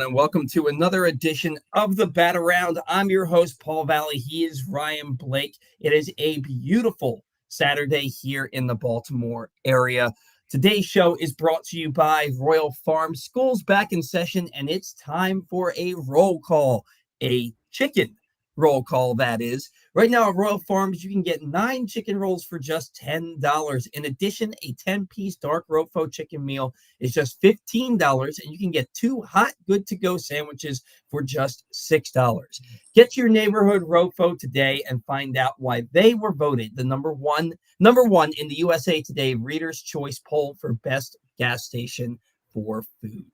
And welcome to another edition of the Bat Around. I'm your host, Paul Valley. He is Ryan Blake. It is a beautiful Saturday here in the Baltimore area. Today's show is brought to you by Royal Farm. School's back in session, and it's time for a roll call, a chicken roll call, that is. Right now at Royal Farms, you can get 9 chicken rolls for just $10. In addition, a 10-piece dark Rofo chicken meal is just $15, and you can get 2 hot, good-to-go sandwiches for just $6. Get to your neighborhood Rofo today and find out why they were voted the number one in the USA Today Reader's Choice poll for best gas station for food.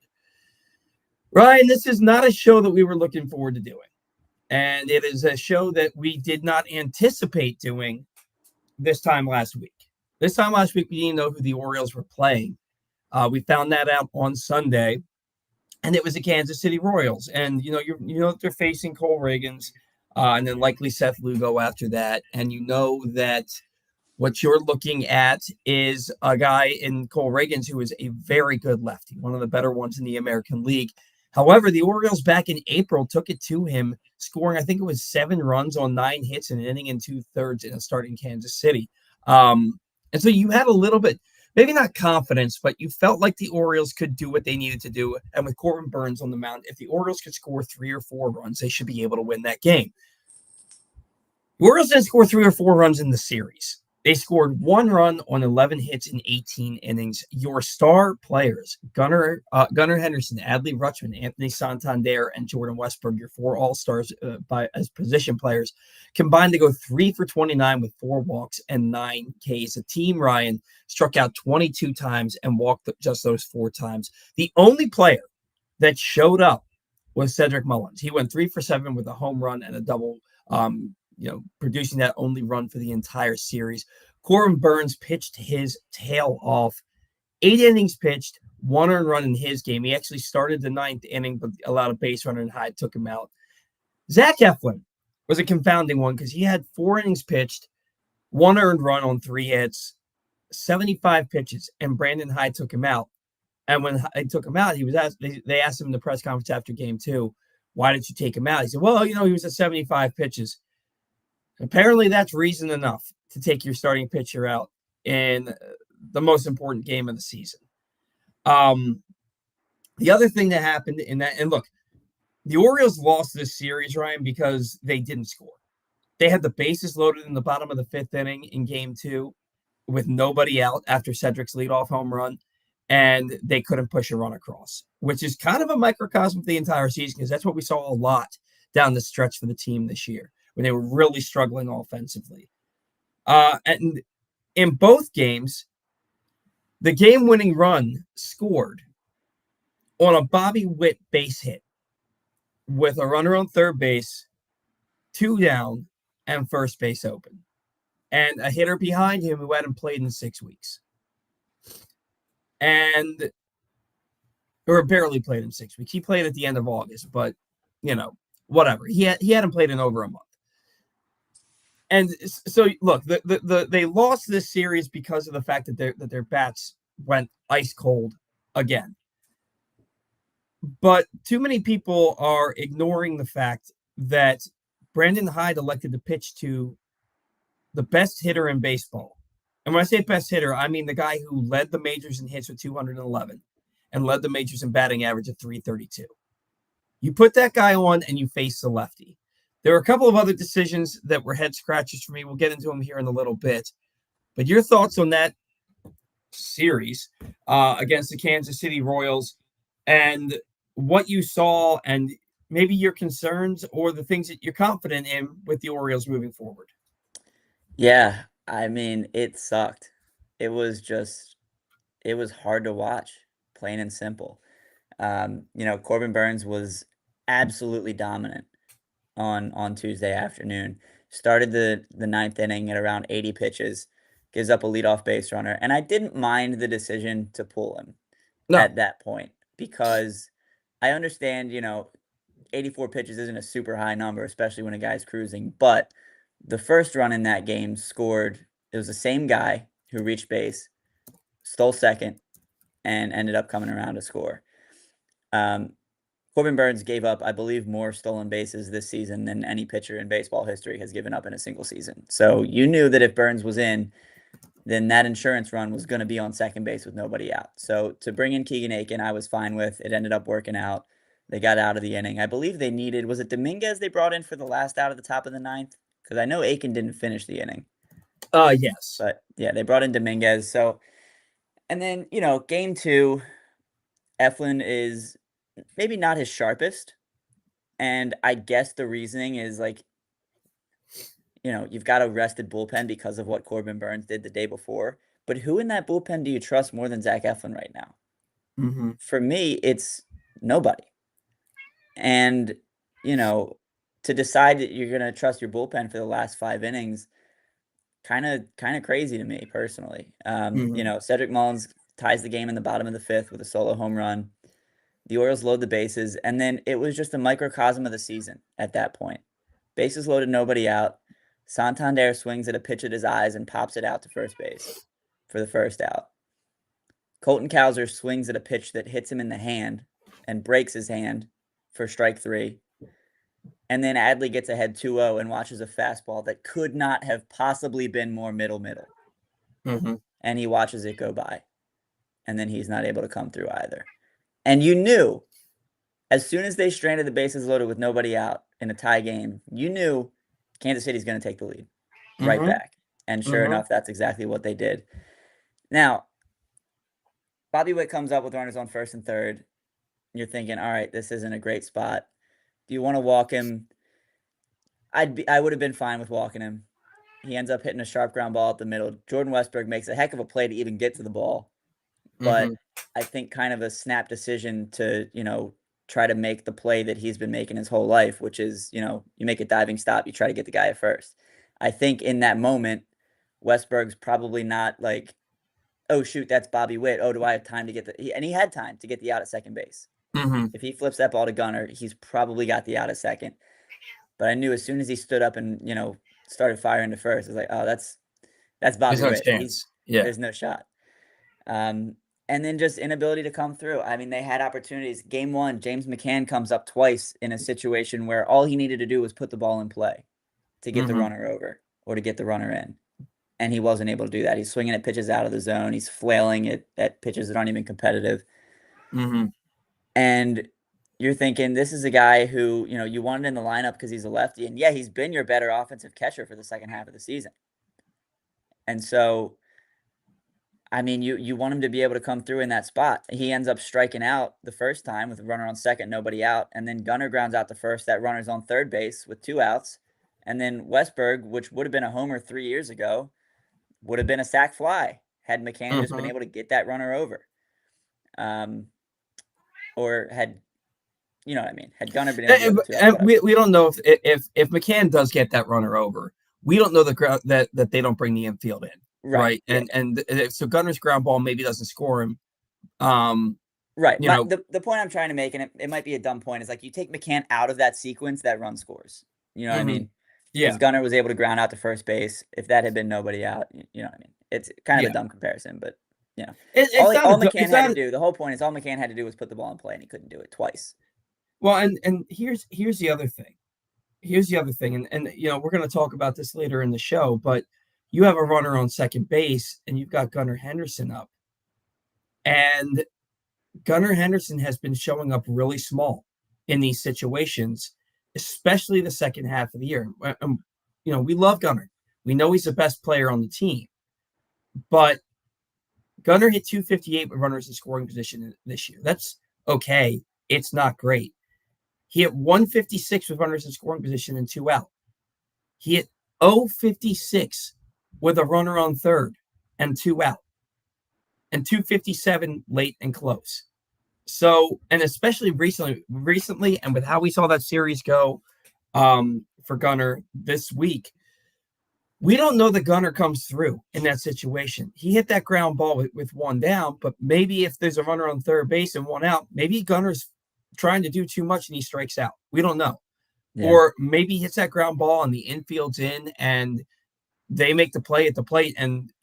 Ryan, this is not a show that we were looking forward to doing. And it is a show that we did not anticipate doing this time last week. This time last week, we didn't know who the Orioles were playing. We found that out on Sunday, and it was the Kansas City Royals. And you know that they're facing Cole Riggins, and then likely Seth Lugo after that. And you know that what you're looking at is a guy in Cole Riggins who is a very good lefty, one of the better ones in the American League. However, the Orioles back in April took it to him, scoring, I think it was 7 runs on 9 hits in an inning and 2/3 in a start in Kansas City. And so you had a little bit, maybe not confidence, but you felt like the Orioles could do what they needed to do. And with Corbin Burnes on the mound, if the Orioles could score 3 or 4 runs, they should be able to win that game. The Orioles didn't score 3 or 4 runs in the series. They scored 1 run on 11 hits in 18 innings. Your star players, Gunnar Henderson, Adley Rutschman, Anthony Santander, and Jordan Westburg, your 4 all-stars as position players, combined to go 3 for 29 with 4 walks and 9 Ks. The team, Ryan, struck out 22 times and walked just those 4 times. The only player that showed up was Cedric Mullins. He went 3 for 7 with a home run and a double, producing that only run for the entire series. Corbin Burnes pitched his tail off. 8 innings pitched, 1 earned run in his game. He actually started the 9th inning, but allowed a base runner and Hyde took him out. Zach Eflin was a confounding one because he had 4 innings pitched, 1 earned run on 3 hits, 75 pitches, and Brandon Hyde took him out. And when Hyde took him out, they asked him in the press conference after game 2, why did you take him out? He said, well, he was at 75 pitches. Apparently, that's reason enough to take your starting pitcher out in the most important game of the season. The other thing that happened in that, and look, the Orioles lost this series, Ryan, because they didn't score. They had the bases loaded in the bottom of the 5th inning in game 2 with nobody out after Cedric's leadoff home run, and they couldn't push a run across, which is kind of a microcosm of the entire season because that's what we saw a lot down the stretch for the team this year, when they were really struggling offensively. And in both games, the game-winning run scored on a Bobby Witt base hit with a runner on third base, 2 down, and first base open, and a hitter behind him who hadn't played in 6 weeks. Or barely played in 6 weeks. He played at the end of August, but, whatever. He hadn't played in over a month. And so, look, they lost this series because of the fact that their bats went ice cold again. But too many people are ignoring the fact that Brandon Hyde elected to pitch to the best hitter in baseball. And when I say best hitter, I mean the guy who led the majors in hits with 211 and led the majors in batting average of 332. You put that guy on and you face the lefty. There were a couple of other decisions that were head scratchers for me. We'll get into them here in a little bit. But your thoughts on that series against the Kansas City Royals and what you saw and maybe your concerns or the things that you're confident in with the Orioles moving forward. Yeah, I mean, it sucked. It was hard to watch, plain and simple. Corbin Burnes was absolutely dominant on Tuesday afternoon. Started the 9th inning at around 80 pitches, gives up a leadoff base runner. And I didn't mind the decision to pull him at that point because I understand, 84 pitches isn't a super high number, especially when a guy's cruising. But the first run in that game scored, it was the same guy who reached base, stole second, and ended up coming around to score. Corbin Burns gave up, I believe, more stolen bases this season than any pitcher in baseball history has given up in a single season. So you knew that if Burns was in, then that insurance run was going to be on second base with nobody out. So to bring in Keegan Aiken, I was fine with. It ended up working out. They got out of the inning. I believe they needed, was it Dominguez they brought in for the last out of the top of the ninth? Because I know Aiken didn't finish the inning. Yes. But yeah, they brought in Dominguez. So, and then, game two, Eflin is maybe not his sharpest. And I guess the reasoning is like, you've got a rested bullpen because of what Corbin Burns did the day before. But who in that bullpen do you trust more than Zach Eflin right now? Mm-hmm. For me, it's nobody. And, to decide that you're going to trust your bullpen for the last 5 innings, kind of crazy to me personally. Cedric Mullins ties the game in the bottom of the 5th with a solo home run. The Orioles load the bases, and then it was just a microcosm of the season at that point. Bases loaded, nobody out. Santander swings at a pitch at his eyes and pops it out to first base for the first out. Colton Cowser swings at a pitch that hits him in the hand and breaks his hand for strike 3. And then Adley gets ahead 2-0 and watches a fastball that could not have possibly been more middle. Mm-hmm. And he watches it go by. And then he's not able to come through either. And you knew, as soon as they stranded the bases loaded with nobody out in a tie game, you knew Kansas City's going to take the lead right back. And sure enough, that's exactly what they did. Now, Bobby Witt comes up with runners on first and third. You're thinking, all right, this isn't a great spot. Do you want to walk him? I would have been fine with walking him. He ends up hitting a sharp ground ball up the middle. Jordan Westberg makes a heck of a play to even get to the ball. But I think kind of a snap decision to, try to make the play that he's been making his whole life, which is, you make a diving stop, you try to get the guy at first. I think in that moment, Westberg's probably not like, oh, shoot, that's Bobby Witt. Oh, do I have time to get and he had time to get the out at second base. If he flips that ball to Gunnar, he's probably got the out at second. But I knew as soon as he stood up and, started firing to first, I was like, oh, that's Bobby There's Witt. no chance. There's no shot. And then just inability to come through. I mean, they had opportunities. Game 1, James McCann comes up twice in a situation where all he needed to do was put the ball in play to get the runner over or to get the runner in. And he wasn't able to do that. He's swinging at pitches out of the zone. He's flailing at pitches that aren't even competitive. And you're thinking, this is a guy who, you wanted in the lineup because he's a lefty. And yeah, he's been your better offensive catcher for the second half of the season. And so, I mean, you want him to be able to come through in that spot. He ends up striking out the first time with a runner on second, nobody out. And then Gunnar grounds out the first. That runner's on third base with 2 outs. And then Westberg, which would have been a homer 3 years ago, would have been a sac fly had McCann just been able to get that runner over. Or had, you know what I mean? Had Gunnar been able to get the 2 outs. And we don't know if McCann does get that runner over. We don't know that they don't bring the infield in. Right. Yeah. And so Gunner's ground ball maybe doesn't score him. Right. The point I'm trying to make, and it might be a dumb point, is like you take McCann out of that sequence, that run scores. You know what I mean? Yeah. Because Gunnar was able to ground out to first base. If that had been nobody out, you know what I mean? It's kind of a dumb comparison, but all McCann had to do, the whole point is all McCann had to do was put the ball in play, and he couldn't do it twice. Well, and here's the other thing. And we're going to talk about this later in the show, but you have a runner on second base and you've got Gunnar Henderson up. And Gunnar Henderson has been showing up really small in these situations, especially the second half of the year. We love Gunnar. We know he's the best player on the team. But Gunnar hit 258 with runners in scoring position this year. That's okay. It's not great. He hit 156 with runners in scoring position and 2 out. He hit 056 with a runner on third and 2 out. And 257 late and close. So, and especially recently, and with how we saw that series go for Gunnar this week, we don't know that Gunnar comes through in that situation. He hit that ground ball with 1 down, but maybe if there's a runner on third base and 1 out, maybe Gunnar's trying to do too much and he strikes out. We don't know. Yeah. Or maybe he hits that ground ball and the infield's in and they make the play at the plate and,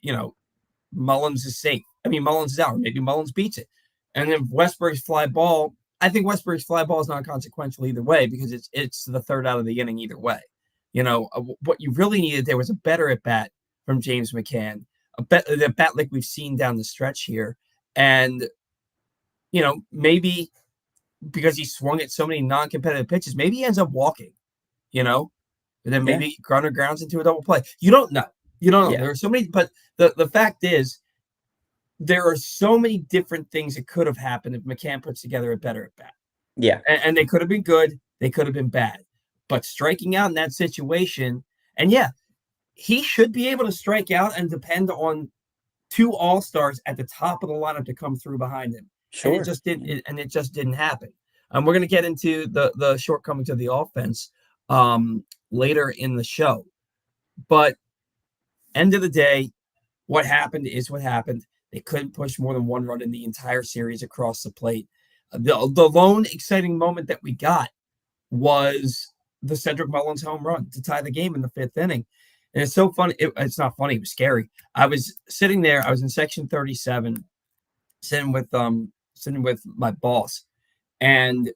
Mullins is safe. I mean, Mullins is out. Maybe Mullins beats it. And then Westberg's fly ball, I think Westbury's fly ball is not consequential either way because it's the third out of the inning either way. What you really needed there was a better at bat from James McCann, a bat like we've seen down the stretch here, and maybe because he swung at so many non-competitive pitches, maybe he ends up walking. You know, and then Yeah. maybe Grunner grounds into a double play. You don't know. You don't know. Yeah. There are so many, but the fact is, there are so many different things that could have happened if McCann puts together a better at bat. Yeah. And they could have been good, they could have been bad. But striking out in that situation, and yeah, he should be able to strike out and depend on two all-stars at the top of the lineup to come through behind him. And it Sure. just didn't and it just didn't happen. We're going to get into the shortcomings of the offense later in the show. But end of the day, what happened is what happened. They couldn't push more than one run in the entire series across the plate. The lone exciting moment that we got was the Cedric Mullins home run to tie the game in the fifth inning. And it's so funny. It's not funny. It was scary. I was sitting there. I was in section 37, sitting with my boss, and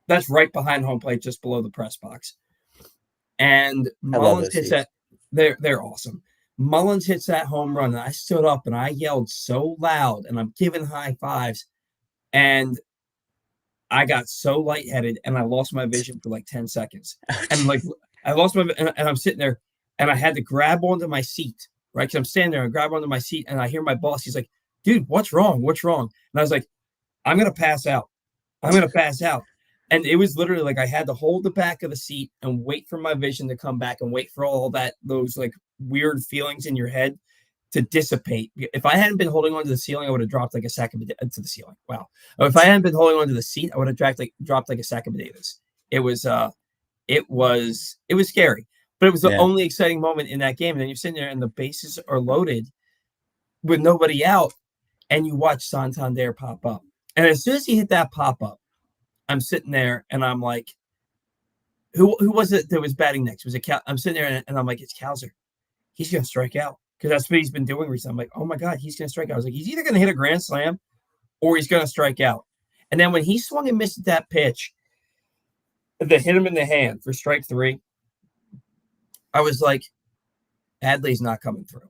that's right behind home plate, just below the press box. And I love Mullins those hits seats. that. They're awesome. Mullins hits that home run, and I stood up and I yelled so loud, and I'm giving high fives, and I got so lightheaded, and I lost my vision for like 10 seconds, and like I lost my and I'm sitting there, and I had to grab onto my seat, right? Because I'm standing there, and grab onto my seat, and I hear my boss. He's like, "Dude, what's wrong? What's wrong?" And I was like, "I'm gonna pass out. I'm gonna pass out." And it was literally like I had to hold the back of the seat and wait for my vision to come back and wait for all those like weird feelings in your head to dissipate. If I hadn't been holding on to the ceiling, I would have dropped like a sack of to the ceiling. Wow. If I hadn't been holding on to the seat, I would have dropped like a sack of potatoes. It was scary. But it was the Yeah. only exciting moment in that game. And then you're sitting there and the bases are loaded with nobody out, and you watch Santander pop up. And as soon as he hit that pop up, I'm sitting there and I'm like, who was it that was batting next? Was it Cal? I'm sitting there and I'm like, it's Cowser. He's gonna strike out because that's what he's been doing recently. I'm like, oh my god, he's gonna strike out. I was like, he's either gonna hit a grand slam or he's gonna strike out. And then when he swung and missed that pitch that hit him in the hand for strike three, I was like, Adley's not coming through.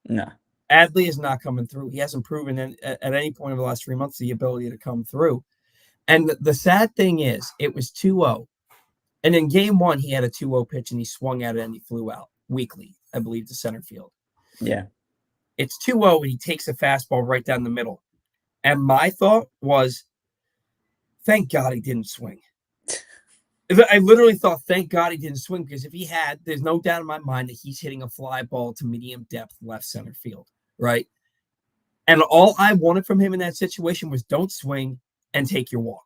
No. Adley is not coming through. He hasn't proven at any point over the last 3 months the ability to come through. And the sad thing is, it was 2-0. And in game one, he had a 2-0 pitch and he swung at it and he flew out weakly, I believe, to center field. Yeah. It's 2-0 and he takes a fastball right down the middle. And my thought was, thank God he didn't swing. I literally thought, thank God he didn't swing, because if he had, there's no doubt in my mind that he's hitting a fly ball to medium depth left center field, right? And all I wanted from him in that situation was don't swing and take your walk.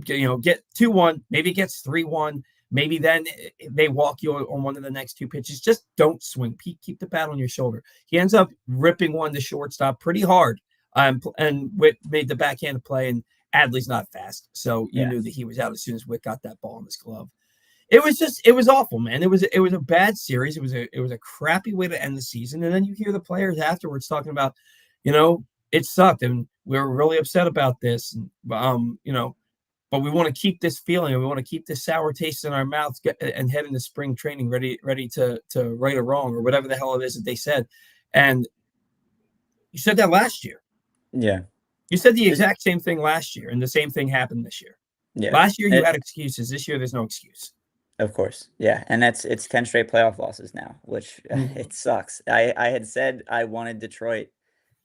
Get 2-1, maybe it gets 3-1, maybe then they walk you on one of the next two pitches. Just don't swing. Keep the bat on your shoulder. He ends up ripping one to shortstop pretty hard, and Witt made the backhand play, and Adley's not fast, so you knew that he was out as soon as Witt got that ball in his glove. It was awful, man. It was a bad series. It was a crappy way to end the season. And then you hear the players afterwards talking about, it sucked and we were really upset about this. And, but we want to keep this feeling and we want to keep this sour taste in our mouths and head into spring training ready to right a wrong or whatever the hell it is that they said. And you said that last year. Yeah. You said the exact same thing last year, and the same thing happened this year. Yeah. Last year you had excuses. This year there's no excuse. Of course. Yeah. And it's 10 straight playoff losses now, which it sucks. I had said I wanted Detroit,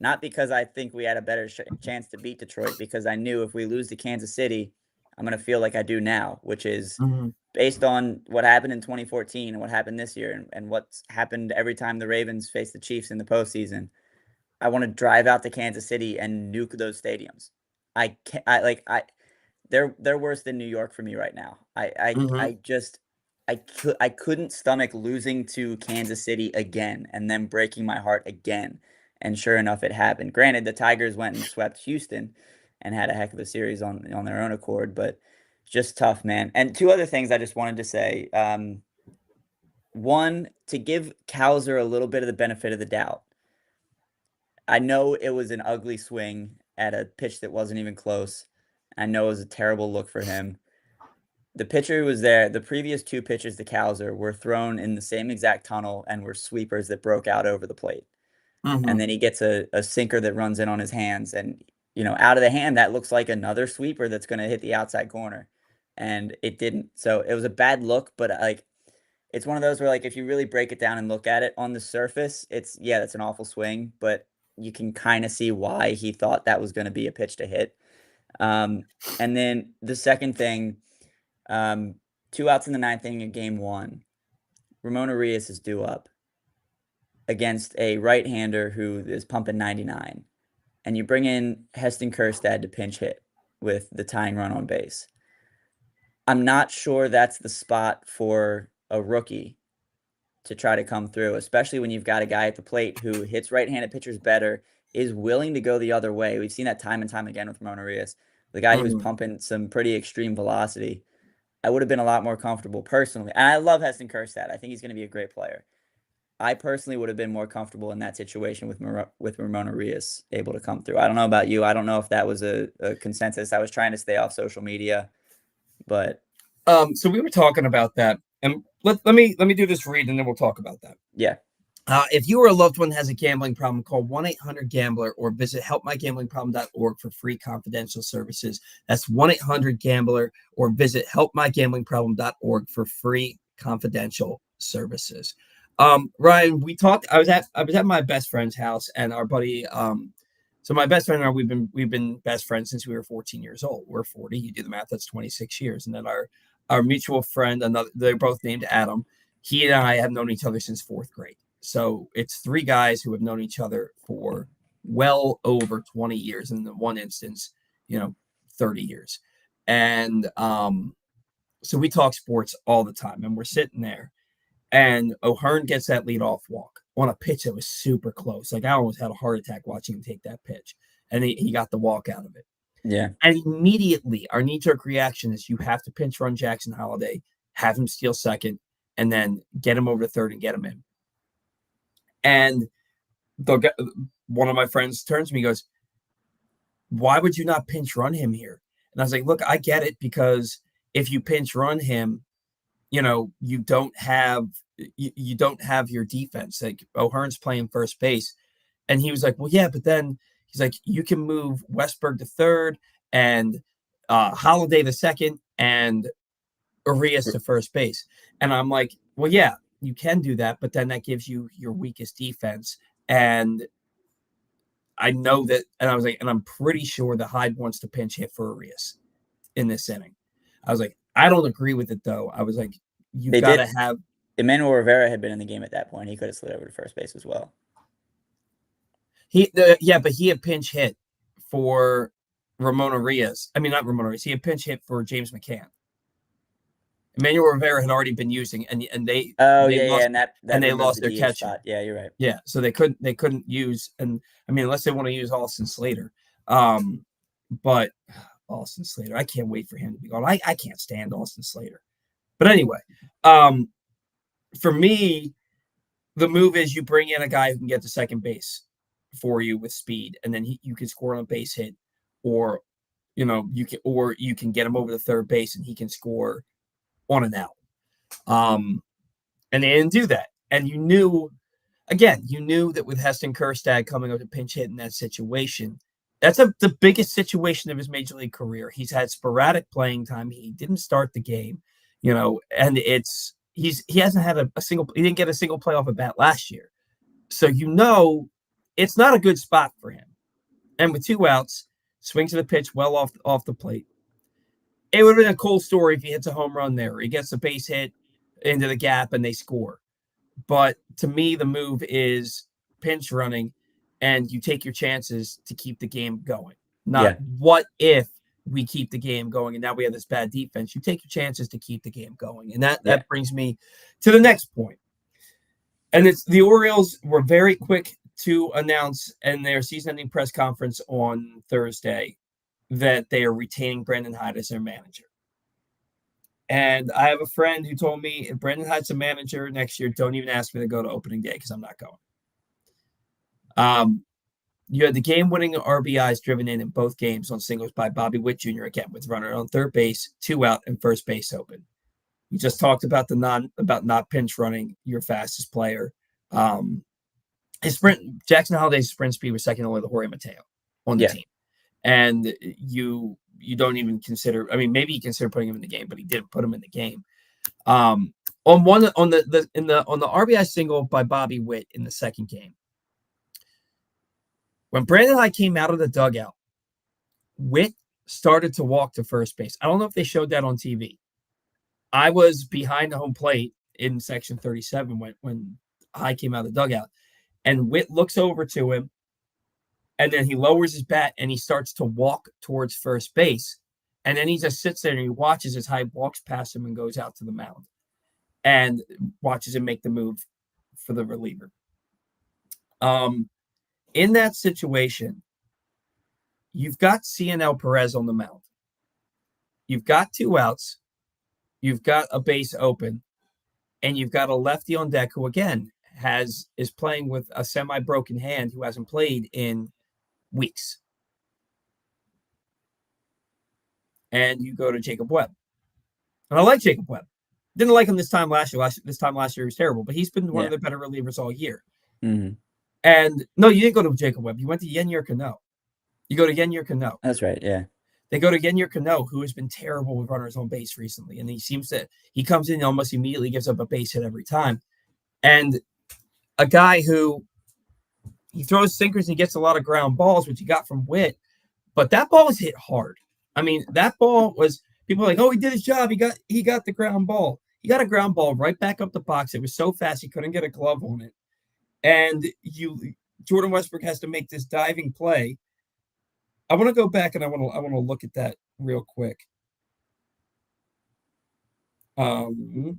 not because I think we had a better chance to beat Detroit, because I knew if we lose to Kansas City, I'm going to feel like I do now, which is based on what happened in 2014 and what happened this year and what's happened every time the Ravens face the Chiefs in the postseason. I want to drive out to Kansas City and nuke those stadiums. I can't. They're worse than New York for me right now. I couldn't stomach losing to Kansas City again and then breaking my heart again. And sure enough, it happened. Granted, the Tigers went and swept Houston and had a heck of a series on their own accord, but just tough, man. And two other things I just wanted to say. One, to give Cowser a little bit of the benefit of the doubt. I know it was an ugly swing at a pitch that wasn't even close. I know it was a terrible look for him. The pitcher who was there, the previous 2 pitches to Cowser were thrown in the same exact tunnel and were sweepers that broke out over the plate. And Mhm. then he gets a sinker that runs in on his hands, and, out of the hand, that looks like another sweeper that's gonna hit the outside corner, and it didn't. So, it was a bad look, but, it's one of those where, like, if you really break it down and look at it on the surface, yeah, that's an awful swing, but you can kinda see why he thought that was gonna be a pitch to hit. And then the second thing, um, 2 outs in the ninth inning of game 1, Ramon Urias is due up against a right-hander who is pumping 99, and you bring in Heston Kjerstad to pinch hit with the tying run on base. I'm not sure that's the spot for a rookie to try to come through, especially when you've got a guy at the plate who hits right-handed pitchers better, is willing to go the other way. We've seen that time and time again with Ramon Urias, the guy who's Mhm. pumping some pretty extreme velocity. I would have been a lot more comfortable personally, and I love Heston Kjerstad. I think he's going to be a great player. I personally would have been more comfortable in that situation with Ramon Urias able to come through. I don't know about you. I don't know if that was a consensus. I was trying to stay off social media, but So we were talking about that, and let me do this read, and then we'll talk about that. yeah, If you or a loved one has a gambling problem, call 1-800-GAMBLER or visit helpmygamblingproblem.org for free confidential services. That's 1-800-GAMBLER or visit helpmygamblingproblem.org for free confidential services. Ryan, we talked. I was at my best friend's house, and our buddy. So my best friend and I, we've been best friends since we were 14 years old. We're 40. You do the math. That's 26 years. And then our mutual friend, another. They're both named Adam. He and I have known each other since fourth grade. So it's 3 guys who have known each other for well over 20 years. And in the one instance, 30 years. And so we talk sports all the time. And we're sitting there, and O'Hearn gets that leadoff walk on a pitch that was super close. Like I almost had a heart attack watching him take that pitch. And he got the walk out of it. yeah, And immediately, our knee jerk reaction is you have to pinch run Jackson Holiday, have him steal second, and then get him over to third and get him in. And one of my friends turns to me and goes, "Why would you not pinch run him here?" And I was like, "Look, I get it, because if you pinch run him, you don't have your defense. Like O'Hearn's playing first base." And he was like, "Well, yeah, but then," he's like, "you can move Westberg to third and Holiday to second and Urias to first base." And I'm like, "Well, yeah, you can do that, but then that gives you your weakest defense." And I know that, and I was like, and I'm pretty sure that Hyde wants to pinch hit for Urias in this inning. I was like, I don't agree with it though. I was like, you've they got did. to have. Emmanuel Rivera had been in the game at that point. He could have slid over to first base as well. But he had pinch hit for Ramon Urias. I mean, not Ramon Urias. He had pinch hit for James McCann. Emmanuel Rivera had already been using, and Oh they yeah, yeah, lost, and that and they removed lost the their DH catcher. spot. Yeah, you're right. Yeah, so they couldn't use, and I mean, unless they want to use Austin Slater. But Austin Slater, I can't wait for him to be gone. I can't stand Austin Slater. But anyway, um, for me, the move is you bring in a guy who can get to second base for you with speed, and then you can score on a base hit, or you can get him over the third base and he can score on an out. And they didn't do that. And you knew that with Heston Kjerstad coming up to pinch hit in that situation, that's the biggest situation of his major league career. He's had sporadic playing time. He didn't start the game, and he hasn't had a single. He didn't get a single playoff at bat last year, so it's not a good spot for him. And with 2 outs, swings to the pitch well off the plate. It would have been a cool story if he hits a home run there. He gets a base hit into the gap and they score. But to me, the move is pinch running, and you take your chances to keep the game going. Not Yeah, what if we keep the game going and now we have this bad defense. You take your chances to keep the game going. And that yeah, that brings me to the next point. And it's the Orioles were very quick to announce in their season-ending press conference on Thursday that they are retaining Brandon Hyde as their manager. And I have a friend who told me if Brandon Hyde's a manager next year, don't even ask me to go to opening day because I'm not going. You had the game-winning RBIs driven in both games on singles by Bobby Witt Jr. again, with runner on third base, 2 out, and first base open. We just talked about not pinch running your fastest player. His Jackson Holliday's sprint speed was second only to Jorge Mateo on the team, and you don't even consider. I mean, maybe you consider putting him in the game, but he didn't put him in the game. On the RBI single by Bobby Witt in the second game, when Brandon Hyde came out of the dugout, Witt started to walk to first base. I don't know if they showed that on TV. I was behind the home plate in section 37 when Hyde came out of the dugout, and Witt looks over to him, and then he lowers his bat and he starts to walk towards first base. And then he just sits there and he watches as Hyde walks past him and goes out to the mound and watches him make the move for the reliever. In that situation, you've got CNL Perez on the mound. You've got 2 outs. You've got a base open. And you've got a lefty on deck who, again, is playing with a semi-broken hand who hasn't played in weeks. And you go to Jacob Webb. And I like Jacob Webb. Didn't like him this time last year. This time last year he was terrible, but he's been one of the better relievers all year. Mm-hmm. And no, you didn't go to Jacob Webb. You went to Yennier Cano. You go to Yennier Cano. That's right, yeah. They go to Yennier Cano, who has been terrible with runners on base recently. And he comes in and almost immediately gives up a base hit every time. And a guy who he throws sinkers and he gets a lot of ground balls, which he got from Witt. But that ball was hit hard. I mean, that ball was, people were like, oh, he did his job. He got the ground ball. He got a ground ball right back up the box. It was so fast he couldn't get a glove on it. And Jordan Westbrook has to make this diving play. I want to go back and I want to look at that real quick. Where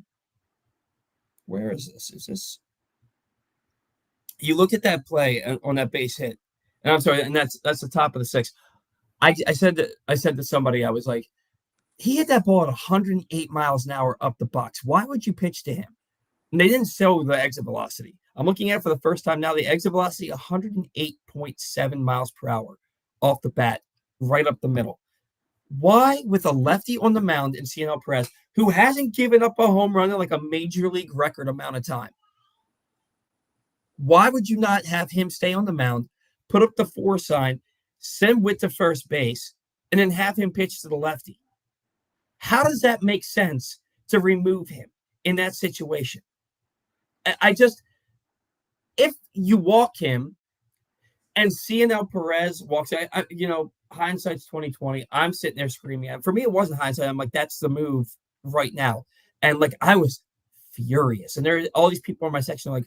is this? Is this? You look at that play on that base hit, and I'm sorry, and that's the top of the 6th. I said to somebody, I was like, he hit that ball at 108 miles an hour up the box. Why would you pitch to him? And they didn't show the exit velocity. I'm looking at it for the first time now. The exit velocity, 108.7 miles per hour off the bat, right up the middle. Why, with a lefty on the mound in CNL Perez, who hasn't given up a home run in like a major league record amount of time, why would you not have him stay on the mound, put up the 4 sign, send Witt to first base, and then have him pitch to the lefty? How does that make sense to remove him in that situation? If you walk him and CNL Perez walks, hindsight's 2020. I'm sitting there screaming. For me, it wasn't hindsight. I'm like, that's the move right now. And like, I was furious. And there are all these people in my section, like,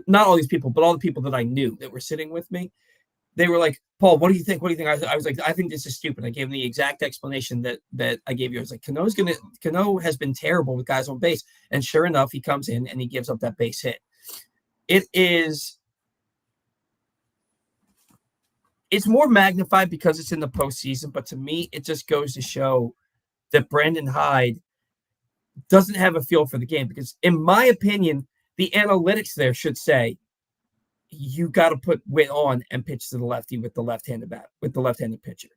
not all these people, but all the people that I knew that were sitting with me. They were like, Paul, what do you think? What do you think? I was like, I think this is stupid. I gave them the exact explanation that I gave you. I was like, Cano has been terrible with guys on base. And sure enough, he comes in and he gives up that base hit. It's more magnified because it's in the postseason, but to me, it just goes to show that Brandon Hyde doesn't have a feel for the game, because in my opinion, the analytics there should say you got to put Witt on and pitch to the lefty with the left-handed pitcher.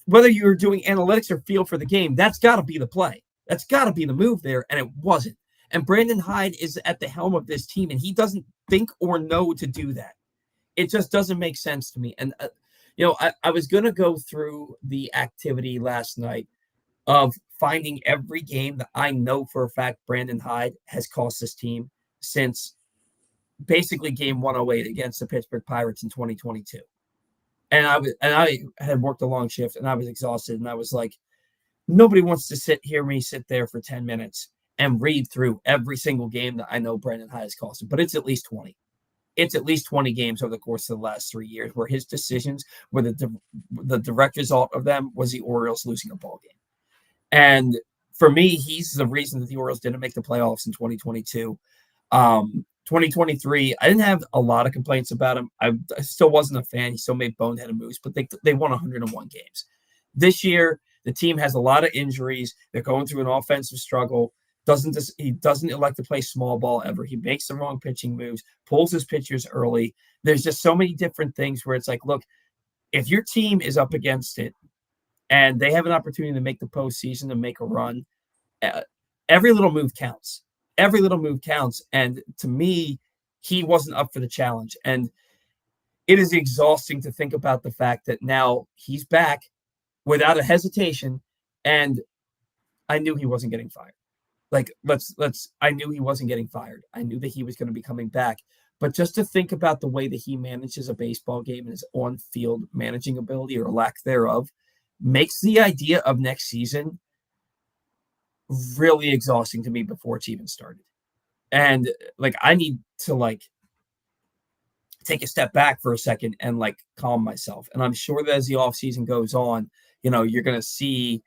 Whether you're doing analytics or feel for the game, that's got to be the play. That's got to be the move there, and it wasn't. And Brandon Hyde is at the helm of this team, and he doesn't think or know to do that. It just doesn't make sense to me. And, I was going to go through the activity last night of finding every game that I know for a fact Brandon Hyde has cost this team since basically game 108 against the Pittsburgh Pirates in 2022. And I had worked a long shift and I was exhausted. And I was like, nobody wants to hear me sit there for 10 minutes and read through every single game that I know Brandon Hyde has cost him. But it's at least 20. It's at least 20 games over the course of the last 3 years where his decisions were the direct result of them was the Orioles losing a ball game. And for me, he's the reason that the Orioles didn't make the playoffs in 2022. 2023, I didn't have a lot of complaints about him. I still wasn't a fan. He still made boneheaded moves, but they won 101 games. This year, the team has a lot of injuries. They're going through an offensive struggle. He doesn't elect to play small ball ever. He makes the wrong pitching moves, pulls his pitchers early. There's just so many different things where it's like, look, if your team is up against it and they have an opportunity to make the postseason and make a run, uh, every little move counts. Every little move counts. And to me, he wasn't up for the challenge. And it is exhausting to think about the fact that now he's back without a hesitation. And I knew he wasn't getting fired. Like, I knew he wasn't getting fired. I knew that he was going to be coming back. But just to think about the way that he manages a baseball game and his on field managing ability or lack thereof makes the idea of next season really exhausting to me before it's even started. And like, I need to like take a step back for a second and like calm myself. And I'm sure that as the offseason goes on, you're going to see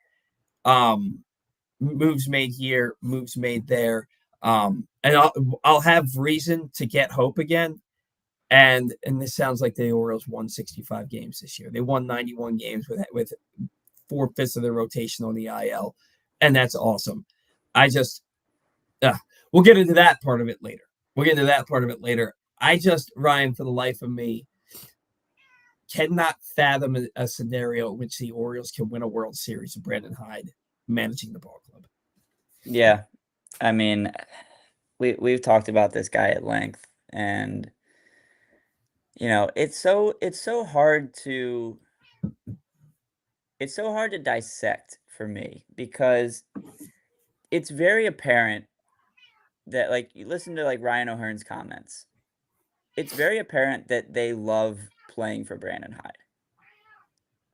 moves made here, moves made there. And I'll have reason to get hope again. And this sounds like the Orioles won 65 games this year. They won 91 games with 4/5 of their rotation on the IL, and that's awesome. We'll get into that part of it later. I just, Ryan, for the life of me, cannot fathom a scenario in which the Orioles can win a World Series with Brandon Hyde managing the ball club. Yeah, I mean, we've talked about this guy at length, and it's so hard to dissect for me because it's very apparent that, like, you listen to like Ryan O'Hearn's comments. It's very apparent that they love playing for Brandon Hyde.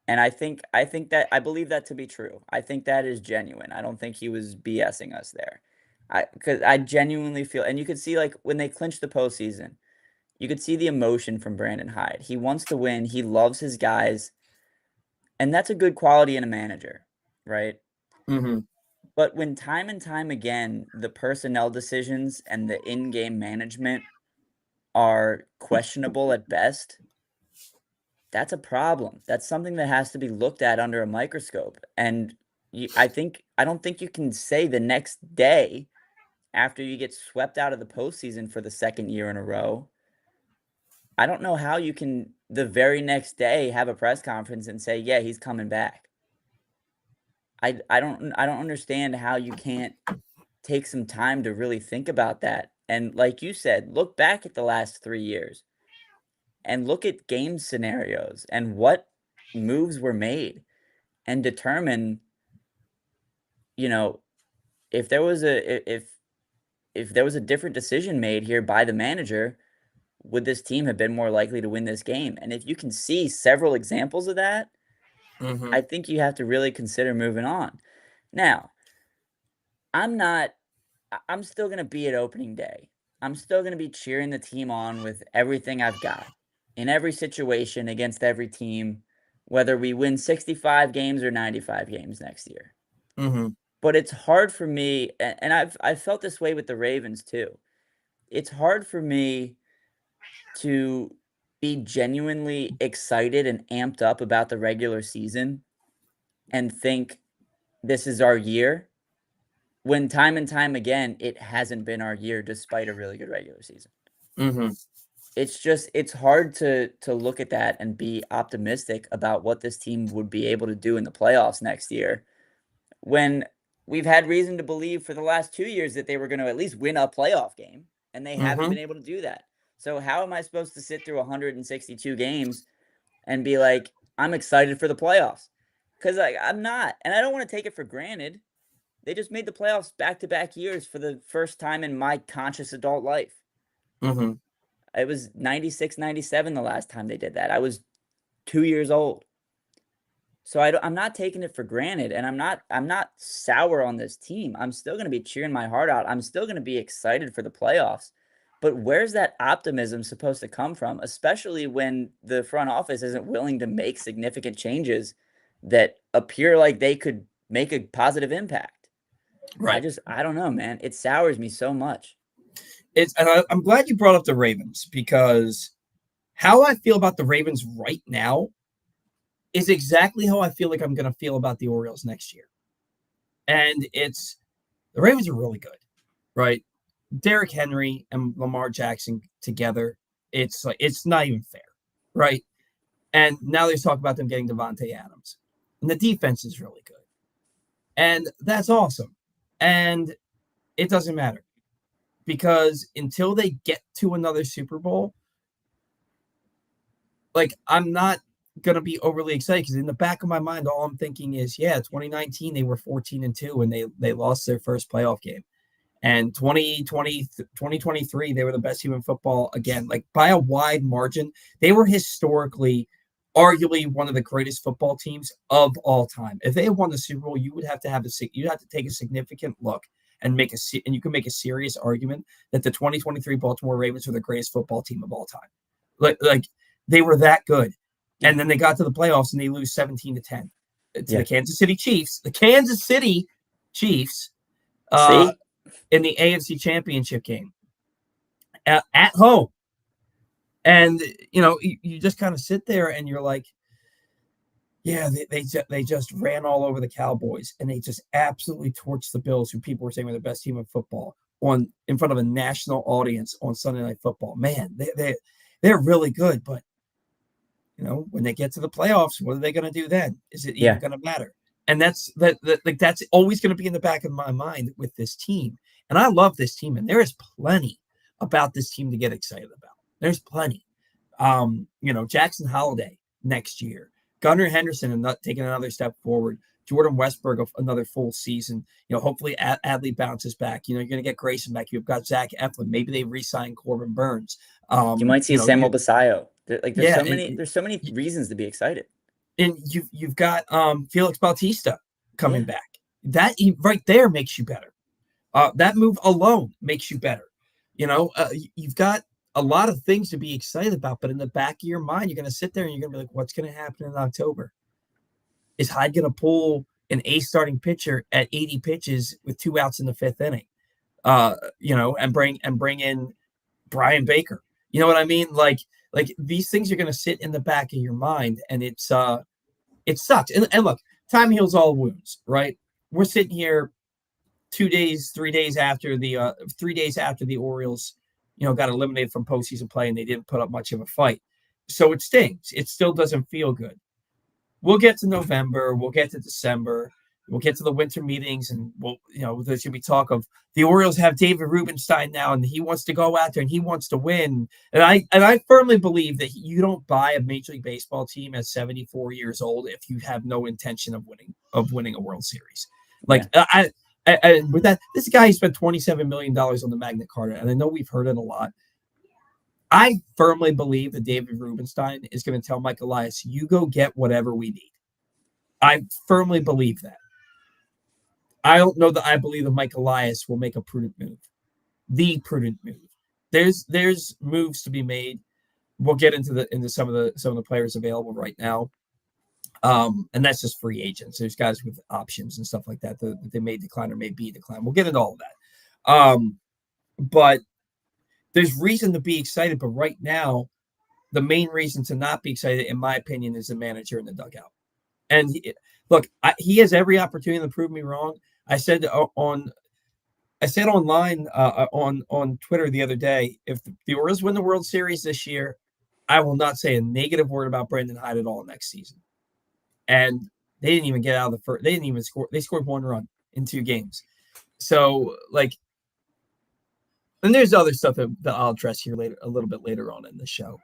And I believe that to be true. I think that is genuine. I don't think he was BSing us there. Because I genuinely feel, and you could see like when they clinched the postseason, you could see the emotion from Brandon Hyde. He wants to win. He loves his guys, and that's a good quality in a manager, right? Mm-hmm. But when time and time again the personnel decisions and the in-game management are questionable at best, that's a problem. That's something that has to be looked at under a microscope. And I don't think you can say the next day after you get swept out of the postseason for the second year in a row. I don't know how you can the very next day have a press conference and say, "Yeah, he's coming back." I don't understand how you can't take some time to really think about that. And like you said, look back at the last 3 years and look at game scenarios and what moves were made and determine, you know, if there was if there was a different decision made here by the manager, would this team have been more likely to win this game? And if you can see several examples of that, Mm-hmm. I think you have to really consider moving on. Now, I'm not I'm still going to be at opening day. I'm still going to be cheering the team on with everything I've got in every situation against every team, whether we win 65 games or 95 games next year. Mm-hmm. But it's hard for me, and I've felt this way with the Ravens too. It's hard for me to be genuinely excited and amped up about the regular season and think this is our year when time and time again it hasn't been our year despite a really good regular season. Mm-hmm. It's hard to look at that and be optimistic about what this team would be able to do in the playoffs next year when we've had reason to believe for the last 2 years that they were going to at least win a playoff game, and they haven't Mm-hmm. been able to do that. So how am I supposed to sit through 162 games and be like, I'm excited for the playoffs? Because I'm not, and I don't want to take it for granted. They just made the playoffs back-to-back years for the first time in my conscious adult life. Mm-hmm. It was 96, 97 the last time they did that. I was 2 years old. So I'm not taking it for granted, and I'm not sour on this team. I'm still going to be cheering my heart out. I'm still going to be excited for the playoffs. But where's that optimism supposed to come from, especially when the front office isn't willing to make significant changes that appear like they could make a positive impact? Right. I don't know, man. It sours me so much. I'm glad you brought up the Ravens because how I feel about the Ravens right now is exactly how I feel like I'm going to feel about the Orioles next year. And it's The Ravens are really good, right? Derrick Henry and Lamar Jackson together, it's not even fair, right? And now there's talk about them getting Devontae Adams. And the defense is really good. And that's awesome. And it doesn't matter because until they get to another Super Bowl, like I'm not gonna be overly excited because in the back of my mind, all I'm thinking is, yeah, 2019 they were 14-2 and they lost their first playoff game. And 2023, they were the best team in football again, like by a wide margin. They were historically, arguably one of the greatest football teams of all time. If they had won the Super Bowl, you would have to take a significant look and you can make a serious argument that the 2023 Baltimore Ravens were the greatest football team of all time. Like they were that good. Yeah. And then they got to the playoffs and they lose 17-10 to the Kansas City Chiefs. The Kansas City Chiefs. In the AFC Championship game at home. And, you just kind of sit there and you're like, yeah, they just ran all over the Cowboys and they just absolutely torched the Bills, who people were saying were the best team in football, in front of a national audience on Sunday Night Football. Man, they're really good. But, when they get to the playoffs, what are they going to do then? Is it even going to matter? And that's always going to be in the back of my mind with this team. And I love this team, and there is plenty about this team to get excited about. There's plenty. Jackson Holiday next year, Gunnar Henderson and taking another step forward, Jordan Westberg another full season. Hopefully Adley bounces back. You're going to get Grayson back. You've got Zach Eflin. Maybe they re-sign Corbin Burns. You might see Samuel Basayo. There's so many reasons to be excited. And you've got Felix Bautista coming back. That right there makes you better. That move alone makes you better. You've got a lot of things to be excited about, but in the back of your mind, you're going to sit there and you're going to be like, what's going to happen in October? Is Hyde going to pull an ace starting pitcher at 80 pitches with 2 outs in the 5th inning? And bring in Brian Baker. You know what I mean? Like these things are going to sit in the back of your mind, and it sucks. And look, time heals all wounds, right? We're sitting here 3 days after the Orioles, got eliminated from postseason play and they didn't put up much of a fight. So it stings. It still doesn't feel good. We'll get to November. We'll get to December. We'll get to the winter meetings, and there's going to be talk of the Orioles have David Rubenstein now, and he wants to go out there and he wants to win. And I firmly believe that you don't buy a Major League Baseball team at 74 years old if you have no intention of winning a World Series. With that, this guy spent $27 million on the Magna Carta, and I know we've heard it a lot. I firmly believe that David Rubenstein is going to tell Mike Elias, you go get whatever we need. I firmly believe that. I don't know that I believe that Mike Elias will make a prudent move. The prudent move. There's moves to be made. We'll get into some of the players available right now. And that's just free agents. There's guys with options and stuff like that they may decline or may be declined. We'll get into all of that. But there's reason to be excited. But right now, the main reason to not be excited, in my opinion, is the manager in the dugout. And he has every opportunity to prove me wrong. I said online on Twitter the other day, if the Orioles win the World Series this year, I will not say a negative word about Brendan Hyde at all next season. And they didn't even get out of the first. They didn't even score. They scored 1 run in 2 games. So and there's other stuff that I'll address here a little bit later on in the show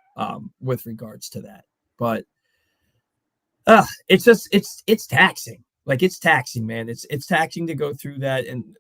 with regards to that. But it's taxing. It's taxing, man. It's taxing to go through that. And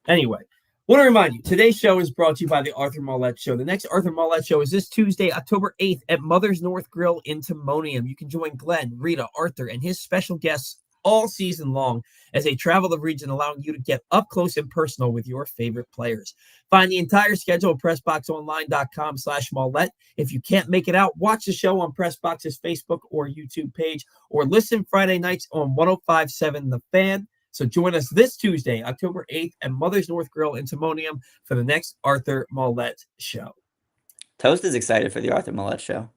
anyway, want to remind you, today's show is brought to you by the Arthur Marlette Show. The next Arthur Marlette Show is this Tuesday, October 8th at Mother's North Grill in Timonium. You can join Glenn, Rita, Arthur, and his special guests all season long as they travel the region, allowing you to get up close and personal with your favorite players. Find the entire schedule at PressBoxOnline.com/Marlette. If you can't make it out, watch the show on PressBox's Facebook or YouTube page, or listen Friday nights on 105.7 The Fan. So join us this Tuesday, October 8th at Mother's North Grill in Timonium for the next Arthur Marlette Show. Toast is excited for the Arthur Marlette Show.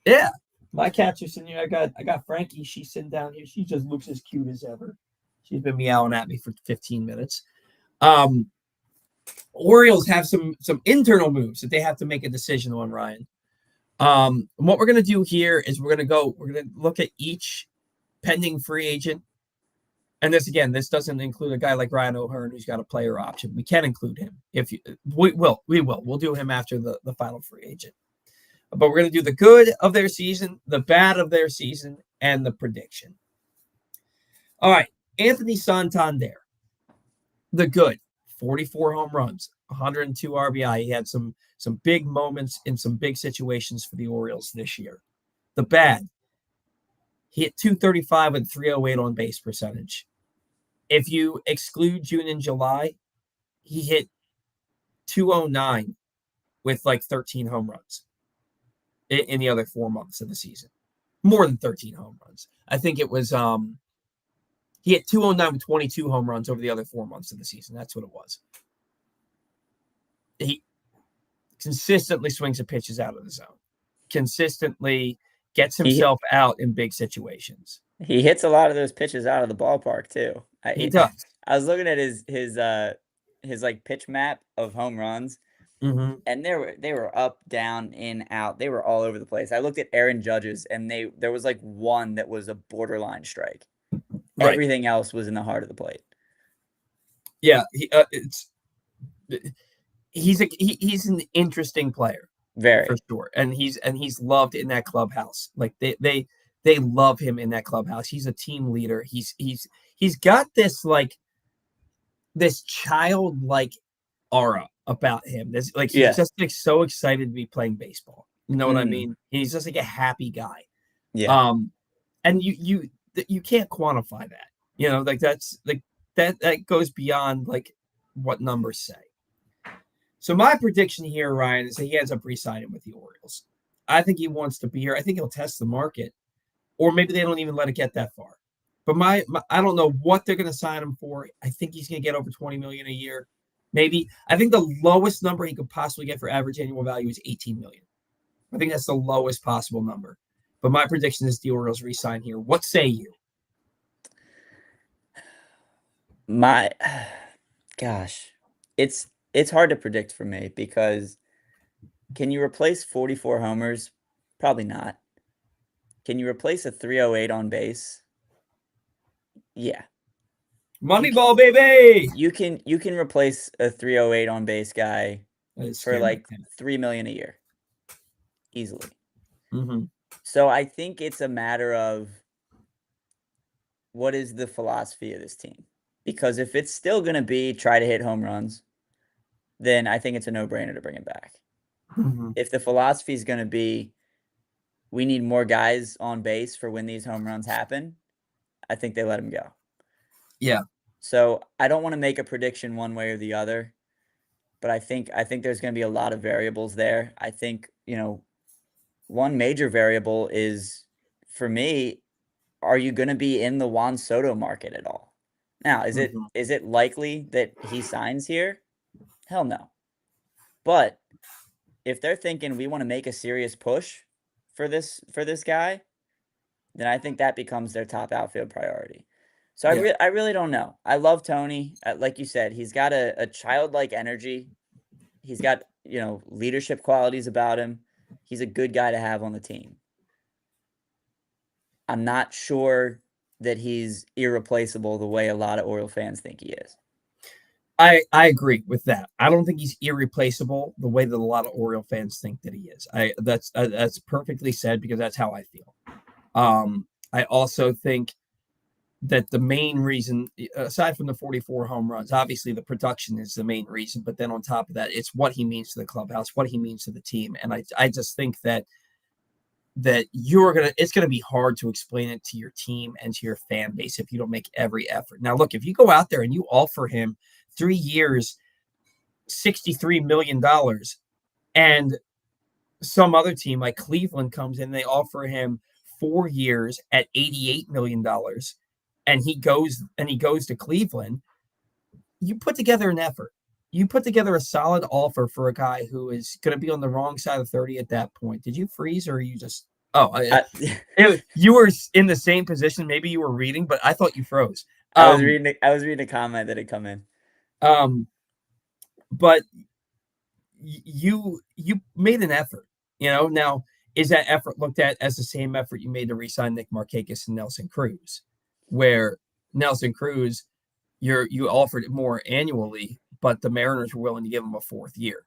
Yeah. My cats are sitting here. I got Frankie. She's sitting down here. She just looks as cute as ever. She's been meowing at me for 15 minutes. Um, Orioles have some internal moves that they have to make a decision on, Ryan. What we're gonna do here is we're gonna look at each pending free agent. And this doesn't include a guy like Ryan O'Hearn who's got a player option. We can include him if you, we will. We'll do him after the final free agent. But we're going to do the good of their season, the bad of their season, and the prediction. All right, Anthony Santander, the good, 44 home runs, 102 RBI. He had some big moments in some big situations for the Orioles this year. The bad, he hit 235 with 308 on base percentage. If you exclude June and July, he hit 209 with like 13 home runs in the other 4 months of the season. More than 13 home runs. I think it was he hit 209 with 22 home runs over the other 4 months of the season. That's what it was. He consistently swings and pitches out of the zone. Consistently gets himself out in big situations. He hits a lot of those pitches out of the ballpark too. He does. I was looking at his like pitch map of home runs, mm-hmm. and they were up, down, in, out. They were all over the place. I looked at Aaron Judge's, and there was like one that was a borderline strike. Right. Everything else was in the heart of the plate. Yeah, he's an interesting player. Very, for sure, and he's loved in that clubhouse. Like they love him in that clubhouse. He's a team leader. He's got this like this childlike aura about him. He's just like so excited to be playing baseball. You know what I mean? He's just like a happy guy. Yeah. And you can't quantify that. You know, like that's like that goes beyond like what numbers say. So my prediction here, Ryan, is that he ends up re-signing with the Orioles. I think he wants to be here. I think he'll test the market, or maybe they don't even let it get that far. But I don't know what they're going to sign him for. I think he's going to get over $20 million a year. Maybe. I think the lowest number he could possibly get for average annual value is $18 million. I think that's the lowest possible number. But my prediction is the Orioles re-sign here. What say you? It's hard to predict for me because can you replace 44 homers? Probably not. Can you replace a 308 on base? Yeah. Moneyball, baby! You can replace a 308 on base guy for like $3 million a year. Easily. Mm-hmm. So I think it's a matter of what is the philosophy of this team? Because if it's still going to be try to hit home runs, then I think it's a no-brainer to bring him back. Mm-hmm. If the philosophy is going to be we need more guys on base for when these home runs happen, I think they let him go. Yeah. So I don't want to make a prediction one way or the other, but I think there's going to be a lot of variables there. I think, one major variable is, for me, are you going to be in the Juan Soto market at all? Now, is it likely that he signs here? Hell no. But if they're thinking we want to make a serious push for this guy, then I think that becomes their top outfield priority. So I really don't know. I love Tony. Like you said, he's got a childlike energy. He's got, leadership qualities about him. He's a good guy to have on the team. I'm not sure that he's irreplaceable the way a lot of Oriole fans think he is. I agree with that. I don't think he's irreplaceable the way that a lot of Oriole fans think that he is. That's perfectly said because that's how I feel. I also think that the main reason, aside from the 44 home runs, obviously the production is the main reason, but then on top of that, it's what he means to the clubhouse, what he means to the team. And I just think that it's going to be hard to explain it to your team and to your fan base if you don't make every effort. Now, look, if you go out there and you offer him 3 years, $63 million, and some other team like Cleveland comes in, they offer him 4 years at $88 million, and he goes to Cleveland, you put together an effort. You put together a solid offer for a guy who is going to be on the wrong side of 30 at that point. Did you freeze or you just – you were in the same position. Maybe you were reading, but I thought you froze. Um, I was reading a comment that had come in. um, but you made an effort. Now is that effort looked at as the same effort you made to re-sign Nick Markakis and Nelson Cruz, where Nelson Cruz you offered it more annually, but the Mariners were willing to give him a fourth year.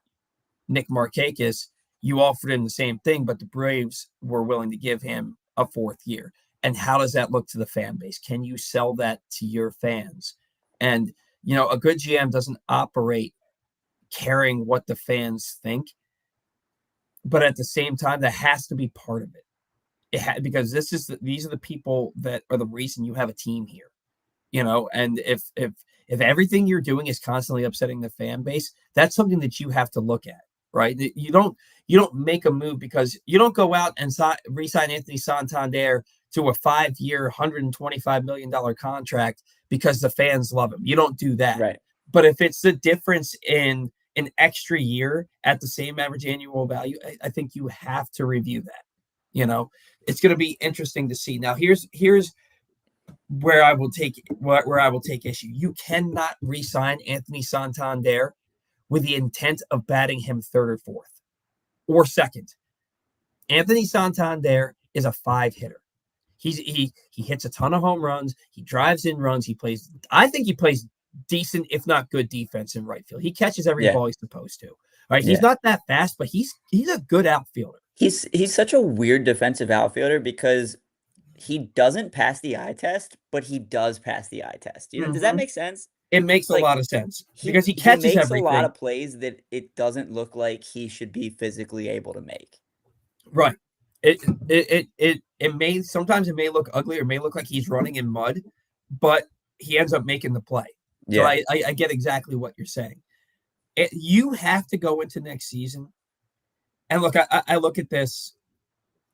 Nick Markakis, you offered him the same thing, but the Braves were willing to give him a fourth year. And how does that look to the fan base? Can you sell that to your fans? And a good GM doesn't operate caring what the fans think, but at the same time, that has to be part of it. Because these are the people that are the reason you have a team here. And if everything you're doing is constantly upsetting the fan base, that's something that you have to look at, right? You don't make a move because you don't go out and re-sign Anthony Santander to a 5-year $125 million contract because the fans love him. You don't do that. Right. But if it's the difference in an extra year at the same average annual value, I think you have to review that. It's going to be interesting to see. Now here's where I will take issue. You cannot re-sign Anthony Santander with the intent of batting him third or fourth or second. Anthony Santander is a 5 hitter. He hits a ton of home runs. He drives in runs. I think he plays decent, if not good, defense in right field. He catches every ball he's supposed to. All right, he's not that fast, but he's a good outfielder. He's such a weird defensive outfielder because he doesn't pass the eye test, but he does pass the eye test. Does that make sense? It makes a lot of sense because he catches makes everything. A lot of plays that it doesn't look like he should be physically able to make. Right. It may sometimes it may look ugly or may look like he's running in mud, but he ends up making the play. So I get exactly what you're saying. You have to go into next season and look. I look at this.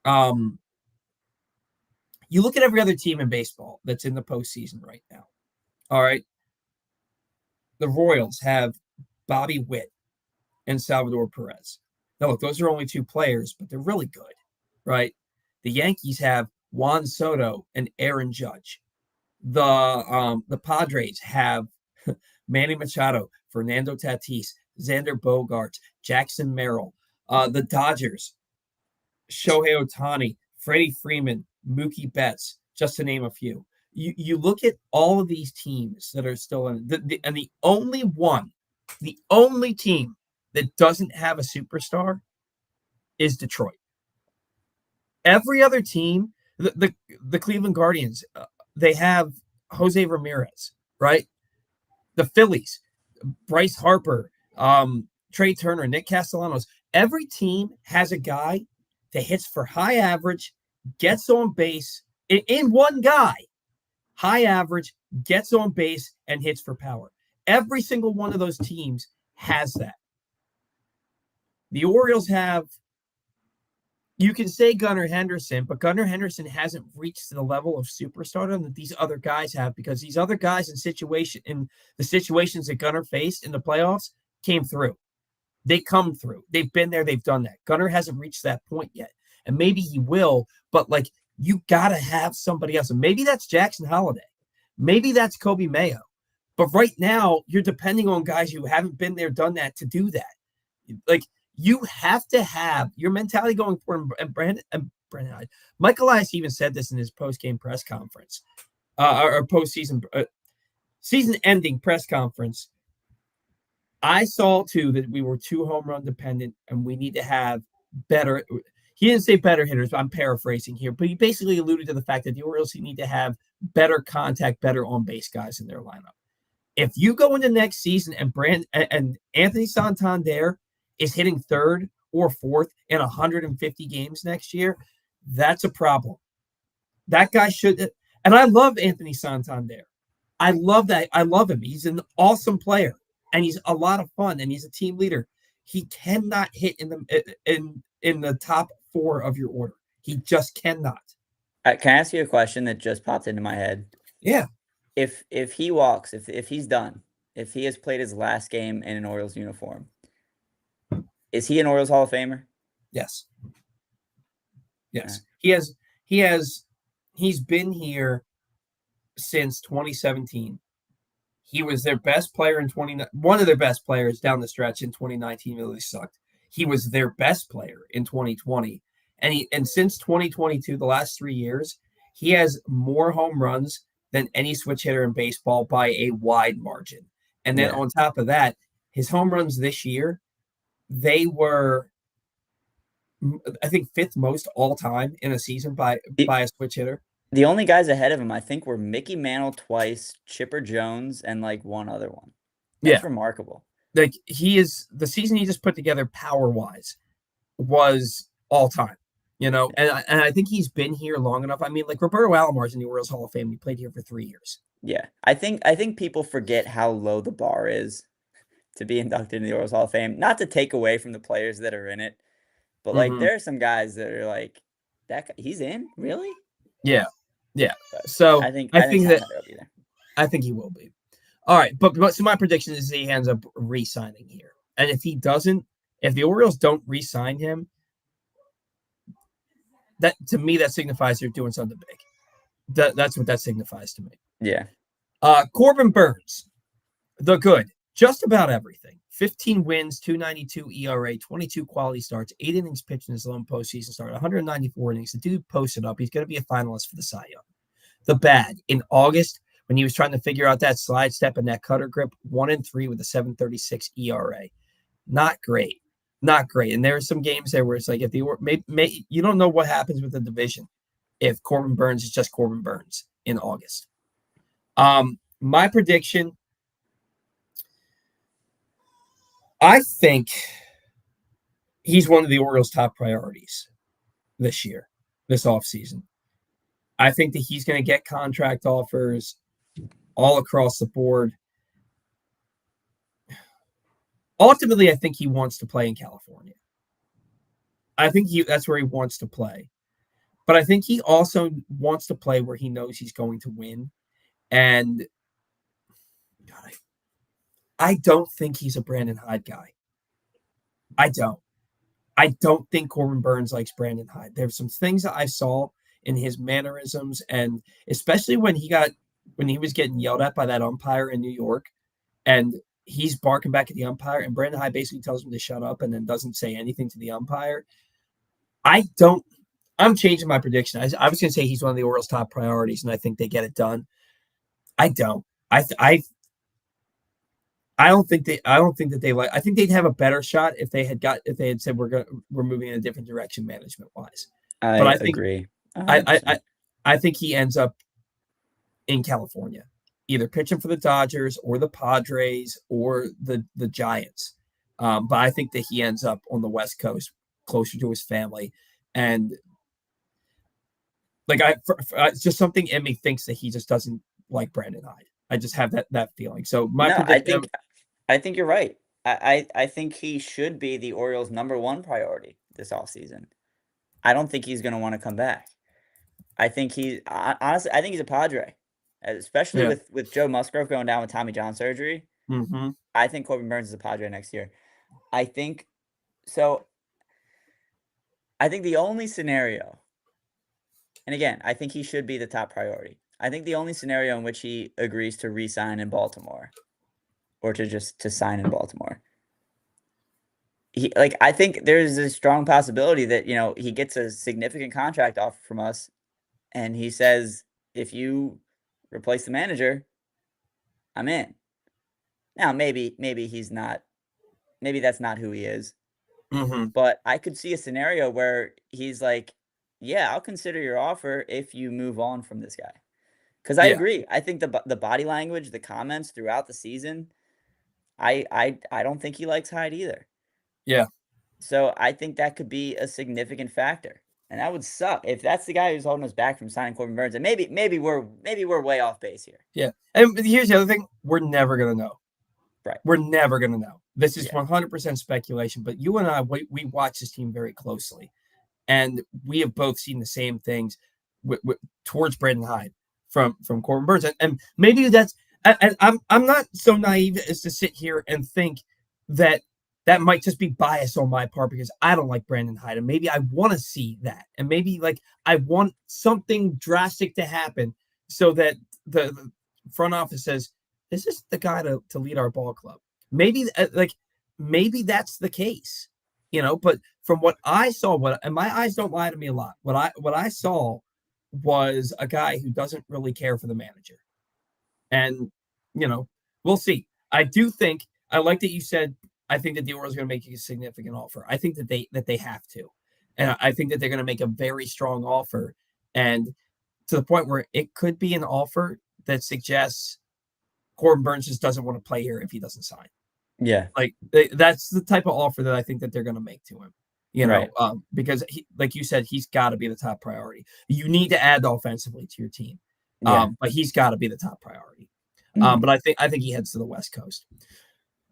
You look at every other team in baseball that's in the postseason right now. All right. The Royals have Bobby Witt and Salvador Perez. Now, look, those are only 2 players, but they're really good, right? The Yankees have Juan Soto and Aaron Judge. The Padres have Manny Machado, Fernando Tatis, Xander Bogaerts, Jackson Merrill. The Dodgers, Shohei Ohtani, Freddie Freeman, Mookie Betts, just to name a few. You look at all of these teams that are still in, and the only team that doesn't have a superstar is Detroit. Every other team, the Cleveland Guardians, they have Jose Ramirez, right? The Phillies, Bryce Harper, Trey Turner, Nick Castellanos. Every team has a guy that hits for high average, gets on base in one guy. High average, gets on base, and hits for power. Every single one of those teams has that. The Orioles have, you can say Gunnar Henderson, but Gunnar Henderson hasn't reached the level of superstardom that these other guys have because these other guys in the situations that Gunnar faced in the playoffs came through. They come through. They've been there. They've done that. Gunnar hasn't reached that point yet. And maybe he will, but you got to have somebody else. And maybe that's Jackson Holliday. Maybe that's Kobe Mayo. But right now, you're depending on guys who haven't been there, done that to do that. You have to have your mentality going forward. And Brandon Michael Elias even said this in his post-game press conference, or postseason season-ending press conference. I saw too that we were too home run dependent, and we need to have better. He didn't say better hitters, but I'm paraphrasing here. But he basically alluded to the fact that the Orioles need to have better contact, better on base guys in their lineup. If you go into next season and Anthony Santander is hitting third or fourth in 150 games next year, that's a problem. That guy should. And I love Anthony Santander. I love that. I love him. He's an awesome player, and he's a lot of fun, and he's a team leader. He cannot hit in the top 4 of your order. He just cannot. Can I ask you a question that just popped into my head? Yeah. If he walks, if he's done, if he has played his last game in an Orioles uniform, is he an Orioles Hall of Famer? Yes. Yes. He's been here since 2017. He was their best player in one of their best players down the stretch in 2019. Really sucked. He was their best player in 2020, and since 2022, the last 3 years, he has more home runs than any switch hitter in baseball by a wide margin. And then Yeah. on top of that, his home runs this year, they were, I think, fifth most all time in a season by a switch hitter. The only guys ahead of him, I think, were Mickey Mantle twice, Chipper Jones, and like one other one. Yeah, That's remarkable. like he is the season he just put together power wise was all time. And I think he's been here long enough. I mean, like Roberto Alomar's in the Orioles Hall of Fame. He played here for 3 years. Yeah. I think people forget how low the bar is to be inducted in the Orioles Hall of Fame. Not to take away from the players that are in it, but like Mm-hmm. there are some guys that are like, that guy, he's in? Really? Yeah, yeah. But So I think I think that Santander will be there. I think he will be. All right, but so my prediction is he ends up re-signing here, and if he doesn't, if the Orioles don't re-sign him, that to me that signifies they're doing something big. That's what that signifies to me. Yeah. Corbin Burns, the good, just about everything. 15 wins, 292 ERA, 22 quality starts, 8 innings pitched in his lone postseason start, 194 innings. The dude posted up. He's going to be a finalist for the Cy Young. The bad, in August, when he was trying to figure out that slide step and that cutter grip, 1-3 with a 7.36 ERA. Not great. Not great. And there are some games there where it's like, if the you don't know what happens with the division if Corbin Burns is just Corbin Burns in August. My prediction, I think he's one of the Orioles' top priorities this year, this offseason. I think that he's going to get contract offers all across the board. Ultimately, I think he wants to play in California. I think that's where he wants to play. But I think he also wants to play where he knows he's going to win. And God, I don't think he's a Brandon Hyde guy. I don't. I don't think Corbin Burns likes Brandon Hyde. There's some things that I saw in his mannerisms, and especially when he was getting yelled at by that umpire in New York, and he's barking back at the umpire, and Brandon Hyde basically tells him to shut up and then doesn't say anything to the umpire. I'm changing my prediction. I was going to say he's one of the Orioles' top priorities, and I think they get it done. I don't. I don't think that they like. I think they'd have a better shot if they had said we're moving in a different direction management wise. But I think agree. I think he ends up in California, either pitching for the Dodgers or the Padres or the Giants. But I think that he ends up on the West Coast, closer to his family, and like it's just something in me thinks that he just doesn't like Brandon Hyde. I just have that feeling. So I think you're right. I think he should be the Orioles' #1 priority this offseason. I don't think he's going to want to come back. I think honestly, I think he's a Padre, especially with Joe Musgrove going down with Tommy John surgery. Mm-hmm. I think Corbin Burns is a Padre next year. I think so. I think the only scenario, and again, I think he should be the top priority. I think the only scenario in which he agrees to re-sign in Baltimore, or to sign in Baltimore, I think there's a strong possibility that he gets a significant contract offer from us, and he says, if you replace the manager, I'm in. Now maybe he's not. Maybe that's not who he is. Mm-hmm. But I could see a scenario where he's like, yeah, I'll consider your offer if you move on from this guy. Because I agree. I think the body language, the comments throughout the season, I don't think he likes Hyde either. Yeah. So I think that could be a significant factor. And that would suck if that's the guy who's holding us back from signing Corbin Burns. And maybe we're way off base here. Yeah. And here's the other thing. We're never going to know. Right. We're never going to know. This is 100% speculation, but you and I, we watch this team very closely, and we have both seen the same things towards Brandon Hyde from Corbin Burns. And maybe that's, and I'm not so naive as to sit here and think that might just be bias on my part because I don't like Brandon Hyde, and maybe I want to see that, and maybe like I want something drastic to happen so that the front office says, this is the guy to lead our ball club. Maybe that's the case, but from what I saw, and my eyes don't lie to me a lot. What I saw was a guy who doesn't really care for the manager. And, we'll see. I do think I like that you said I think that the Orioles are going to make a significant offer. I think that they have to. And I think that they're going to make a very strong offer. And to the point where it could be an offer that suggests Corbin Burns just doesn't want to play here if he doesn't sign. Yeah. Like that's the type of offer that I think that they're going to make to him. Right. Because like you said, he's got to be the top priority. You need to add offensively to your team, Yeah. but he's got to be the top priority. Mhm. But I think he heads to the West Coast.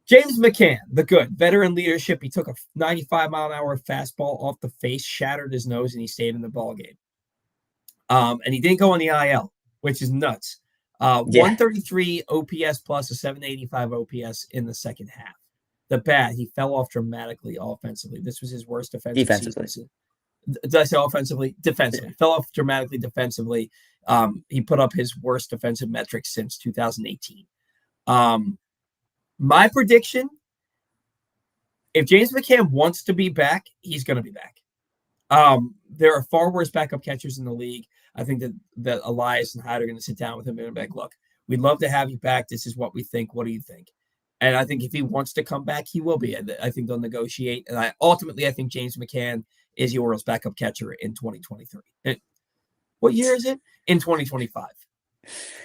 James McCann, the good veteran leadership. He took a 95-mile-an-hour fastball off the face, shattered his nose, and he stayed in the ball game. And he didn't go on the IL, which is nuts. Yeah. 133 OPS plus a 785 OPS in the second half. The bat, he fell off dramatically offensively. This was his worst offensive Defensively. season. Did I say offensively? Defensively. Yeah. Fell off dramatically defensively. He put up his worst defensive metrics since 2018. My prediction, if James McCann wants to be back, he's going to be back. There are far worse backup catchers in the league. I think that Elias and Hyde are going to sit down with him and be like, look, we'd love to have you back. This is what we think. What do you think? And I think if he wants to come back, he will be. I think they'll negotiate. And I think James McCann is the Orioles' backup catcher in 2023. And what year is it? In 2025.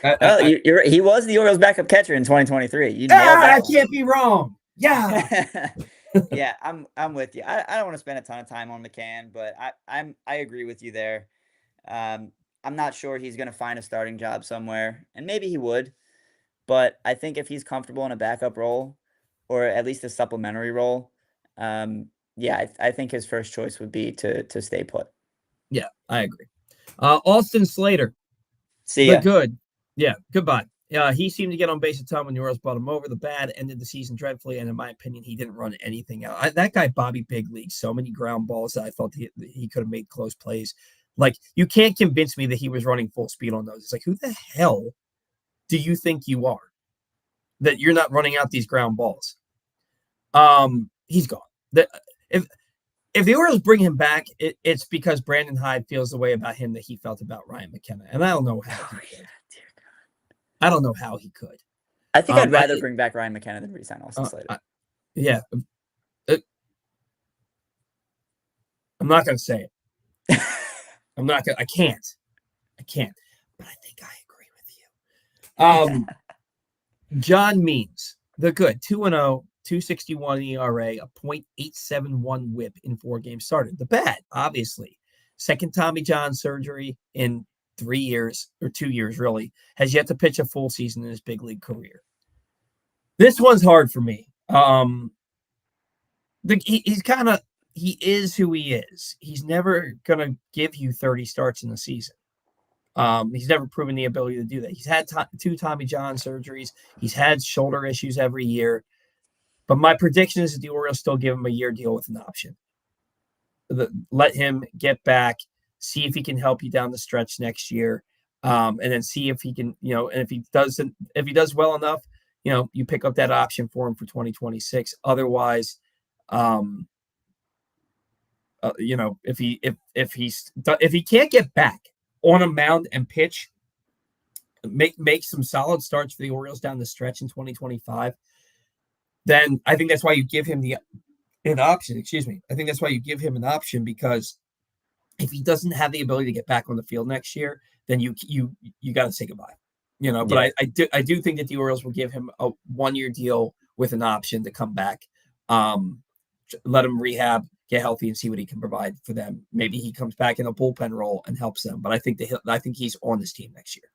You're right. He was the Orioles' backup catcher in 2023. You nailed that I one. can't be wrong. Yeah. Yeah, I'm with you. I don't want to spend a ton of time on McCann, but I agree with you there. I'm not sure he's going to find a starting job somewhere, and maybe he would. But I think if he's comfortable in a backup role, or at least a supplementary role, yeah, I think his first choice would be to stay put. Yeah, I agree. Austin Slater, See the ya. good. Yeah, goodbye. He seemed to get on base a ton when the Orioles brought him over. The bad ended the season dreadfully, and in my opinion, he didn't run anything out. That guy, Bobby Big League, so many ground balls that I thought he could have made close plays. Like, you can't convince me that he was running full speed on those. It's like, who the hell do you think you are that you're not running out these ground balls? He's gone. If the Orioles bring him back, it's because Brandon Hyde feels the way about him that he felt about Ryan McKenna, and I don't know how he could. I don't know how he could. I think I'd rather bring back Ryan McKenna than resign Austin Slater. Yeah. I'm not going to say it. I'm not going to. I can't. But I think I agree with you. John Means, the good, 2-0, 261 ERA, a .871 whip in 4 games started. The bad, obviously. Second Tommy John surgery in 3 years, or 2 years, really. Has yet to pitch a full season in his big league career. This one's hard for me. He is who he is. He's never going to give you 30 starts in the season. He's never proven the ability to do that. He's had 2 Tommy John surgeries. He's had shoulder issues every year. But my prediction is that the Orioles still give him a year deal with an option. Let him get back, see if he can help you down the stretch next year, and then see if he can, and if he does well enough, you pick up that option for him for 2026. Otherwise, if he can't get back on a mound and pitch, make some solid starts for the Orioles down the stretch in 2025, then I think that's why you give him an option. Excuse me. I think that's why you give him an option, because if he doesn't have the ability to get back on the field next year, then you got to say goodbye. But yeah. I do think that the Orioles will give him a 1-year deal with an option to come back, let him rehab, get healthy, and see what he can provide for them. Maybe he comes back in a bullpen role and helps them. But I think he's on this team next year.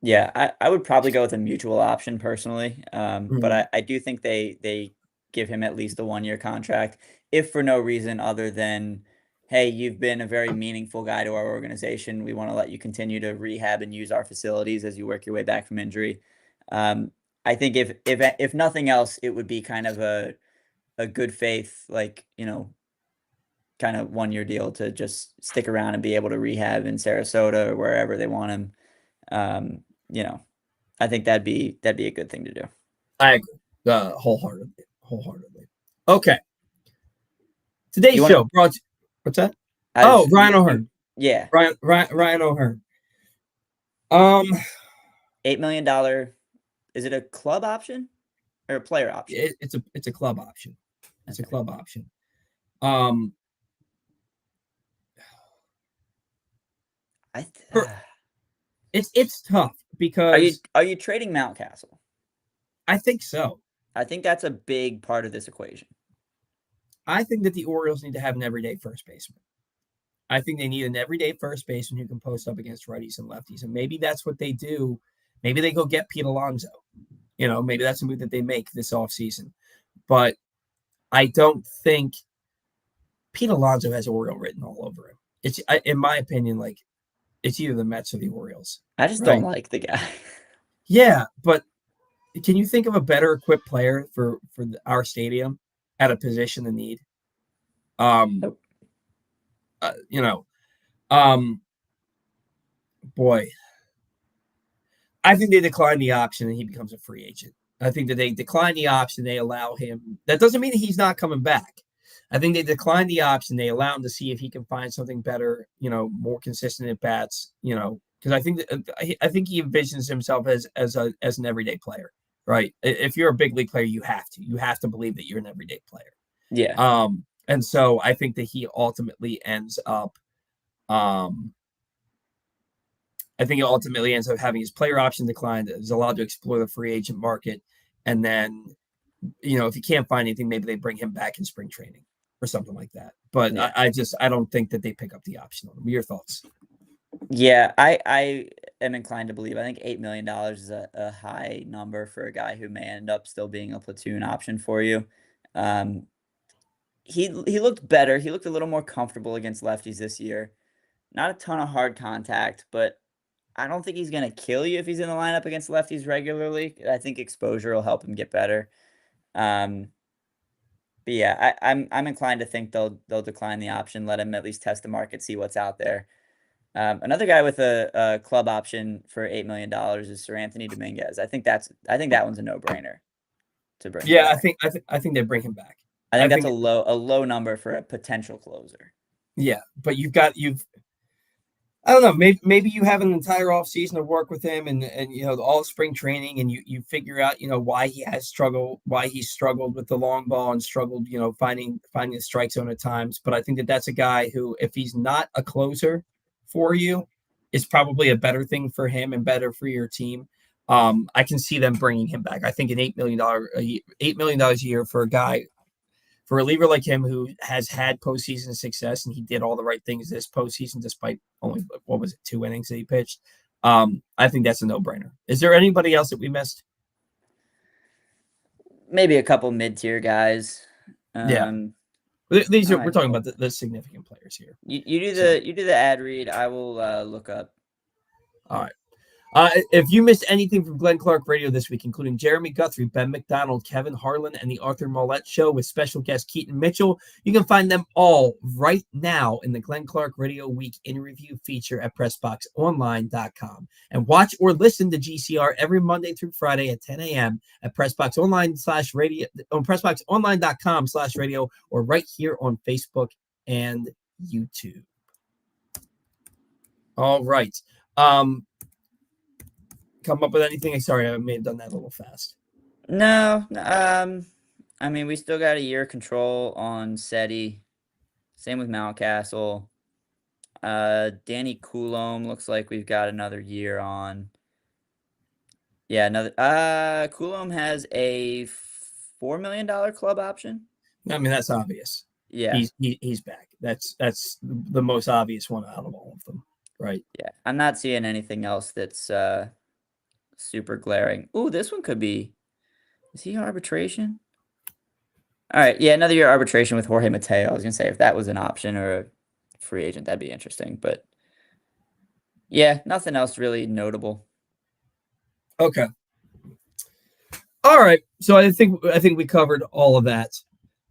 Yeah, I would probably go with a mutual option personally. But I do think they give him at least a 1-year contract, if for no reason other than, hey, you've been a very meaningful guy to our organization. We want to let you continue to rehab and use our facilities as you work your way back from injury. I think if nothing else, it would be kind of a good faith, kind of 1-year deal to just stick around and be able to rehab in Sarasota or wherever they want him. I think that'd be a good thing to do. I agree. Wholeheartedly. Wholeheartedly. Okay. Today's You want show brought to, what's that? I Oh, just Ryan O'Hearn. yeah, Ryan O'Hearn. Um, $8 million. Is it a club option or a player option? it's a club option. It's a Okay. club option. Um, I for, it's tough because are you trading Mountcastle? I think so. I think that's a big part of this equation. I think that the Orioles need to have an everyday first baseman. I think they need an everyday first baseman who can post up against righties and lefties, and maybe that's what they do. Maybe they go get Pete Alonso. Maybe that's a move that they make this offseason. But I don't think Pete Alonso has Oriole written all over him. In my opinion, like it's either the Mets or the Orioles. I just don't Right? like the guy. Yeah, but can you think of a better equipped player for our stadium at a position of need? Nope. You know, um, boy, I think they decline the option and he becomes a free agent. I think that they decline the option. They allow him. That doesn't mean that he's not coming back. I think they decline the option. They allow him to see if he can find something better, more consistent at bats, because I think he envisions himself as an everyday player, right? If you're a big league player, you have to believe that you're an everyday player. Yeah. And so I think that he ultimately ends up having his player option declined. Is allowed to explore the free agent market, and then, if he can't find anything, maybe they bring him back in spring training or something like that. But Yeah. I don't think that they pick up the option on him. Your thoughts? Yeah, I am inclined to believe. I think $8 million is a high number for a guy who may end up still being a platoon option for you. Um, he looked better. He looked a little more comfortable against lefties this year. Not a ton of hard contact, but I don't think he's gonna kill you if he's in the lineup against lefties regularly. I think exposure will help him get better. Um, but yeah, I'm inclined to think they'll decline the option, let him at least test the market, see what's out there. Another guy with a club option for $8 million is Sir Anthony Dominguez. I think that one's a no-brainer to bring him Yeah, back. I think they bring him back. I think I that's think a low number for a potential closer. yeah, but you've I don't know. Maybe you have an entire off season to work with him, and all spring training, and you figure out why he's struggled with the long ball and struggled finding the strike zone at times. But I think that that's a guy who, if he's not a closer for you, is probably a better thing for him and better for your team. I can see them bringing him back. I think an $8 million a year for a guy, for a reliever like him who has had postseason success, and he did all the right things this postseason despite only, what was it, 2 innings that he pitched. I think that's a no-brainer. Is there anybody else that we missed? Maybe a couple mid-tier guys. Yeah, All we're right. talking about the significant players here. You do the ad read. I will look up. All right. If you missed anything from Glenn Clark Radio this week, including Jeremy Guthrie, Ben McDonald, Kevin Harlan, and the Arthur Mollett Show with special guest Keaton Mitchell, you can find them all right now in the Glenn Clark Radio Week in Review feature at PressBoxOnline.com. And watch or listen to GCR every Monday through Friday at 10 a.m. at PressBoxOnline/radio on PressBoxOnline.com/radio, or right here on Facebook and YouTube. All right. Come up with anything? Sorry, I may have done that a little fast. No, I mean, we still got a year control on SETI. Same with Mountcastle. Danny Coulomb looks like we've got another year on. Yeah, another. Coulomb has a $4 million club option. I mean, that's obvious. Yeah, He's back. That's the most obvious one out of all of them, right? yeah. I'm not seeing anything else that's super glaring. Ooh, this one could be. Is he arbitration? All right, yeah, another year arbitration with Jorge Mateo. I was gonna say if that was an option or a free agent, that'd be interesting. But yeah, nothing else really notable. Okay. All right. So I think we covered all of that.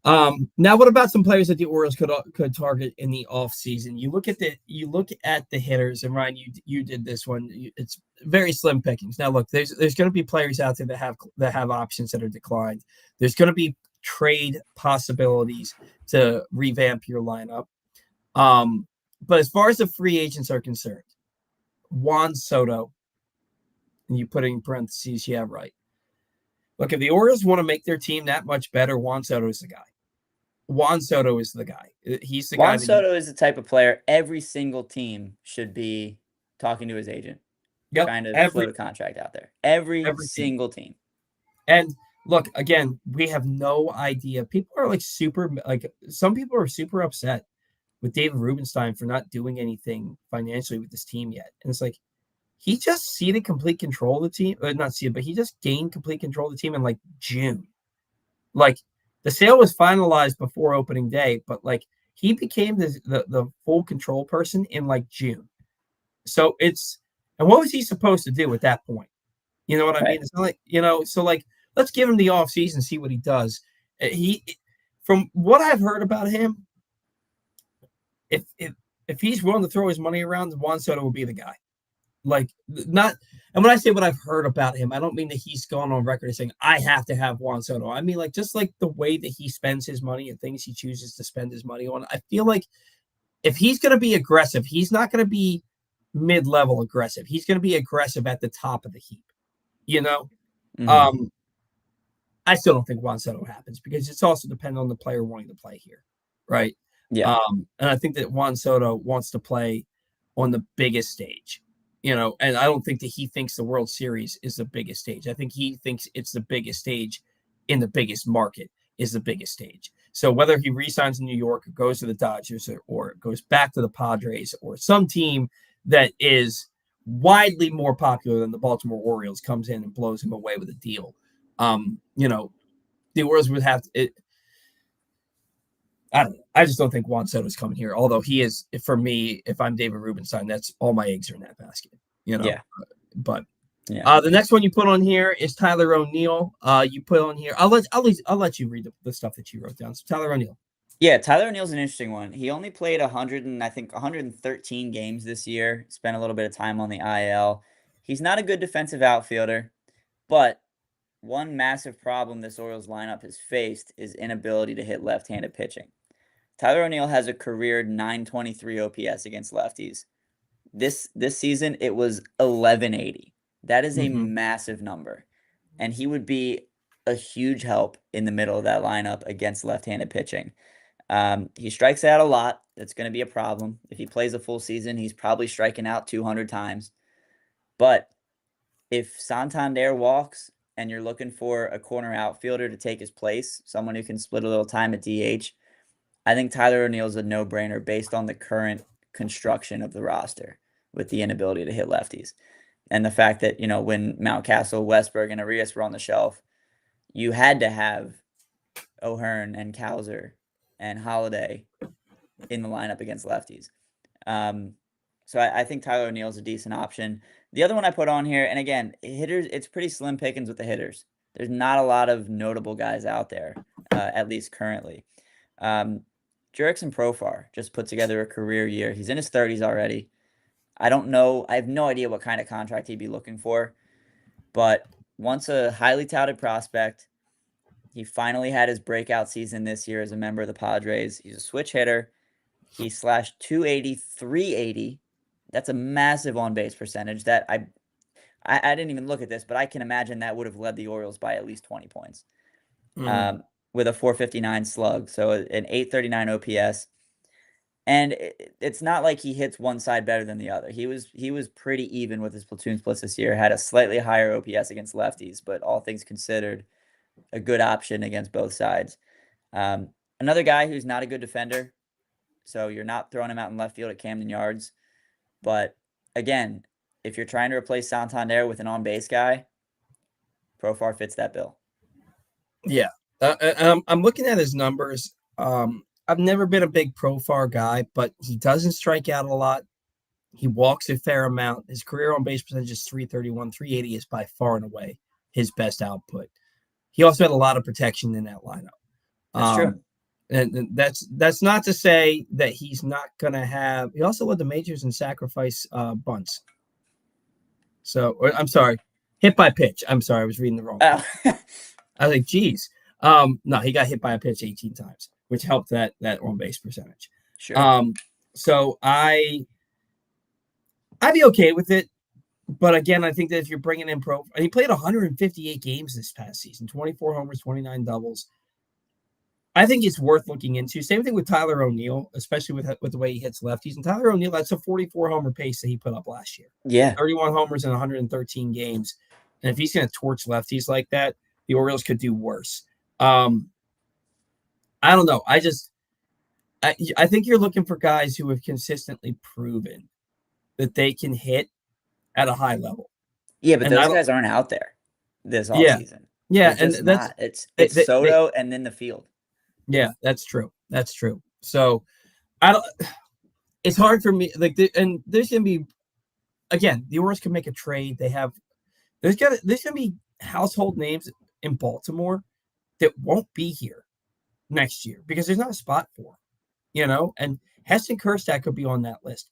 Now, what about some players that the Orioles could target in the offseason? You look at the hitters, and Ryan, you did this one. It's very slim pickings. Now, look, there's going to be players out there that have options that are declined. There's going to be trade possibilities to revamp your lineup. But as far as the free agents are concerned, Juan Soto, and you put in parentheses, yeah, right. Look, if the Orioles want to make their team that much better, Juan Soto is the guy. Juan Soto is the guy. He's the guy Juan that you. Soto is the type of player every single team should be talking to his agent, Yep, trying to float every a contract out there. Every every team. single team. And look, again, we have no idea. People are some people are super upset with David Rubenstein for not doing anything financially with this team yet. And it's like he just ceded complete control of the team. Not ceded, but he just gained complete control of the team in like June. Like the sale was finalized before opening day, but like he became the full control person in like June. So and what was he supposed to do at that point? You know what I Right. mean? It's not so like let's give him the off season, see what he does. He From what I've heard about him, if he's willing to throw his money around, Juan Soto will be the guy. Like not and when I say what I've heard about him, I don't mean that he's gone on record as saying I have to have Juan Soto. I mean like just like the way that he spends his money and things he chooses to spend his money on. I feel like if he's going to be aggressive, he's not going to be mid-level aggressive. He's going to be aggressive at the top of the heap. You know, Mm-hmm. um, I still don't think Juan Soto happens because it's also dependent on the player wanting to play here, right? Yeah. And I think that Juan Soto wants to play on the biggest stage, and I don't think that he thinks the World Series is the biggest stage. I think he thinks it's the biggest stage in the biggest market is the biggest stage. So whether he resigns in New York or goes to the Dodgers or goes back to the Padres or some team that is widely more popular than the Baltimore Orioles comes in and blows him away with a deal. The Orioles would have to. I don't know. I just don't think Juan Soto's coming here. Although he is, for me, if I'm David Rubenstein, that's all my eggs are in that basket. You know, Yeah. but Yeah. the next one you put on here is Tyler O'Neill. You put on here. I'll let you read the stuff that you wrote down. So Tyler O'Neill. Yeah, Tyler O'Neill's an interesting one. He only played 100 and I think 113 games this year. Spent a little bit of time on the IL. He's not a good defensive outfielder, but one massive problem this Orioles lineup has faced is inability to hit left-handed pitching. Tyler O'Neill has a career 923 OPS against lefties. This season it was 1180. That is a Mm-hmm. massive number. And he would be a huge help in the middle of that lineup against left-handed pitching. He strikes out a lot. That's going to be a problem. If he plays a full season, he's probably striking out 200 times. But if Santander walks and you're looking for a corner outfielder to take his place, someone who can split a little time at DH, I think Tyler O'Neill is a no-brainer based on the current construction of the roster with the inability to hit lefties. And the fact that, when Mountcastle, Westberg, and Arias were on the shelf, you had to have O'Hearn and Cowser and Holiday in the lineup against lefties. So I think Tyler O'Neill is a decent option. The other one I put on here, and again, hitters, it's pretty slim pickings with the hitters. There's not a lot of notable guys out there, at least currently. Jurickson Profar just put together a career year. He's in his 30s already. I don't know. I have no idea what kind of contract he'd be looking for, but once a highly touted prospect, he finally had his breakout season this year as a member of the Padres. He's a switch hitter. He slashed 280, 380. That's a massive on base percentage that I didn't even look at this, but I can imagine that would have led the Orioles by at least 20 points. Mm-hmm. With a 459 slug, so an 839 OPS. And it's not like he hits one side better than the other. He was pretty even with his platoon splits this year. Had a slightly higher OPS against lefties, but all things considered, a good option against both sides. Another guy who's not a good defender, so you're not throwing him out in left field at Camden Yards. But again, if you're trying to replace Santander with an on-base guy, Profar fits that bill. Yeah, I'm looking at his numbers. I've never been a big Profar guy, but he doesn't strike out a lot. He walks a fair amount. His career on base percentage is 331. 380 is by far and away his best output. He also had a lot of protection in that lineup. That's true. And that's not to say that he's not going to have. He also led the majors in sacrifice bunts. So I'm sorry, hit by pitch. I'm sorry, I was reading the wrong Oh, part. I was like, geez. No, he got hit by a pitch 18 times, which helped that on base percentage. sure. Um, so I'd be okay with it. But again, I think that if you're bringing in and he played 158 games this past season, 24 homers, 29 doubles. I think it's worth looking into. Same thing with Tyler O'Neill, especially with the way he hits lefties. And Tyler O'Neill, that's a 44 homer pace that he put up last year. Yeah. 31 homers in 113 games. And if he's going to torch lefties like that, the Orioles could do worse. I don't know. I think you're looking for guys who have consistently proven that they can hit at a high level. Yeah, but And I those don't. guys aren't out there this Yeah, offseason. yeah, They're and just that's not. It's they, it's they, they Soto and then the field. yeah, that's true. That's true. So I don't. It's hard for me. And there's gonna be again. The Orioles can make a trade. There's gonna be household names in Baltimore that won't be here next year because there's not a spot for them. And Heston Kjerstad could be on that list.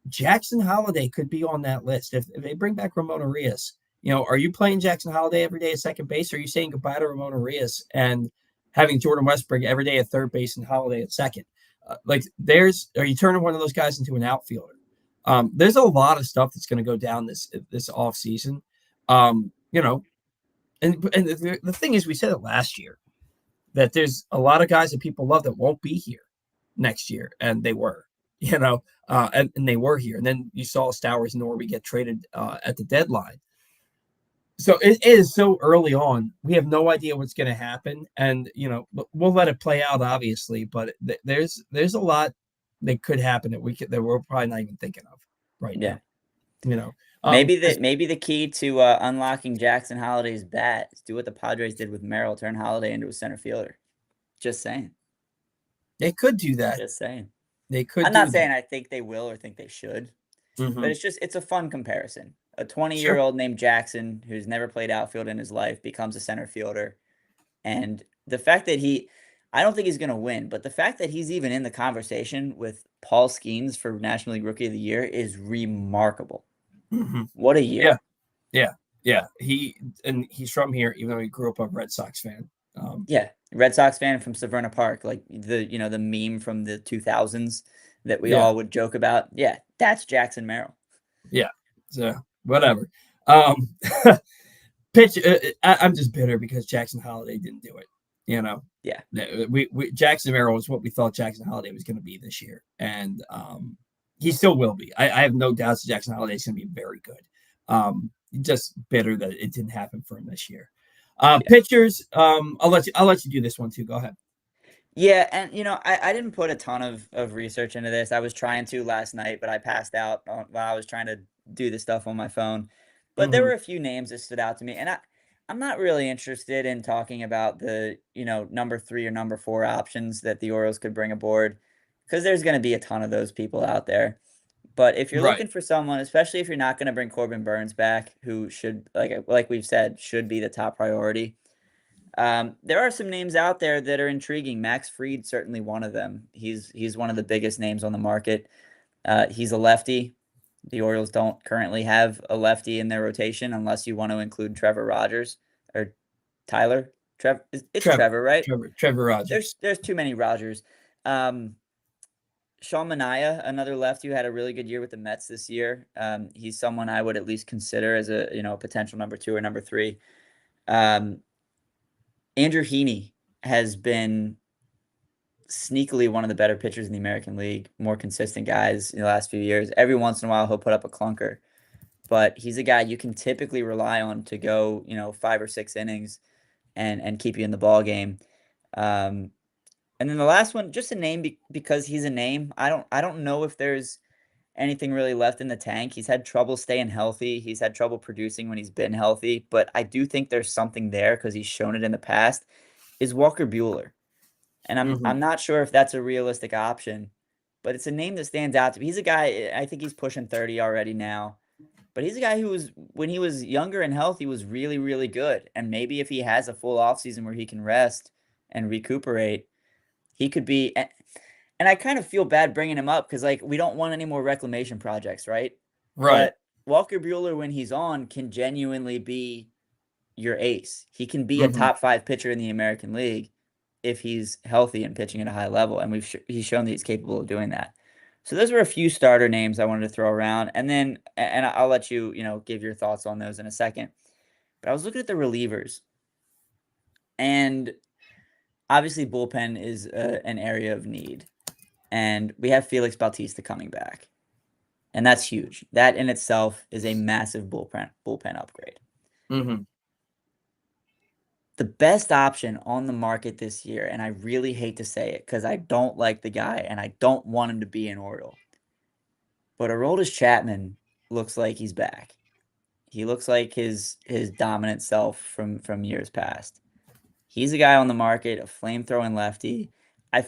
Jackson Holiday could be on that list if they bring back Ramon Arias. Are you playing Jackson Holiday every day at second base? Or are you saying goodbye to Ramon Arias and having Jordan Westbrook every day at third base and Holiday at second? Are you turning one of those guys into an outfielder? There's a lot of stuff that's going to go down this off season. And the thing is, we said it last year that there's a lot of guys that people love that won't be here next year, and they were. And they were here. And then you saw Stowers and Norby get traded at the deadline. So it is so early on. We have no idea what's going to happen. And, we'll let it play out, obviously. But there's a lot that could happen that we're probably not even thinking of right Yeah. now. Maybe the key to unlocking Jackson Holiday's bat is do what the Padres did with Merrill, turn Holiday into a center fielder. Just saying. They could do that. Just saying. They could I'm do not saying that. I think they will or think they should, Mm-hmm. but it's a fun comparison. A 20-year-old Sure. named Jackson who's never played outfield in his life becomes a center fielder. And the fact that I don't think he's going to win, but the fact that he's even in the conversation with Paul Skeens for National League Rookie of the Year is remarkable. Mm-hmm. What a year. Yeah. He's from here, even though he grew up a Red Sox fan. Yeah, Red Sox fan from Severna Park, like the meme from the 2000s that we all would joke about. Yeah, that's Jackson Merrill. Yeah, so whatever. Pitch. I'm just bitter because Jackson Holiday didn't do it. Yeah, we Jackson Merrill was what we thought Jackson Holiday was going to be this year, and he still will be. I have no doubts that Jackson Holiday is going to be very good. Just bitter that it didn't happen for him this year. Pitchers. I'll let you do this one too. Go ahead. Yeah, and I didn't put a ton of research into this. I was trying to last night, but I passed out while I was trying to do the stuff on my phone. But there Mm-hmm. were a few names that stood out to me, and I'm not really interested in talking about the number 3 or number 4 options that the Orioles could bring aboard, because there's going to be a ton of those people out there. But if you're Right. looking for someone, especially if you're not going to bring Corbin Burns back, who should, like we've said, should be the top priority. There are some names out there that are intriguing. Max Fried, certainly one of them. He's one of the biggest names on the market. He's a lefty. The Orioles don't currently have a lefty in their rotation unless you want to include Trevor Rogers or Tyler. It's Trevor, right? Trevor Rogers. There's too many Rogers. Sean Manaea, another lefty who had a really good year with the Mets this year. He's someone I would at least consider as a potential number 2 or number 3. Andrew Heaney has been sneakily one of the better pitchers in the American League, more consistent guys in the last few years. Every once in a while, he'll put up a clunker, but he's a guy you can typically rely on to go, 5 or 6 innings and keep you in the ball game. And then the last one, just a name because he's a name. I don't know if there's anything really left in the tank. He's had trouble staying healthy. He's had trouble producing when he's been healthy, but I do think there's something there because he's shown it in the past. Is Walker Buehler, and I'm not sure if that's a realistic option, but it's a name that stands out to me. He's a guy. I think he's pushing 30 already now, but he's a guy who was, when he was younger and healthy, was really, really good. And maybe if he has a full offseason where he can rest and recuperate, He could be, and I kind of feel bad bringing him up because like we don't want any more reclamation projects, right? Right. But Walker Buehler, when he's on, can genuinely be your ace. He can be a Mm-hmm. top 5 pitcher in the American League if he's healthy and pitching at a high level, and he's shown that he's capable of doing that. So those were a few starter names I wanted to throw around, and then I'll let you give your thoughts on those in a second. But I was looking at the relievers, and obviously bullpen is an area of need, and we have Felix Bautista coming back, and that's huge. That in itself is a massive bullpen upgrade. Mm-hmm. The best option on the market this year, and I really hate to say it because I don't like the guy and I don't want him to be an Oriole, but Aroldis Chapman looks like he's back. He looks like his dominant self from years past. He's a guy on the market, a flame-throwing lefty. I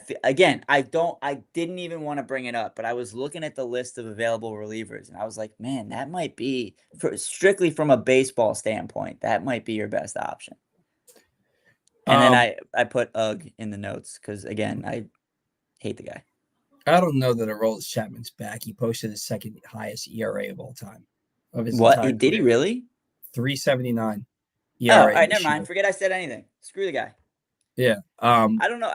didn't even want to bring it up, but I was looking at the list of available relievers, and I was like, man, that might be, strictly from a baseball standpoint, that might be your best option. And then I put Ugg in the notes because, again, I hate the guy. I don't know that Aroldis Chapman's back. He posted his second highest ERA of all time of his What? entire Did he career. really? 3.79 Oh, ERA. all right, never mind. Forget I said anything. Screw the guy. Yeah. I don't know.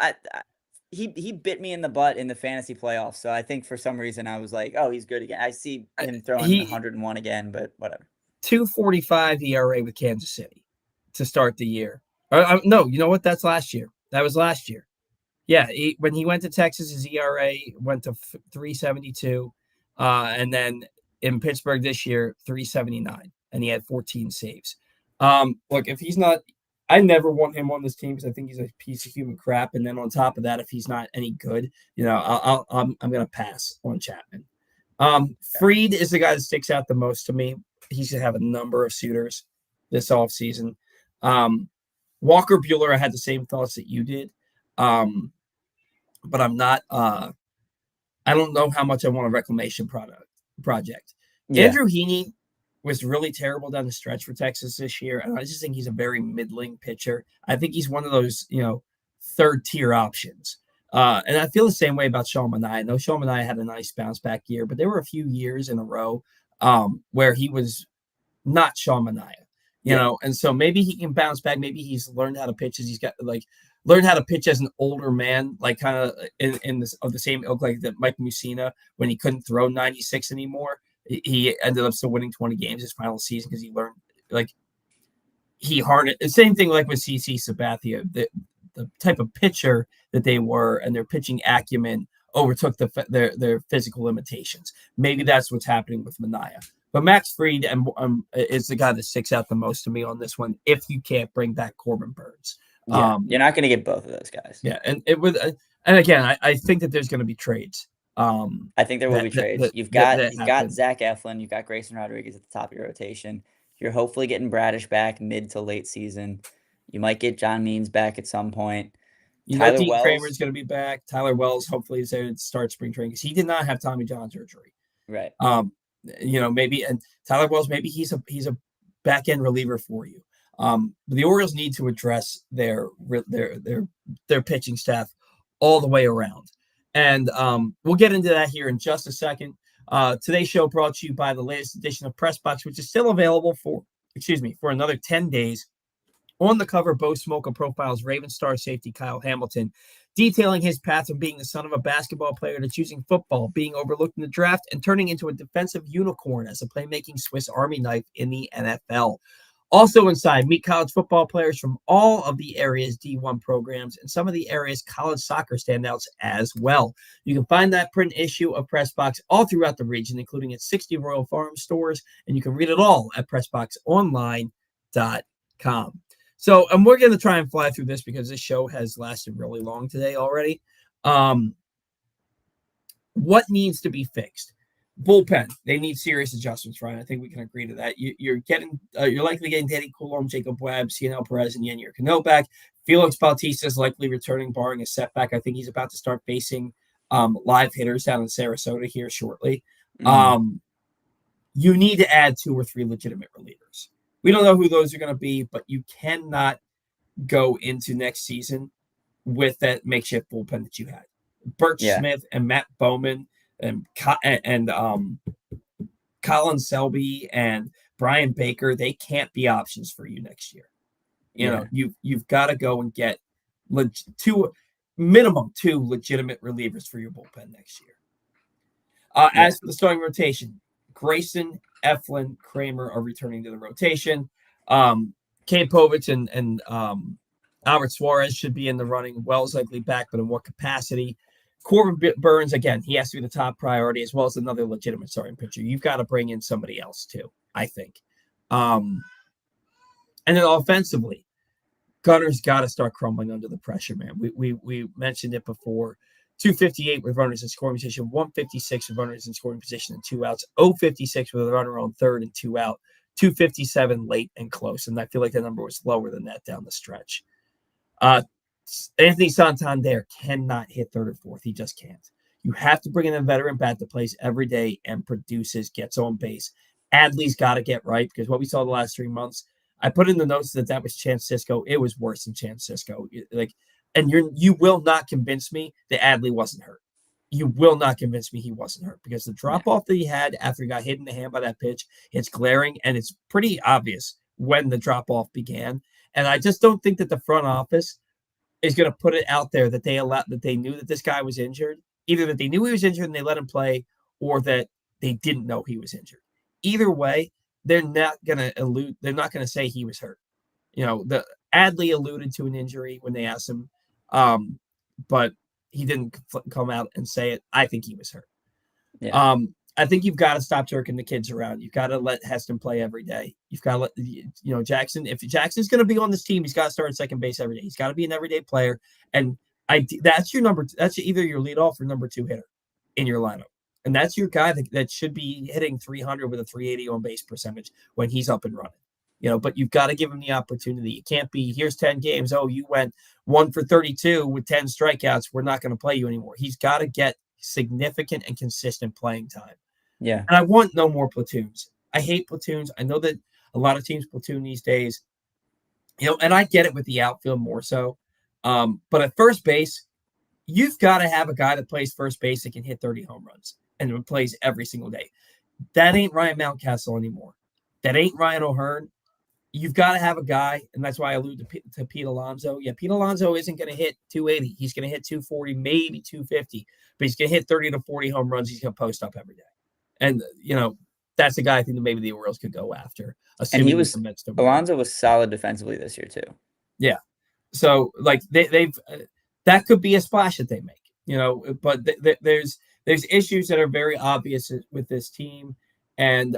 He bit me in the butt in the fantasy playoffs, so I think for some reason I was like, oh, he's good again. I see him throwing 101 again, but whatever. 2.45 ERA with Kansas City to start the year. No, you know what? That's last year. That was last year. Yeah, when he went to Texas, his ERA went to 3.72, and then in Pittsburgh this year, 3.79, and he had 14 saves. Look, if he's not, I never want him on this team because I think he's a piece of human crap. And then on top of that, if he's not any good, I'm going to pass on Chapman. Fried is the guy that sticks out the most to me. He should have a number of suitors this offseason. Walker Buehler, I had the same thoughts that you did. But I'm not. I don't know how much I want a reclamation project. Yeah. Andrew Heaney was really terrible down the stretch for Texas this year, and I just think he's a very middling pitcher. I think he's one of those third tier options. And I feel the same way about Sean Manaea. I know Sean Manaea had a nice bounce back year, but there were a few years in a row where he was not Sean Manaea. You know, and so maybe he can bounce back. Maybe he's learned how to pitch as he's got learned how to pitch as an older man, like kind of in this of the same ilk like that Mike Mussina when he couldn't throw 96 anymore. He ended up still winning 20 games his final season because he learned he harnessed the same thing like with CC Sabathia. The type of pitcher that they were and their pitching acumen overtook their physical limitations. Maybe that's what's happening with Manaea. But Max Fried is the guy that sticks out the most to me on this one. If you can't bring back Corbin Burns, you're not going to get both of those guys. Yeah, and again, I think that there's going to be trades. I think there will be trades. You've got Zach Eflin, you've got Grayson Rodriguez at the top of your rotation. You're hopefully getting Bradish back mid to late season. You might get John Means back at some point. Tyler Dean Kramer is going to be back. Tyler Wells hopefully is there to start spring training because he did not have Tommy John surgery. Right. Maybe and Tyler Wells, maybe he's a back end reliever for you. The Orioles need to address their pitching staff all the way around, and we'll get into that here in just a second. Today's show brought to you by the latest edition of Press Box, which is still available for another 10 days. On the cover, Bo Smolka profiles Raven star safety Kyle Hamilton, detailing his path from being the son of a basketball player to choosing football, being overlooked in the draft, and turning into a defensive unicorn as a playmaking Swiss Army knife in the NFL. Also inside, meet college football players from all of the area's D1 programs and some of the area's college soccer standouts as well. You can find that print issue of PressBox all throughout the region, including at 60 Royal Farm stores, and you can read it all at PressBoxOnline.com. So, and we're going to try and fly through this because this show has lasted really long today already. What needs to be fixed? Bullpen. They need serious adjustments, Ryan. I think we can agree to that. You're likely getting Danny Coulomb, Jacob Webb, Cianel Perez, and Yennier Cano back. Felix Bautista is likely returning, barring a setback. I think he's about to start facing live hitters down in Sarasota here shortly. You need to add 2 or 3 legitimate relievers. We don't know who those are going to be, but you cannot go into next season with that makeshift bullpen that you had. Birch Yeah. Smith and Matt Bowman and Colin Selby and Brian Baker, they can't be options for you next year. Yeah. You've got to go and get two legitimate relievers for your bullpen next year. Yeah. As for the starting rotation, Grayson, Eflin, Kramer are returning to the rotation. Kane Povich and Albert Suarez should be in the running. Wells likely back, but in what capacity? Corbin Burns, again, he has to be the top priority, as well as another legitimate starting pitcher. You've got to bring in somebody else, too, I think. And then offensively, Gunner's got to start crumbling under the pressure, man. We mentioned it before. 258 with runners in scoring position, 156 with runners in scoring position and 2 outs, 056 with a runner on third and 2 out, 257 late and close. And I feel like the number was lower than that down the stretch. Anthony Santander cannot hit third or fourth. He just can't. You have to bring in a veteran bat that plays every day and produces, gets on base. Adley's got to get right, because what we saw the last 3 months, I put in the notes that was Chance Cisco. It was worse than Chance Cisco. And you will not convince me that Adley wasn't hurt. You will not convince me he wasn't hurt, because the drop off that he had after he got hit in the hand by that pitch, it's glaring, and it's pretty obvious when the drop off began. And I just don't think that the front office is going to put it out there that they knew that this guy was injured, either that they knew he was injured and they let him play, or that they didn't know he was injured. Either way, they're not going to say he was hurt. The Adley alluded to an injury when they asked him, but he didn't come out and say it. I think he was hurt. Yeah. I think you've got to stop jerking the kids around. You've got to let Heston play every day. You've got to let Jackson. If Jackson's going to be on this team, he's got to start at second base every day. He's got to be an everyday player, and that's your number. That's either your leadoff or number 2 hitter in your lineup, and that's your guy that should be hitting 300 with a 380 on base percentage when he's up and running. But you've got to give him the opportunity. It can't be, here's 10 games. Oh, you went 1 for 32 with 10 strikeouts. We're not going to play you anymore. He's got to get significant and consistent playing time. Yeah. And I want no more platoons. I hate platoons. I know that a lot of teams platoon these days, and I get it with the outfield more so. But at first base, you've got to have a guy that plays first base that can hit 30 home runs and plays every single day. That ain't Ryan Mountcastle anymore. That ain't Ryan O'Hearn. You've got to have a guy, and that's why I allude to Pete Alonso. Yeah, Pete Alonso isn't going to hit 280. He's going to hit 240, maybe 250, but he's going to hit 30 to 40 home runs. He's going to post up every day. And, that's the guy I think that maybe the Orioles could go after. And Alonso was solid defensively this year too. Yeah. So they've that could be a splash that they make, but there's issues that are very obvious with this team. And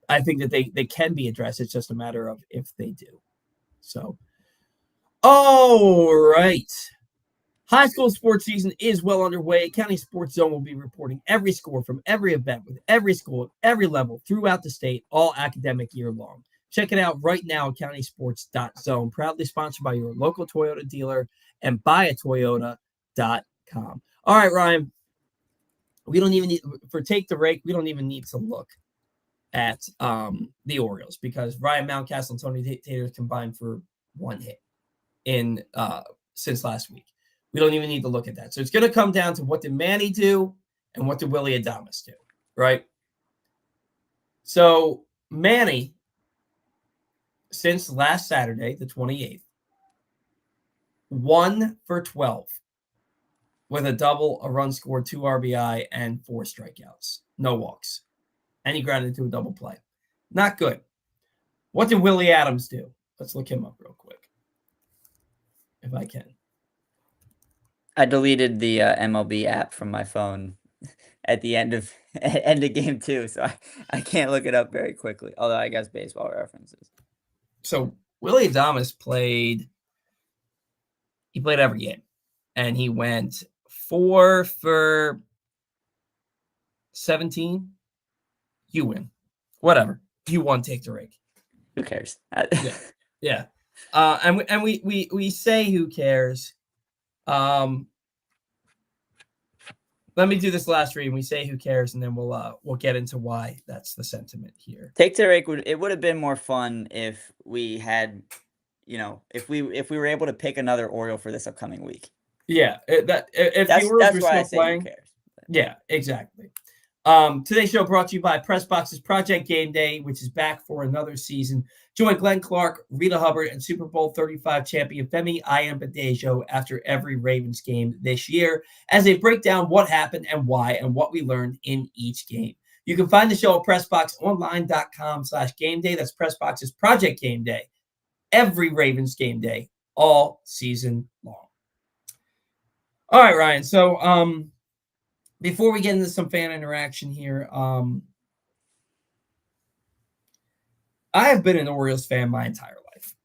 I think that they can be addressed. It's just a matter of if they do. So, all right. High school sports season is well underway. County Sports Zone will be reporting every score from every event with every school at every level throughout the state, all academic year long. Check it out right now at countysports.zone, proudly sponsored by your local Toyota dealer and buyatoyota.com. All right, Ryan, we don't even need, for Take the Rake, we don't even need to look at the Orioles, because Ryan Mountcastle and Tony Taylor combined for 1 hit in since last week. We don't even need to look at that. So it's going to come down to what did Manny do and what did Willie Adames do, right? So Manny, since last Saturday, the 28th, 1 for 12 with a double, a run scored, 2 RBI, and 4 strikeouts. No walks. And he grounded into a double play. Not good. What did Willie Adames do? Let's look him up real quick, if I can. I deleted the MLB app from my phone at the end of game 2, so I can't look it up very quickly. Although I guess Baseball References. So Willie Adames played every game, and he went 4 for 17. You win. Whatever. You won. Take the Rake. Who cares? Yeah. And we say who cares. Let me do this last read. We say who cares, and then we'll get into why that's the sentiment here. Take the Rake would have been more fun if we had, if we were able to pick another Oriole for this upcoming week. Yeah, if the Orioles were That's why I still say who playing, cares. yeah, exactly. Today's show brought to you by Pressbox's Project Game Day, which is back for another season. Join Glenn Clark, Rita Hubbard, and Super Bowl 35 champion Femi Ayanbadejo after every Ravens game this year as they break down what happened and why and what we learned in each game. You can find the show at PressBoxOnline.com/game day. That's Pressbox's Project Game Day. Every Ravens game day, all season long. All right, Ryan. So, before we get into some fan interaction here, I have been an Orioles fan my entire life.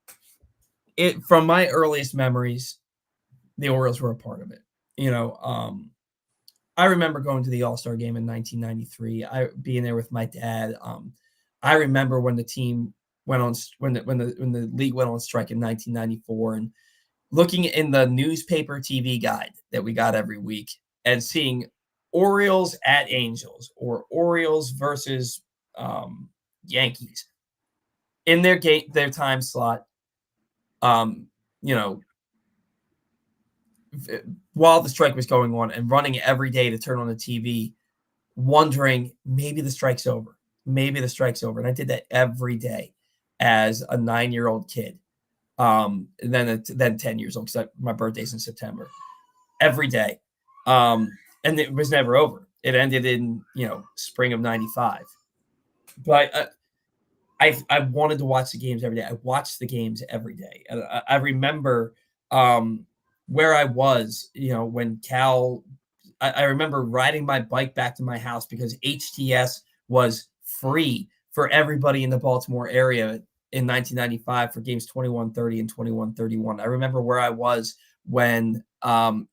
From my earliest memories, the Orioles were a part of it. I remember going to the All-Star game in 1993. I being there with my dad. I remember when the team went on when the league went on strike in 1994, and looking in the newspaper TV guide that we got every week and seeing Orioles at Angels or Orioles versus Yankees in their time slot, you know, while the strike was going on, and running every day to turn on the TV, wondering maybe the strike's over. Maybe the strike's over. And I did that every day as a 9-year-old kid. And then 10 years old, because my birthday's in September. Every day. And it was never over. It ended in, spring of 95. But I wanted to watch the games every day. I watched the games every day. And I remember where I was, when Cal, I remember riding my bike back to my house because HTS was free for everybody in the Baltimore area in 1995 for games 21-30 and 21-31. I remember where I was when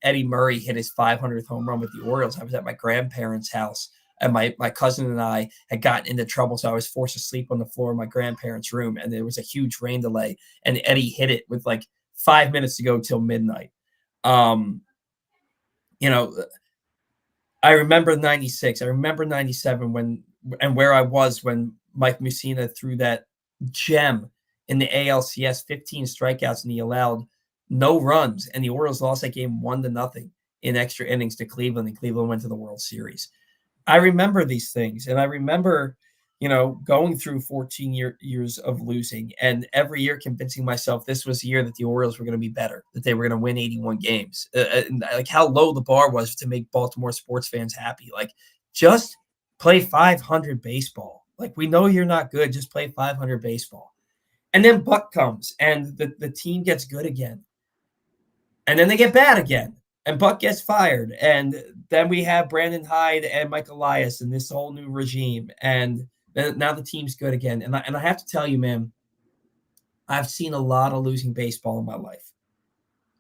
Eddie Murray hit his 500th home run with the Orioles. I was at my grandparents' house, and my cousin and I had gotten into trouble, so I was forced to sleep on the floor of my grandparents' room, and there was a huge rain delay, and Eddie hit it with like 5 minutes to go till midnight. I remember 96. I remember 97 where I was when Mike Mussina threw that gem in the ALCS, 15 strikeouts, and he allowed no runs, and the Orioles lost that game 1-0 in extra innings to Cleveland, and Cleveland went to the World Series. I remember these things, and I remember, going through 14 years of losing, and every year convincing myself this was the year that the Orioles were going to be better, that they were going to win 81 games. And like how low the bar was to make Baltimore sports fans happy. Like, just play 500 baseball. Like, we know you're not good. Just play 500 baseball. And then Buck comes, and the team gets good again. And then they get bad again. And Buck gets fired. And then we have Brandon Hyde and Mike Elias and this whole new regime. And now the team's good again. And I have to tell you, man, I've seen a lot of losing baseball in my life.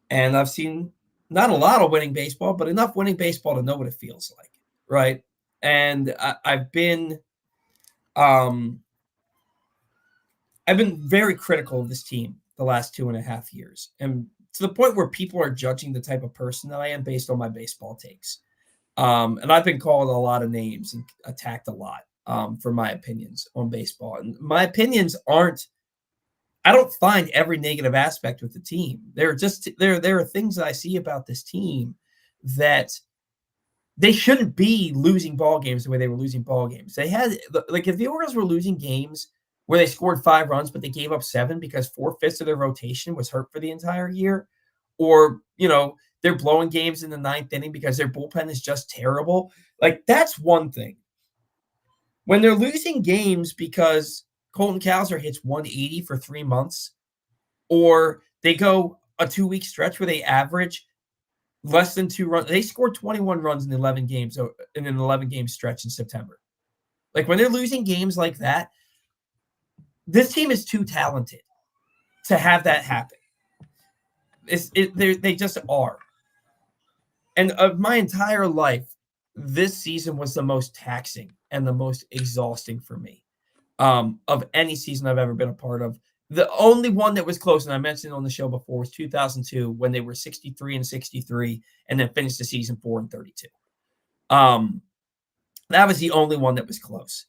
And I've seen not a lot of winning baseball, but enough winning baseball to know what it feels like, right? And I've been very critical of this team the last 2.5 years. And to the point where people are judging the type of person that I am based on my baseball takes. And I've been called a lot of names and attacked a lot for my opinions on baseball. And my opinions I don't find every negative aspect with the team. There are things that I see about this team that they shouldn't be losing ball games the way they were losing ball games. They had, like, if the Orioles were losing games where they scored 5 runs, but they gave up 7 because 4/5 of their rotation was hurt for the entire year, or, they're blowing games in the 9th inning because their bullpen is just terrible. Like, that's one thing. When they're losing games because Colton Cowser hits 180 for 3 months, or they go a 2-week stretch where they average less than 2 runs. They scored 21 runs in 11 games in an 11-game stretch in September. Like, when they're losing games like that, this team is too talented to have that happen. They just are. And of my entire life, this season was the most taxing and the most exhausting for me of any season I've ever been a part of. The only one that was close, and I mentioned on the show before, was 2002 when they were 63-63 and then finished the season 4-32. That was the only one that was close.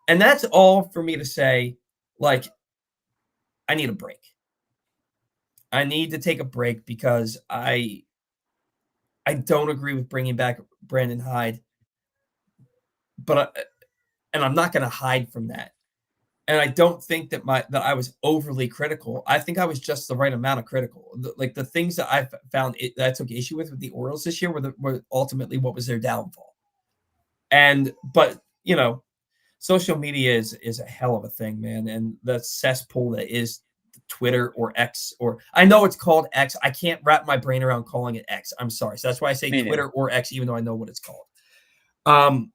And that's all for me to say, like, I need a break. I need to take a break because I don't agree with bringing back Brandon Hyde, but and I'm not going to hide from that. And I don't think that I was overly critical. I think I was just the right amount of critical. Like the things that I found that I took issue with the Orioles this year were ultimately what was their downfall. And but social media is a hell of a thing, man. And the cesspool that is Twitter or X, or I know it's called X. I can't wrap my brain around calling it X. I'm sorry. So that's why I say Me Twitter neither. or X, even though I know what it's called. Um,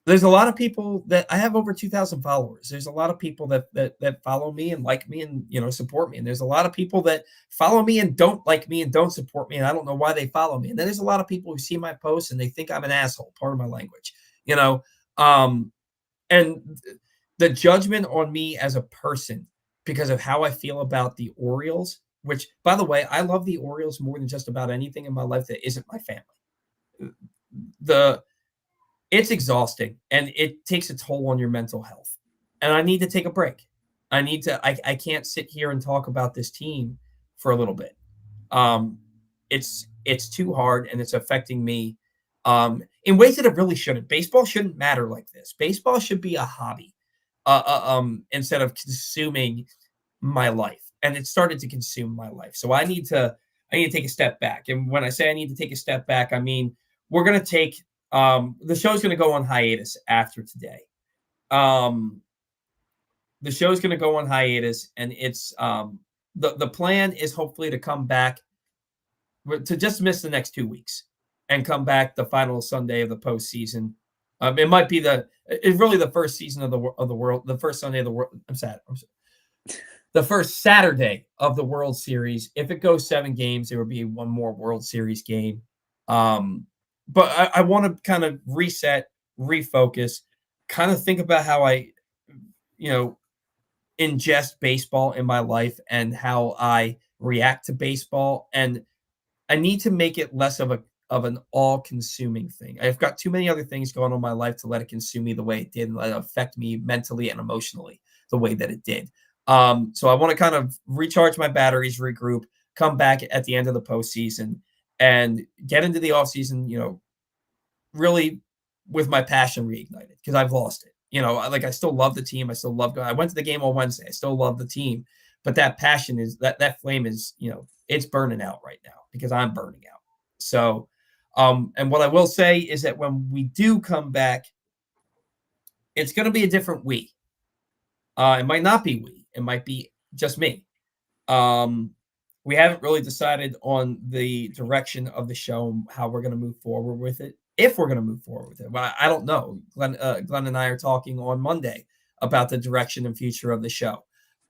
there's a lot of people that I have over 2,000 followers. There's a lot of people that follow me and like me and support me. And there's a lot of people that follow me and don't like me and don't support me. And I don't know why they follow me. And then there's a lot of people who see my posts and they think I'm an asshole. Part of my language, you know. Um, and the judgment on me as a person because of how I feel about the Orioles, which by the way, I love the Orioles more than just about anything in my life that isn't my family. The It's exhausting and it takes a toll on your mental health. And I need to take a break. I can't sit here and talk about this team for a little bit. Um, it's too hard and it's affecting me in ways that it really shouldn't. Baseball shouldn't matter like this. Baseball should be a hobby instead of consuming my life. And it started to consume my life. So I need to take a step back. And when I say I need to take a step back, I mean we're gonna take the show's gonna go on hiatus after today. Um, the show's gonna go on hiatus, and it's the plan is hopefully to come back to just miss the next 2 weeks and come back the final Sunday of the postseason. It might be it's really the first season of the world, the first Sunday of the world. I'm sad. The first Saturday of the World Series. If it goes 7 games, there will be one more World Series game. Um, but I want to kind of reset, refocus, kind of think about how I, you know, ingest baseball in my life and how I react to baseball. And I need to make it less of an all-consuming thing. I've got too many other things going on in my life to let it consume me the way it did and let it affect me mentally and emotionally the way that it did. So I want to kind of recharge my batteries, regroup, come back at the end of the postseason, and get into the offseason, really with my passion reignited because I've lost it. I still love the team. I still love going. I went to the game on Wednesday. I still love the team, but that passion is that flame is it's burning out right now because I'm burning out. So, and what I will say is that when we do come back, it's going to be a different we. It might not be we. It might be just me. Um, we haven't really decided on the direction of the show, how we're going to move forward with it. If we're going to move forward with it, well, I don't know. Glenn and I are talking on Monday about the direction and future of the show.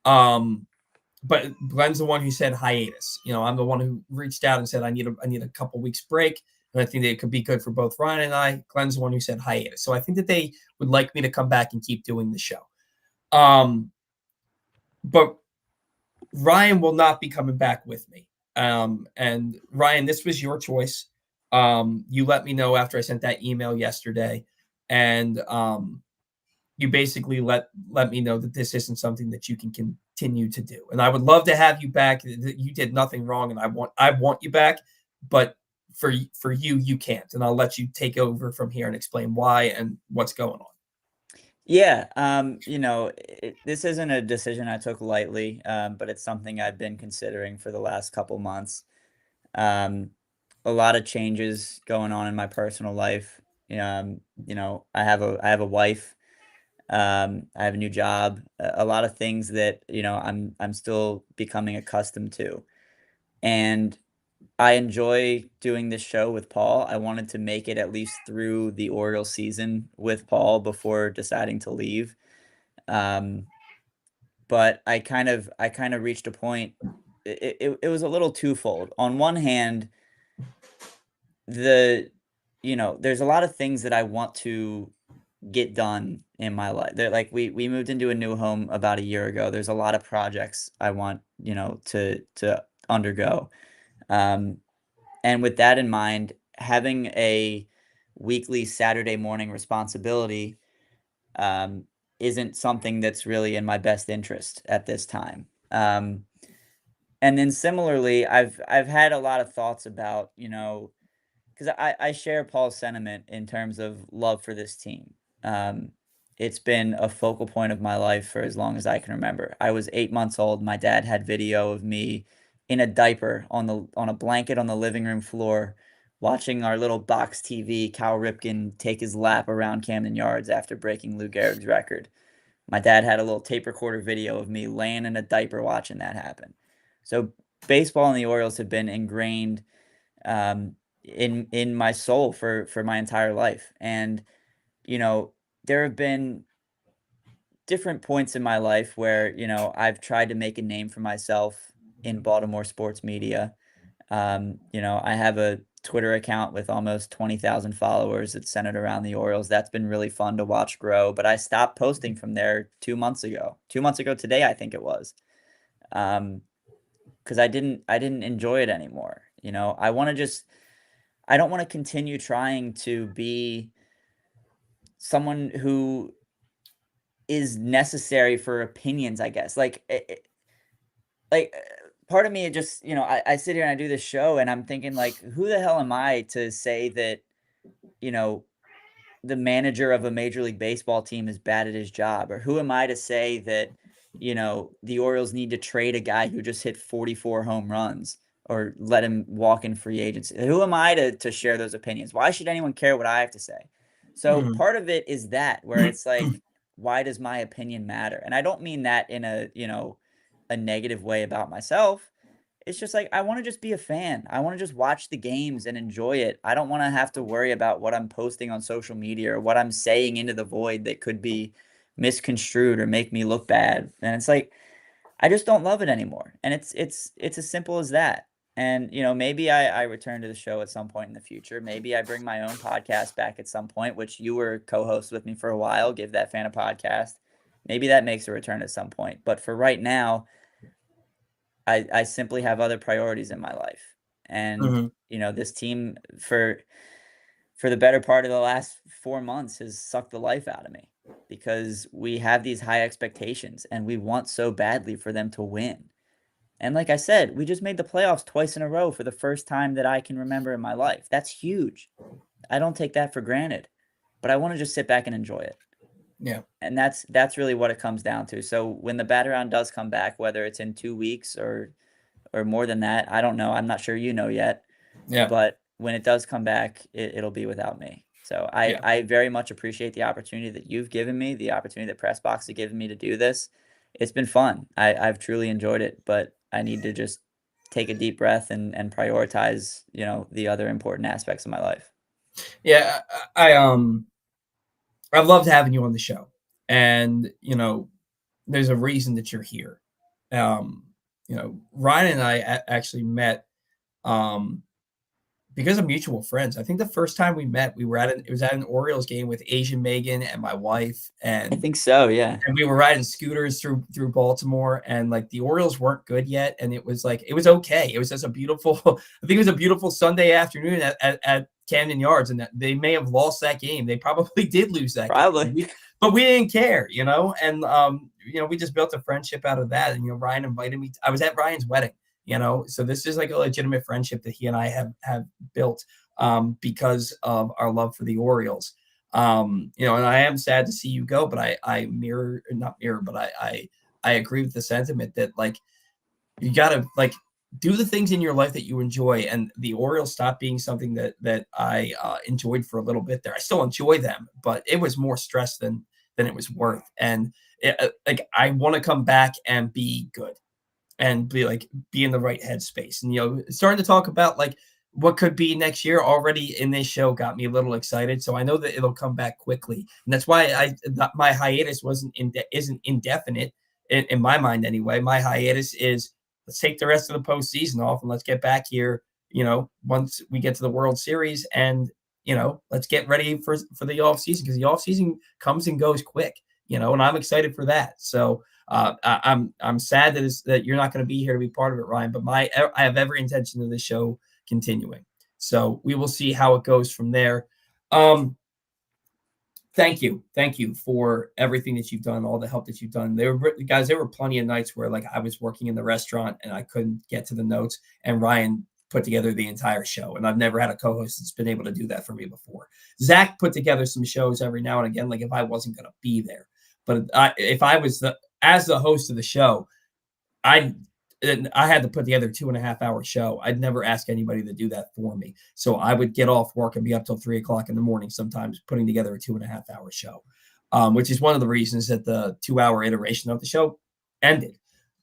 But Glenn's the one who said hiatus. I'm the one who reached out and said I need a couple weeks break, and I think that it could be good for both Ryan and I. Glenn's the one who said hiatus, so I think that they would like me to come back and keep doing the show. But Ryan will not be coming back with me. And Ryan, this was your choice. You let me know after I sent that email yesterday, and you basically let me know that this isn't something that you can continue to do. And I would love to have you back. You did nothing wrong, and I want you back, but for you, you can't. And I'll let you take over from here and explain why and what's going on. Yeah, this isn't a decision I took lightly, but it's something I've been considering for the last couple months. Um, a lot of changes going on in my personal life. I have a wife. I have a new job. A lot of things that I'm still becoming accustomed to, and I enjoy doing this show with Paul. I wanted to make it at least through the Orioles season with Paul before deciding to leave. Um, but I kind of reached a point. It was a little twofold. On one hand, the there's a lot of things that I want to get done in my life. Like we moved into a new home about a year ago. There's a lot of projects I want to undergo. Um, and with that in mind, having a weekly Saturday morning responsibility um, isn't something that's really in my best interest at this time. And then similarly, I've had a lot of thoughts about, you know, because I share Paul's sentiment in terms of love for this team. Um, it's been a focal point of my life for as long as I can remember. I was 8 months old. My dad had video of me in a diaper on a blanket on the living room floor, watching our little box TV, Cal Ripken take his lap around Camden Yards after breaking Lou Gehrig's record. My dad had a little tape recorder video of me laying in a diaper watching that happen. So baseball and the Orioles have been ingrained in my soul for my entire life. And you know, there have been different points in my life where you know I've tried to make a name for myself in Baltimore sports media. You know, I have a Twitter account with almost 20,000 followers that's centered around the Orioles. That's been really fun to watch grow. But I stopped posting from there 2 months ago. 2 months ago today, I think it was. Because I didn't enjoy it anymore. You know, I don't want to continue trying to be someone who is necessary for opinions, I guess. Like part of me, it just, you know, I sit here and I do this show and I'm thinking like, who the hell am I to say that, you know, the manager of a Major League Baseball team is bad at his job? Or who am I to say that, you know, the Orioles need to trade a guy who just hit 44 home runs or let him walk in free agency? Who am I to share those opinions? Why should anyone care what I have to say? So Mhm. part of it is that where it's like, why does my opinion matter? And I don't mean that in a, you know, a negative way about myself. It's just like I wanna just be a fan. I wanna just watch the games and enjoy it. I don't wanna have to worry about what I'm posting on social media or what I'm saying into the void that could be misconstrued or make me look bad. And it's like, I just don't love it anymore. And it's as simple as that. And, you know, maybe I return to the show at some point in the future. Maybe I bring my own podcast back at some point, which you were co-host with me for a while, Give That Fan a Podcast. Maybe that makes a return at some point. But for right now, I simply have other priorities in my life. And, Mhm. you know, this team for the better part of the last 4 months has sucked the life out of me because we have these high expectations and we want so badly for them to win. And like I said, we just made the playoffs twice in a row for the first time that I can remember in my life. That's huge. I don't take that for granted, but I want to just sit back and enjoy it. Yeah. And that's really what it comes down to. So when the bat around does come back, whether it's in 2 weeks or more than that. I don't know. I'm not sure you know yet, Yeah. but when it does come back, it'll be without me. So Yeah. I very much appreciate the opportunity that you've given me, the opportunity that Pressbox has given me to do this. It's been fun. I've truly enjoyed it, but I need to just take a deep breath and prioritize, you know, the other important aspects of my life. Yeah. I've loved having you on the show, and there's a reason that you're here. Um, Ryan and I actually met um because of mutual friends. I think the first time we met, it was at an Orioles game with Asian Megan and my wife, I think so, yeah. and we were riding scooters through Baltimore, and like the Orioles weren't good yet, and it was like it was okay. It was just a beautiful, I think it was a beautiful Sunday afternoon at Camden Yards, and that they may have lost that game. They probably did lose that game, Probably. but we didn't care, and we just built a friendship out of that. And Ryan invited me. I was at Ryan's wedding, so this is like a legitimate friendship that he and I have built because of our love for the Orioles. And I am sad to see you go, but I mirror, not mirror, but I agree with the sentiment that like you gotta like do the things in your life that you enjoy. And the Orioles stopped being something that I enjoyed for a little bit there. I still enjoy them, but it was more stress than it was worth. And like I want to come back and be good and be in the right headspace. And starting to talk about like what could be next year already in this show got me a little excited. So I know that it'll come back quickly, and that's why my hiatus isn't indefinite in my mind anyway. My hiatus is let's take the rest of the postseason off and let's get back here. Once we get to the World Series, and let's get ready for the off season, because the off season comes and goes quick. And I'm excited for that. So I'm sad that you're not going to be here to be part of it, Ryan. But I have every intention of the show continuing. So we will see how it goes from there. Um, Thank you. Thank you for everything that you've done, all the help that you've done. There were plenty of nights where like I was working in the restaurant and I couldn't get to the notes, and Ryan put together the entire show. And I've never had a co-host that's been able to do that for me before. Zach put together some shows every now and again, like if I wasn't going to be there. But if I was as the host of the show, I had to put together a 2.5 hour show. I'd never ask anybody to do that for me. So I would get off work and be up till 3 o'clock in the morning, sometimes putting together a 2.5 hour show, which is one of the reasons that the 2 hour iteration of the show ended.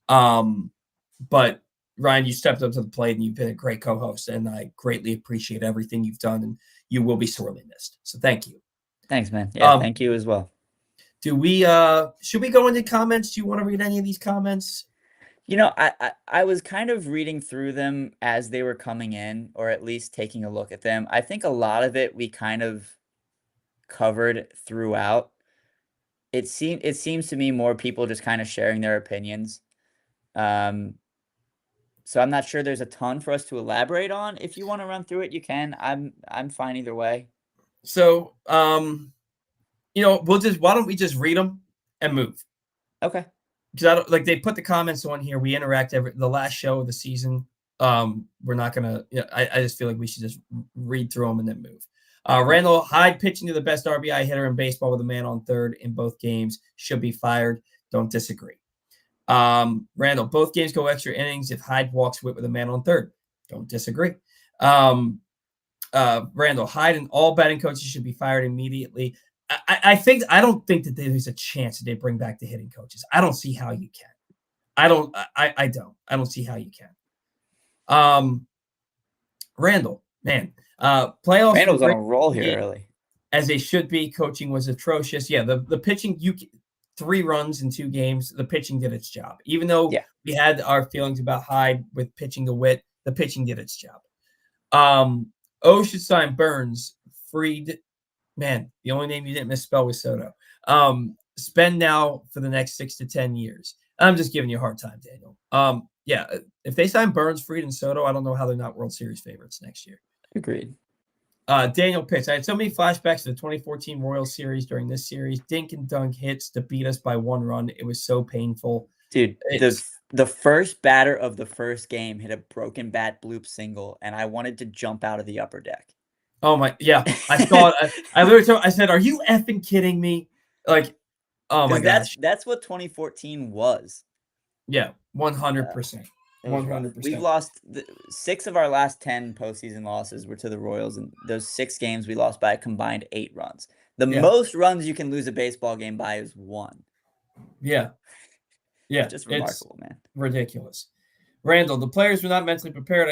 But Ryan, you stepped up to the plate and you've been a great co-host, and I greatly appreciate everything you've done, and you will be sorely missed. So thank you. Thanks, man. Yeah, thank you as well. Should we go into comments? Do you want to read any of these comments? I was kind of reading through them as they were coming in, or at least taking a look at them. I think a lot of it we kind of covered throughout. It seems to me more people just kind of sharing their opinions. So I'm not sure there's a ton for us to elaborate on. If you want to run through it, you can. I'm fine either way. So, why don't we just read them and move? Okay. Because I don't like they put the comments on here. We interact the last show of the season. We're not gonna. I just feel like we should just read through them and then move. Randall Hyde pitching to the best RBI hitter in baseball with a man on third in both games should be fired. Don't disagree. Randall, both games go extra innings if Hyde walks with a man on third. Don't disagree. Randall, Hyde and all batting coaches should be fired immediately. I don't think that there's a chance that they bring back the hitting coaches. I don't see how you can. I don't see how you can. Randall, man, playoffs. Randall's on a roll here early. As they should be. Coaching was atrocious. Yeah, the pitching, 3 runs in 2 games. The pitching did its job. Even though we had our feelings about Hyde with pitching to Witt, the pitching did its job. O should sign Burns. Freed. Man, the only name you didn't misspell was Soto. Spend now for the next 6 to 10 years. I'm just giving you a hard time, Daniel. If they sign Burns, Freed, and Soto, I don't know how they're not World Series favorites next year. Agreed. Daniel Pitts. I had so many flashbacks to the 2014 Royals series during this series. Dink and dunk hits to beat us by 1 run. It was so painful. Dude, the first batter of the first game hit a broken bat bloop single, and I wanted to jump out of the upper deck. Oh my, yeah. I saw it. I literally I said, are you effing kidding me? Like, oh my gosh. That's what 2014 was. Yeah, 100%. 100%. We've lost 6 of our last 10 postseason losses were to the Royals, and those 6 games we lost by a combined 8 runs. The most runs you can lose a baseball game by is 1. Yeah. Yeah. It's just remarkable, man. Ridiculous. Randall, the players were not mentally prepared.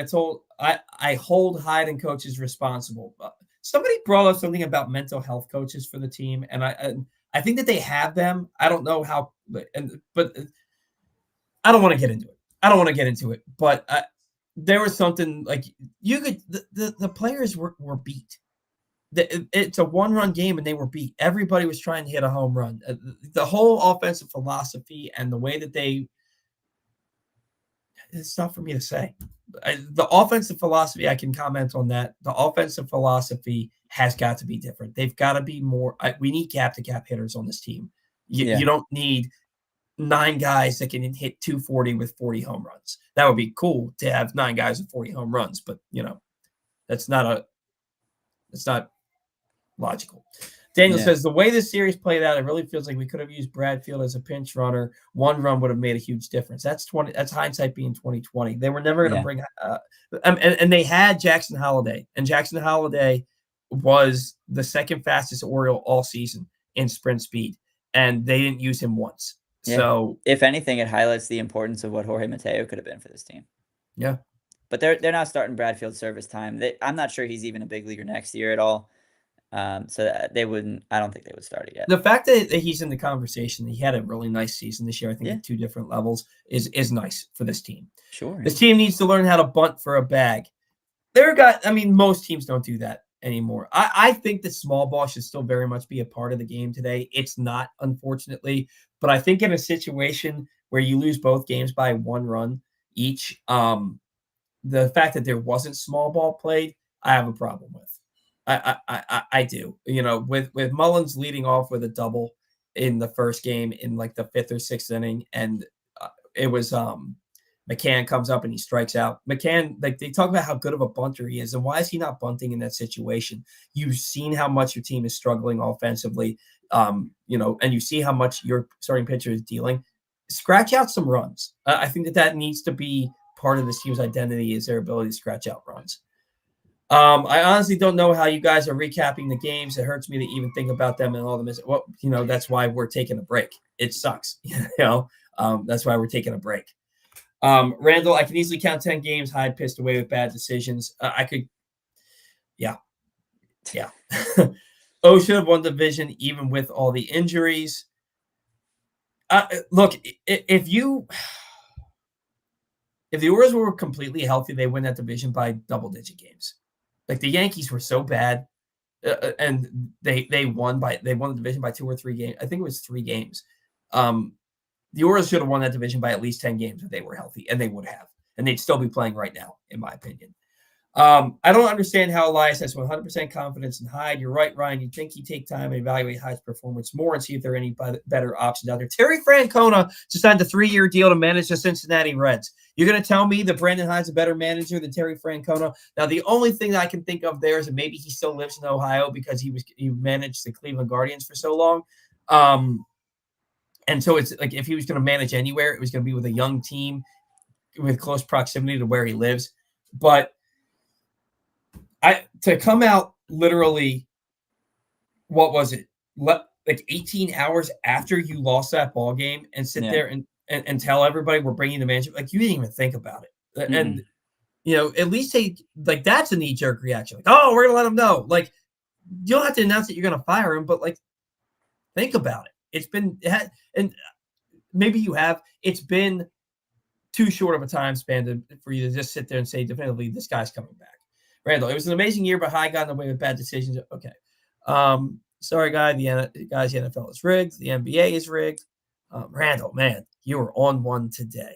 I hold Hyde and coaches responsible. Somebody brought up something about mental health coaches for the team, and I think that they have them. I don't know how, but I don't want to get into it. But there was something like the players were beat. It's a 1-run game and they were beat. Everybody was trying to hit a home run. The whole offensive philosophy and the way that it's not for me to say. The offensive philosophy, I can comment on that. The offensive philosophy has got to be different. They've got to be more. We need cap-to-cap hitters on this team. You don't need 9 guys that can hit 240 with 40 home runs. That would be cool to have 9 guys with 40 home runs, but that's not logical. Daniel says, the way this series played out, it really feels like we could have used Bradfield as a pinch runner. 1 run would have made a huge difference. That's hindsight being 2020. They were never going to bring and they had Jackson Holliday, and Jackson Holliday was the second fastest Oriole all season in sprint speed, and they didn't use him once. Yeah. So if anything, it highlights the importance of what Jorge Mateo could have been for this team. Yeah. But they're not starting Bradfield service time. I'm not sure he's even a big leaguer next year at all. So they wouldn't. I don't think they would start it yet. The fact that he's in the conversation, he had a really nice season this year. I think at 2 different levels is nice for this team. Sure, this team needs to learn how to bunt for a bag. Most teams don't do that anymore. I think that small ball should still very much be a part of the game today. It's not, unfortunately, but I think in a situation where you lose both games by 1 run each, the fact that there wasn't small ball played, I have a problem with. I do. With Mullins leading off with a double in the first game in like the fifth or sixth inning, and it was McCann comes up and he strikes out. McCann, like they talk about how good of a bunter he is, and why is he not bunting in that situation? You've seen how much your team is struggling offensively, and you see how much your starting pitcher is dealing. Scratch out some runs. I think that needs to be part of this team's identity is their ability to scratch out runs. I honestly don't know how you guys are recapping the games. It hurts me to even think about them and all the mistakes. Well, that's why we're taking a break. It sucks. That's why we're taking a break. Randall, I can easily count 10 games Hyde pissed away with bad decisions. I could, yeah. O should have won the division even with all the injuries. Look, if the Orioles were completely healthy, they win that division by double-digit games. Like the Yankees were so bad, and they won the division by 2 or 3 games. I think it was 3 games. The Orioles should have won that division by at least 10 games if they were healthy, and they would have, and they'd still be playing right now, in my opinion. I don't understand how Elias has 100% confidence in Hyde. You're right, Ryan. You'd think he'd take time and evaluate Hyde's performance more and see if there are any better options out there. Terry Francona just signed a 3-year deal to manage the Cincinnati Reds. You're going to tell me that Brandon Hyde's a better manager than Terry Francona? Now, the only thing that I can think of there is that maybe he still lives in Ohio because he managed the Cleveland Guardians for so long. And so it's like if he was going to manage anywhere, it was going to be with a young team with close proximity to where he lives. But to come out literally, what was it? Like 18 hours after you lost that ball game and sit there and tell everybody we're bringing the manager. Like you didn't even think about it. And, at least that's a knee-jerk reaction. Like, oh, we're going to let him know. Like, you don't have to announce that you're going to fire him, but like, think about it. And maybe you have. It's been too short of a time span for you to just sit there and say definitively this guy's coming back. Randall, it was an amazing year, but Hyde got in the way with bad decisions. Okay. Sorry, guys, the NFL is rigged. The NBA is rigged. Randall, man, you were on one today.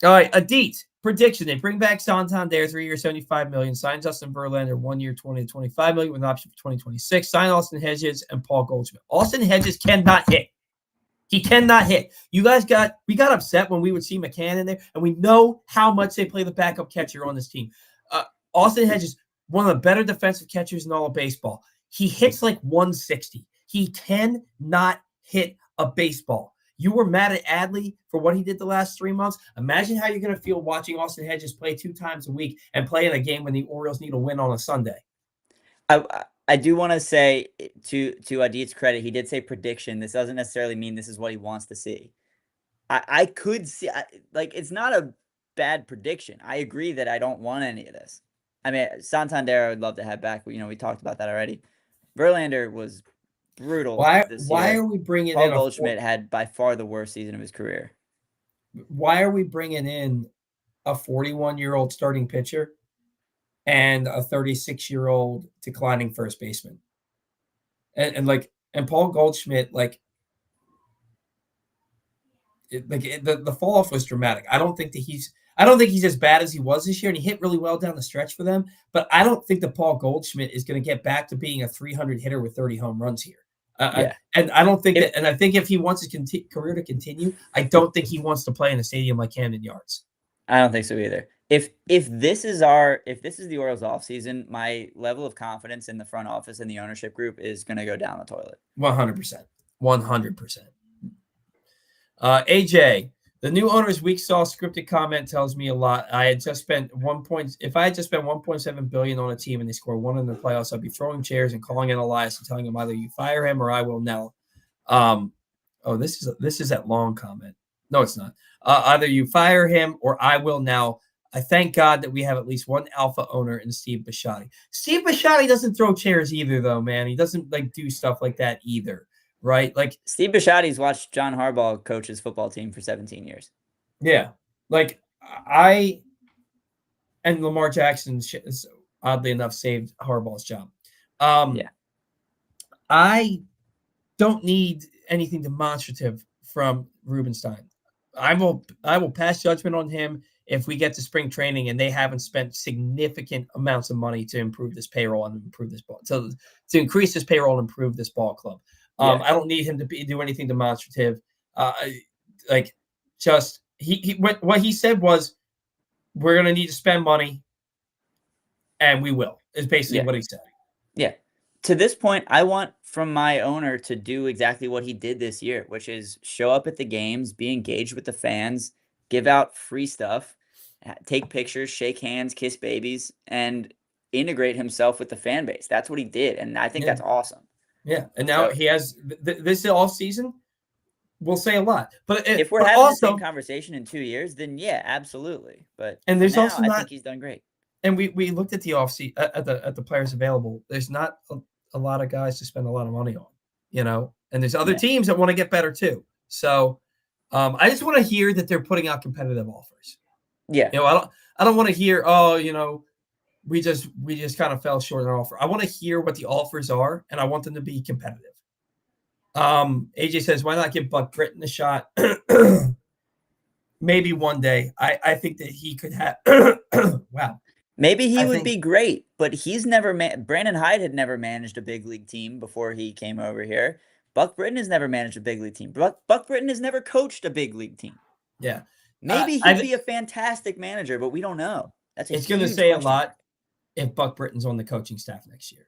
All right, Adit, prediction. They bring back Santander, 3 years, $75 million. Sign Justin Verlander, 1 year, $20 to $25 million with an option for 2026. Sign Austin Hedges and Paul Goldschmidt. Austin Hedges cannot hit. He cannot hit. We got upset when we would see McCann in there, and we know how much they play the backup catcher on this team. Austin Hedges, one of the better defensive catchers in all of baseball. He hits like 160. He cannot hit a baseball. You were mad at Adley for what he did the last 3 months. Imagine how you're going to feel watching Austin Hedges play 2 times a week and play in a game when the Orioles need a win on a Sunday. I do want to say to Adit's credit, he did say prediction. This doesn't necessarily mean this is what he wants to see. I could see, it's not a bad prediction. I agree that I don't want any of this. I mean, Santander, I would love to have back. We talked about that already. Verlander was brutal. Why are we bringing Paul Goldschmidt had by far the worst season of his career. Why are we bringing in a 41-year-old starting pitcher and a 36-year-old declining first baseman? And Paul Goldschmidt, the fall off was dramatic. I don't think he's as bad as he was this year, and he hit really well down the stretch for them. But I don't think that Paul Goldschmidt is going to get back to being a 300 hitter with 30 home runs here. And I don't think that. And I think if he wants his career to continue, I don't think he wants to play in a stadium like Camden Yards. I don't think so either. If this is the Orioles offseason, my level of confidence in the front office and the ownership group is going to go down the toilet. 100%. 100%. AJ, the new owner's weak sauce scripted comment tells me a lot. If I had just spent $1.7 billion on a team and they score 1 in the playoffs, I'd be throwing chairs and calling in Elias and telling him either you fire him or I will now. This is that long comment. No, it's not. Either you fire him or I will now. I thank God that we have at least one alpha owner in Steve Bisciotti. Steve Bisciotti doesn't throw chairs either, though, man. He doesn't do stuff like that either. Right? Steve Bisciotti's watched John Harbaugh coach his football team for 17 years. Yeah. And Lamar Jackson, oddly enough, saved Harbaugh's job. I don't need anything demonstrative from Rubenstein. I will pass judgment on him if we get to spring training and they haven't spent significant amounts of money to improve this payroll and improve this ball, to increase this payroll and improve this ball club. Yeah. I don't need him to do anything demonstrative. Like just what he said was, we're going to need to spend money, and we will. Is basically what he said. Yeah. To this point, I want from my owner to do exactly what he did this year, which is show up at the games, be engaged with the fans, give out free stuff, take pictures, shake hands, kiss babies, and integrate himself with the fan base. That's what he did, and I think that's awesome. Yeah, and now he has this off season. We'll say a lot, but if we're having the same conversation in 2 years, then yeah, absolutely. But and there's now, also I think he's done great. And we looked at the offseason at the players available. There's not a lot of guys to spend a lot of money on, and there's other teams that want to get better too. So I just want to hear that they're putting out competitive offers. Yeah. I don't want to hear, we just kind of fell short on an offer. I want to hear what the offers are, and I want them to be competitive. AJ says, why not give Buck Britton a shot? Maybe one day. I think that he could have wow. Maybe he would be great, but he's never Brandon Hyde had never managed a big league team before he came over here. Buck Britton has never managed a big league team. Buck Britton has never coached a big league team. Yeah. Maybe he'd be a fantastic manager, but we don't know. It's going to say a lot if Buck Britton's on the coaching staff next year.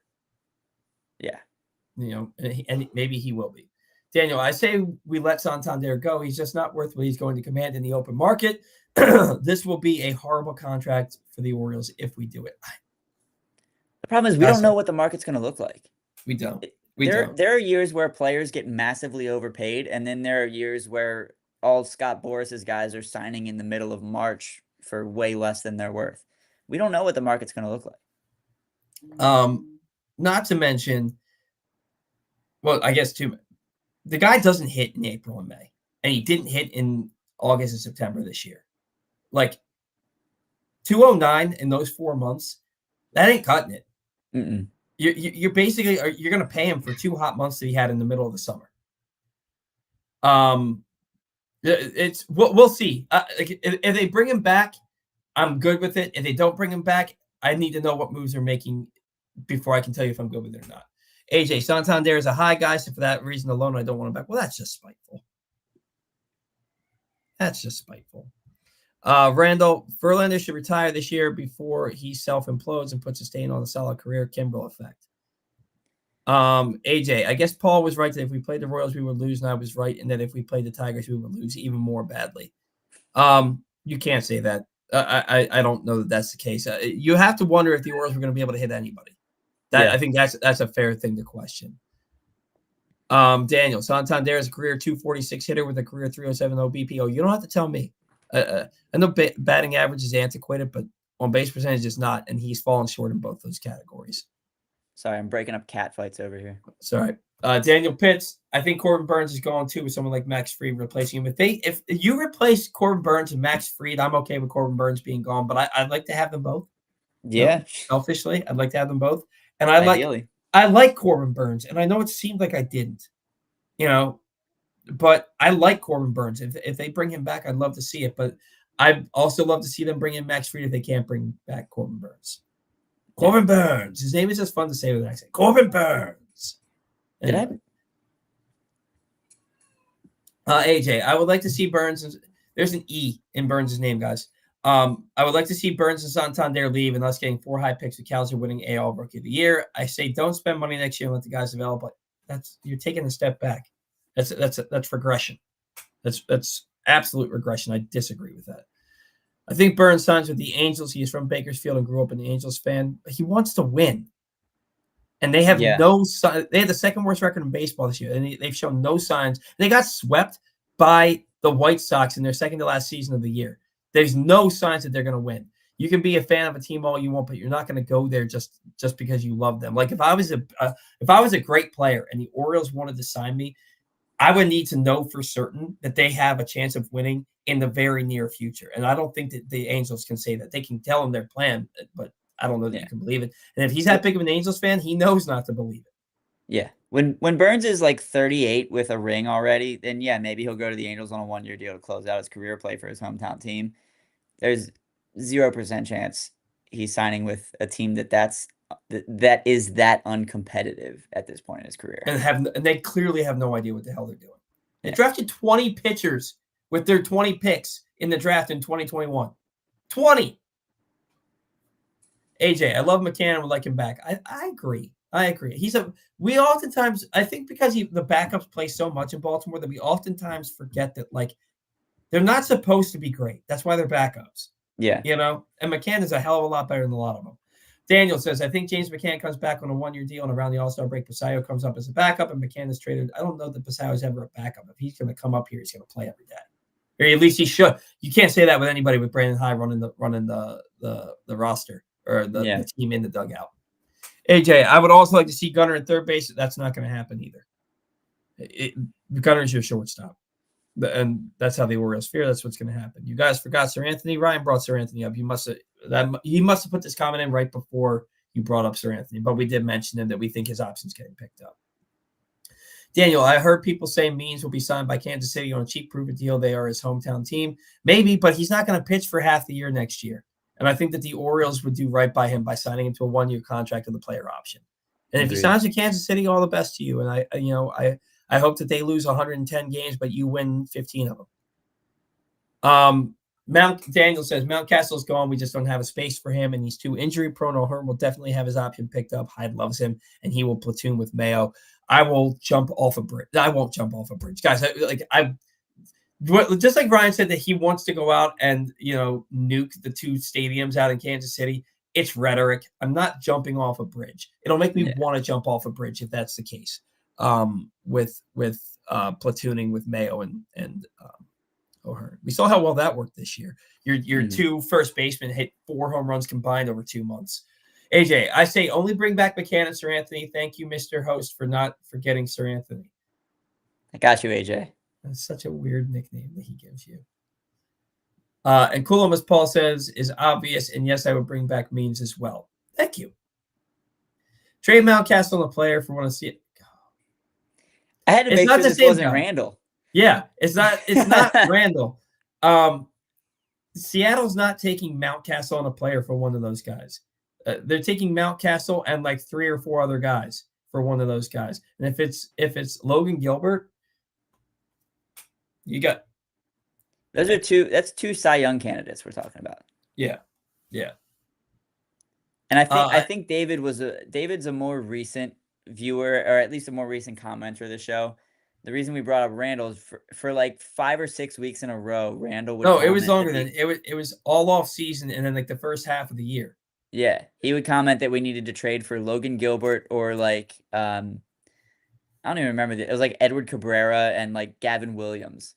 Yeah. And maybe he will be. Daniel, I say we let Santander go. He's just not worth what he's going to command in the open market. This will be a horrible contract for the Orioles if we do it. The problem is we don't know what the market's going to look like. We don't. There are years where players get massively overpaid, and then there are years where all Scott Boris's guys are signing in the middle of March for way less than they're worth. We don't know what the market's going to look like. Not to mention, well, I guess the guy doesn't hit in April and May, and he didn't hit in August and September this year. Like 209 in those 4 months, that ain't cutting it. Mm-mm. You're basically you're going to pay him for 2 hot months that he had in the middle of the summer. We'll see. If they bring him back, I'm good with it. If they don't bring him back, I need to know what moves they're making before I can tell you if I'm good with it or not. AJ, Santander is a high guy, so for that reason alone, I don't want him back. Well, that's just spiteful. Randall, Verlander should retire this year before he self-implodes and puts a stain on a solid career. Kimbrel effect. AJ, I guess Paul was right that if we played the Royals, we would lose, and I was right in that if we played the Tigers, we would lose even more badly. You can't say that. I don't know that that's the case. You have to wonder if the Orioles were going to be able to hit anybody. I think that's a fair thing to question. Daniel, Santander is a career 246 hitter with a career 307 OBP. You don't have to tell me. I know batting average is antiquated, but on base percentage is not, and he's fallen short in both those categories. Sorry, I'm breaking up cat fights over here. Sorry. Daniel Pitts, I think Corbin Burns is going too with someone like Max Fried replacing him. If you replace Corbin Burns and Max Fried, I'm okay with Corbin Burns being gone, but I'd like to have them both. Yeah. Selfishly, I'd like to have them both. And I like Corbin Burns, and I know it seemed like I didn't, but I like Corbin Burns. If they bring him back, I'd love to see it. But I'd also love to see them bring in Max Fried if they can't bring back Corbin Burns. Corbin Burns. His name is just fun to say with an accent. Corbin Burns. Anyway. AJ, I would like to see Burns. There's an E in Burns' name, guys. I would like to see Burns and Santander leave and us getting 4 high picks with Cowser winning AL Rookie of the Year. I say don't spend money next year and let the guys develop. But you're taking a step back. That's regression. That's absolute regression. I disagree with that. I think Burns signs with the Angels. He is from Bakersfield and grew up an Angels fan. But he wants to win. And they have no sign. They had the second worst record in baseball this year. And they've shown no signs. They got swept by the White Sox in their second to last season of the year. There's no signs that they're going to win. You can be a fan of a team all you want, but you're not going to go there just because you love them. Like if I was a great player and the Orioles wanted to sign me, I would need to know for certain that they have a chance of winning in the very near future. And I don't think that the Angels can say that. They can tell them their plan, but I don't know that you can believe it. And if he's that big of an Angels fan, he knows not to believe it. Yeah. When Burns is like 38 with a ring already, then maybe he'll go to the Angels on a 1-year deal to close out his career, play for his hometown team. there's 0% chance he's signing with a team that is that uncompetitive at this point in his career. And they clearly have no idea what the hell they're doing. They Yeah. drafted 20 pitchers with their 20 picks in the draft in 2021. 20. AJ, I love McCann. Would like him back. I agree. We oftentimes, I think because the backups play so much in Baltimore that we oftentimes forget that, like, they're not supposed to be great. That's why they're backups. Yeah. And McCann is a hell of a lot better than a lot of them. Daniel says, I think James McCann comes back on a 1-year deal, and around the All-Star break, Basayo comes up as a backup, and McCann is traded. I don't know that Basayo is ever a backup. If he's going to come up here, he's going to play every day. Or at least he should. You can't say that with anybody with Brandon High running the roster or the team in the dugout. AJ, I would also like to see Gunnar at third base. That's not going to happen either. Gunner's your shortstop. And that's how the Orioles fear. That's what's going to happen. You guys forgot Sir Anthony. Ryan brought Sir Anthony up. He must have put this comment in right before you brought up Sir Anthony. But we did mention him that we think his option's getting picked up. Daniel, I heard people say Means will be signed by Kansas City on a cheap prove-it deal. They are his hometown team. Maybe, but he's not going to pitch for half the year next year. And I think that the Orioles would do right by him by signing him to a 1-year contract with a player option. And if he signs with Kansas City, all the best to you. And I hope that they lose 110 games, but you win 15 of them. Daniel says Mountcastle's gone. We just don't have a space for him, and he's too injury prone. O'Hearn will definitely have his option picked up. Hyde loves him, and he will platoon with Mayo. I will jump off a bridge. I won't jump off a bridge, guys. Just like Ryan said that he wants to go out and nuke the 2 stadiums out in Kansas City. It's rhetoric. I'm not jumping off a bridge. It'll make me want to jump off a bridge if that's the case. With platooning with Mayo and O'Hearn. We saw how well that worked this year. Your 2 first basemen hit 4 home runs combined over 2 months. AJ, I say only bring back McCann and Sir Anthony. Thank you, Mr. Host, for not forgetting Sir Anthony. I got you, AJ. That's such a weird nickname that he gives you. And Coolum, as Paul says, is obvious. And yes, I would bring back Means as well. Thank you. Trade Mountcastle on a player for one to see it. I had to make sure this wasn't Randall. Yeah, it's not Randall. Seattle's not taking Mountcastle on a player for one of those guys. They're taking Mountcastle and like 3 or 4 other guys for one of those guys. And if it's Logan Gilbert, you got that's 2 Cy Young candidates we're talking about. Yeah. And I think David's a more recent viewer, or at least a more recent commenter of the show. The reason we brought up Randall is for like 5 or 6 weeks in a row, Randall would. No, it was longer than it was all off season, and then like the first half of the year. Yeah, he would comment that we needed to trade for Logan Gilbert or like I don't even remember it was like Edward Cabrera and like Gavin Williams.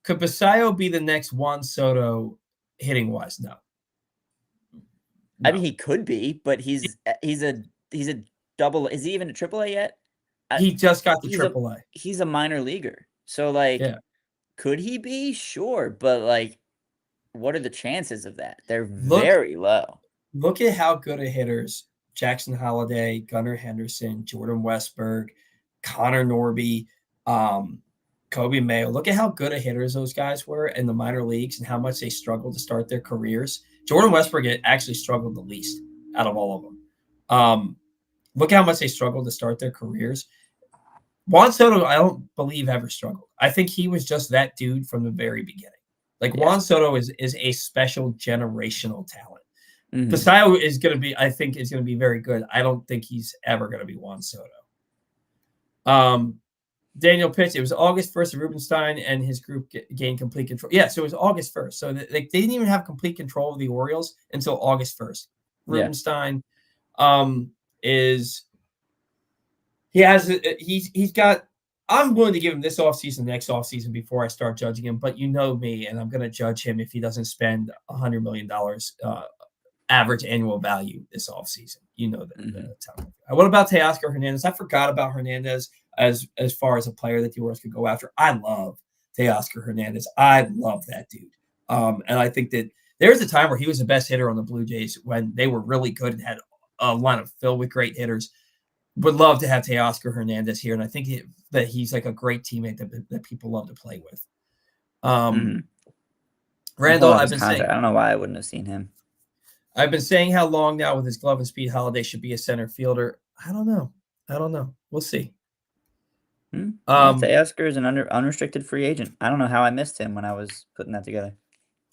Could Basayo be the next Juan Soto hitting wise? No. I mean, he could be, but he's a double. Is he even a AAA yet? He just got the AAA. He's a minor leaguer, so like, could he be? Sure, but like, what are the chances of that? They're very low. Look at how good of hitters Jackson Holliday, Gunnar Henderson, Jordan Westberg, Connor Norby, Kobe Mayo. Look at how good of hitters those guys were in the minor leagues and how much they struggled to start their careers. Jordan Westberg actually struggled the least out of all of them. Look how much they struggled to start their careers. Juan Soto, I don't believe ever struggled. I think he was just that dude from the very beginning. Like Juan Soto is a special generational talent. Basayo is going to be, I think, is going to be very good. I don't think he's ever going to be Juan Soto. Daniel Pitts, it was August 1st. Rubenstein and his group gained complete control. Yeah, so it was August 1st. So they didn't even have complete control of the Orioles until August 1st. Rubenstein he's got, I'm willing to give him this offseason, next offseason before I start judging him. But you know me, and I'm going to judge him if he doesn't spend $100 million average annual value this offseason. You know that. What about Teoscar Hernandez? I forgot about Hernandez as far as a player that the Orioles could go after. I love Teoscar Hernandez. I love that dude. And I think that there was a time where he was the best hitter on the Blue Jays when they were really good and had a lineup filled with great hitters. Would love to have Teoscar Hernandez here, and I think that he's like a great teammate that people love to play with. I'm pulling Randall, up his contract. I don't know why I wouldn't have seen him. I've been saying how long now with his glove and speed. Holiday should be a center fielder. I don't know. We'll see. Yeah, Teoscar is an unrestricted free agent. I don't know how I missed him when I was putting that together.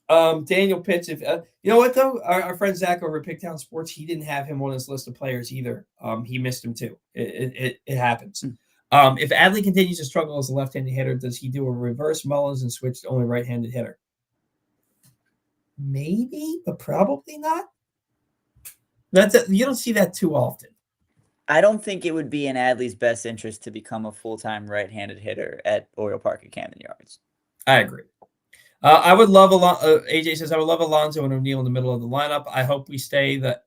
Daniel Pitts, if you know what though, our friend Zach over at Picktown Sports, he didn't have him on his list of players either. He missed him too. It happens. If Adley continues to struggle as a left-handed hitter, does he do a reverse Mullins and switch to only right-handed hitter? Maybe, but probably not. You don't see that too often. I don't think it would be in Adley's best interest to become a full-time right-handed hitter at Oriole Park at Camden Yards. I agree. I would love AJ says I would love Alonso and O'Neill in the middle of the lineup. I hope we stay the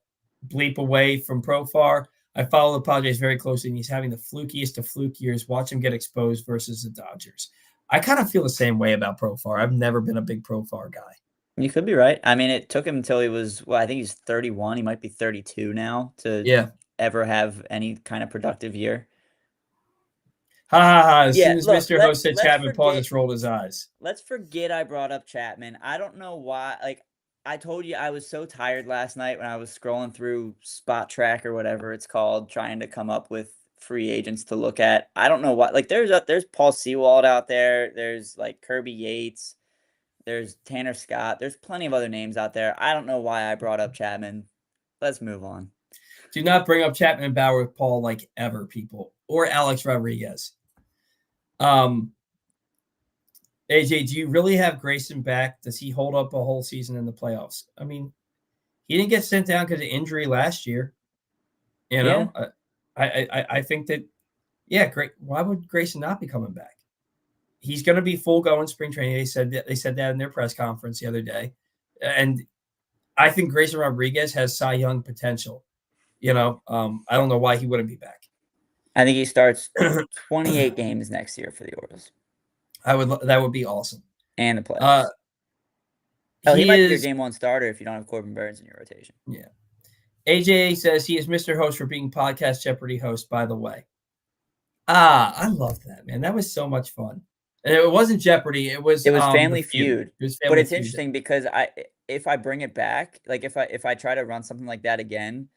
bleep away from Profar. I follow the Padres very closely, and he's having the flukiest of fluke years. Watch him get exposed versus the Dodgers. I kind of feel the same way about Profar. I've never been a big Profar guy. You could be right. I mean, it took him until he was, I think he's 31. He might be 32 now to ever have any kind of productive year. Ha ha ha. As soon as Mr. Host said Chapman, Paul just rolled his eyes. Let's forget I brought up Chapman. I don't know why. Like, I told you I was so tired last night when I was scrolling through Spot Track or whatever it's called, trying to come up with free agents to look at. I don't know why. Like, there's Paul Sewald out there. There's, like, Kirby Yates. There's Tanner Scott. There's plenty of other names out there. I don't know why I brought up Chapman. Let's move on. Do not bring up Chapman and Bauer with Paul like ever, people. Or Alex Rodriguez. AJ, do you really have Grayson back? Does he hold up a whole season in the playoffs? I mean, he didn't get sent down because of injury last year. You know, I think that, great. Why would Grayson not be coming back? He's going to be full go in spring training. They said that in their press conference the other day, and I think Grayson Rodriguez has Cy Young potential. You know, I don't know why he wouldn't be back. I think he starts 28 games next year for the Orioles. That would be awesome. And the playoffs. He might be your game one starter if you don't have Corbin Burns in your rotation. Yeah. AJ says he is Mr. Host for being Podcast Jeopardy host, by the way. I love that, man. That was so much fun. And it wasn't Jeopardy. It was Family Feud. But it's Feud. interesting because if I bring it back, like if I try to run something like that again,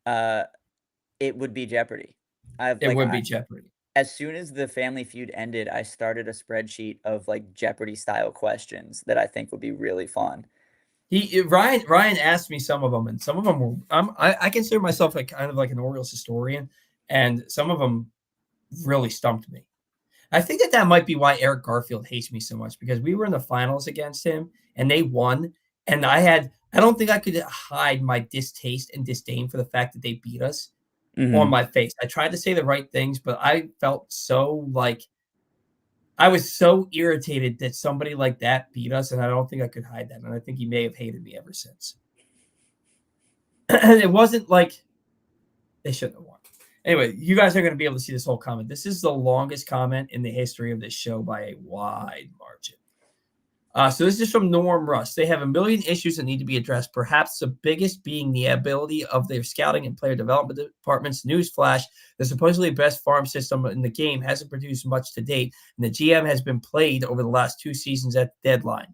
it would be Jeopardy. It would be Jeopardy. As soon as the Family Feud ended, I started a spreadsheet of like Jeopardy style questions that I think would be really fun. Ryan asked me some of them, and some of them were. I consider myself like kind of like an Orioles historian, and some of them really stumped me. I think that might be why Eric Garfield hates me so much, because we were in the finals against him and they won, and I don't think I could hide my distaste and disdain for the fact that they beat us on my face. I tried to say the right things, but I felt so like I was so irritated that somebody like that beat us, and I don't think I could hide that. And I think he may have hated me ever since. It wasn't like they shouldn't have won. Anyway, you guys are going to be able to see this whole comment. This is the longest comment in the history of this show by a wide margin. So this is from Norm Russ. They have a million issues that need to be addressed, perhaps the biggest being the ability of their scouting and player development departments. Newsflash, the supposedly best farm system in the game hasn't produced much to date, and the GM has been played over the last 2 seasons at the deadline.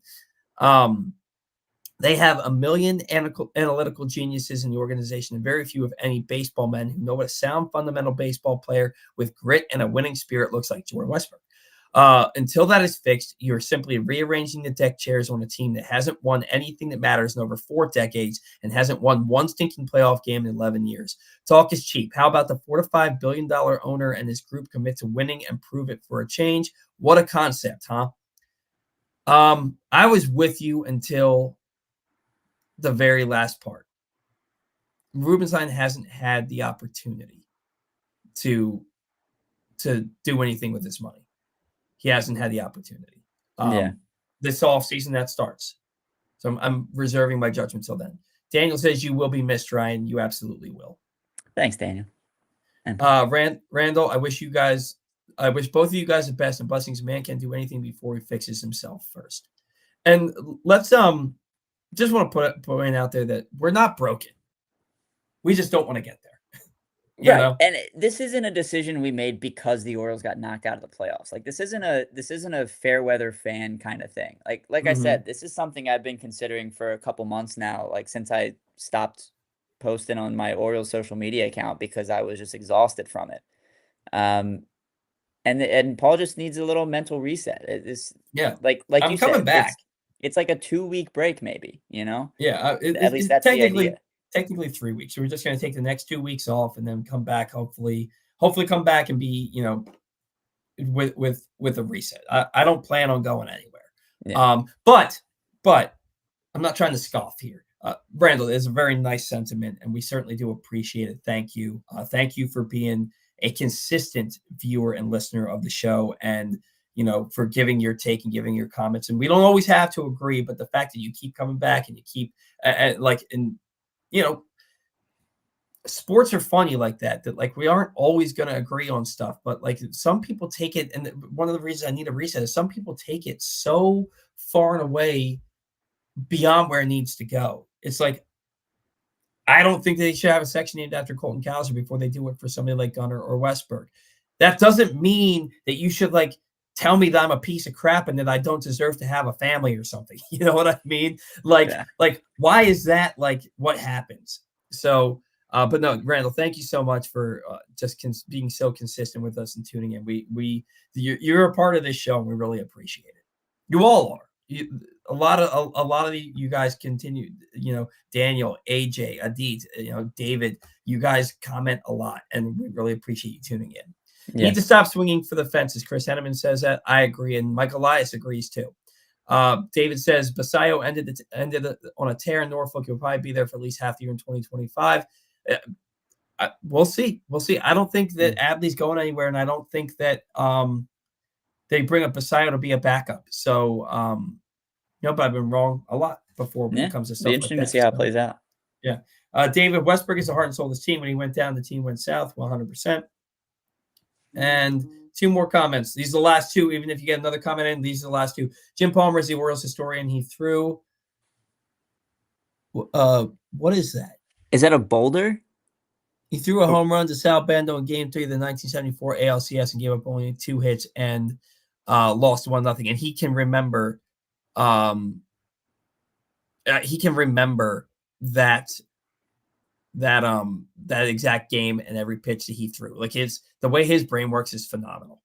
They have a million analytical geniuses in the organization, and very few, if any, baseball men who know what a sound, fundamental baseball player with grit and a winning spirit looks like. Jordan Westbrook. Until that is fixed, you're simply rearranging the deck chairs on a team that hasn't won anything that matters in over 4 decades and hasn't won one stinking playoff game in 11 years. Talk is cheap. How about the $4 to $5 billion owner and his group commit to winning and prove it for a change? What a concept, huh? I was with you until the very last part. Rubenstein hasn't had the opportunity to do anything with this money. He hasn't had the opportunity. This offseason, that starts. So I'm reserving my judgment till then. Daniel says you will be missed, Ryan. You absolutely will. Thanks, Daniel. Randall, I wish both of you guys the best and blessings. A man can't do anything before he fixes himself first. And let's just want to point out there that we're not broken. We just don't want to get there. you Right, know? and this isn't a decision we made because the Orioles got knocked out of the playoffs. Like, this isn't a fair weather fan kinda thing. Like I Mhm. said, this is something I've been considering for a couple months now, like, since I stopped posting on my Orioles social media account because I was just exhausted from it. Um, and Paul just needs a little mental reset. It is Yeah. like I'm you coming said, back. it's like a 2-week break maybe, you know? Yeah, At least it's that's the idea. technically 3 weeks. So we're just gonna take the next 2 weeks off and then come back, hopefully come back and be, with a reset. I don't plan on going anywhere. Yeah. But I'm not trying to scoff here. Randall, is a very nice sentiment, and we certainly do appreciate it. Thank you. Thank you for being a consistent viewer and listener of the show, and for giving your take and giving your comments. And we don't always have to agree, but the fact that you keep coming back and you keep you know, sports are funny like that. That like we aren't always going to agree on stuff, but like some people take it, and one of the reasons I need a reset is some people take it so far and away beyond where it needs to go. It's like I don't think they should have a section named after Colton Cowser before they do it for somebody like Gunnar or Westberg. That doesn't mean that you should like tell me that I'm a piece of crap and that I don't deserve to have a family or something. You know what I mean? Yeah. Like why is that like what happens? So, but no, Randall, thank you so much for just being so consistent with us and tuning in. You're a part of this show and we really appreciate it. You all are. A lot of you guys continue, Daniel, AJ, Adit, David, you guys comment a lot, and we really appreciate you tuning in. Yeah. Need to stop swinging for the fences. Chris Henneman says that. I agree, and Mike Elias agrees too. David says Basayo ended on a tear in Norfolk. He'll probably be there for at least half the year in 2025. We'll see. We'll see. I don't think that Adley's going anywhere, and I don't think that they bring up Basayo to be a backup. So, but I've been wrong a lot before when it comes to Be stuff like interesting to that. see how it So, plays out. yeah. David Westberg is the heart and soul of this team. When he went down, the team went south 100%. And two more comments. These are the last two. Even if you get another comment in, these are the last two. Jim Palmer is the Orioles historian. He threw. What is that? Is that a boulder? He threw a home run to Sal Bando in Game 3 of the 1974 ALCS and gave up only 2 hits and lost 1-0. And he can remember. He can remember that exact game and every pitch that he threw. Like the way his brain works is phenomenal.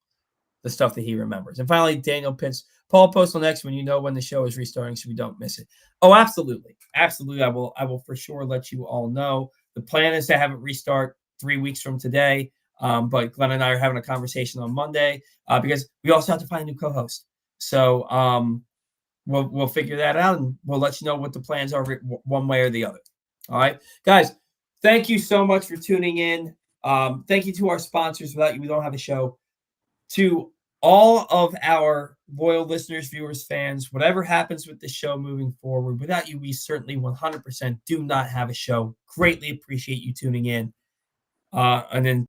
The stuff that he remembers. And finally, Daniel Pitts. Paul, post on X when you know when the show is restarting so we don't miss it. Oh, absolutely. Absolutely. I will for sure let you all know. The plan is to have it restart 3 weeks from today. But Glenn and I are having a conversation on Monday because we also have to find a new co-host. So we'll figure that out and we'll let you know what the plans are one way or the other. All right, guys, thank you so much for tuning in. Thank you to our sponsors. Without you, we don't have a show. To all of our loyal listeners, viewers, fans, whatever happens with the show moving forward, without you, we certainly 100% do not have a show. Greatly appreciate you tuning in. And then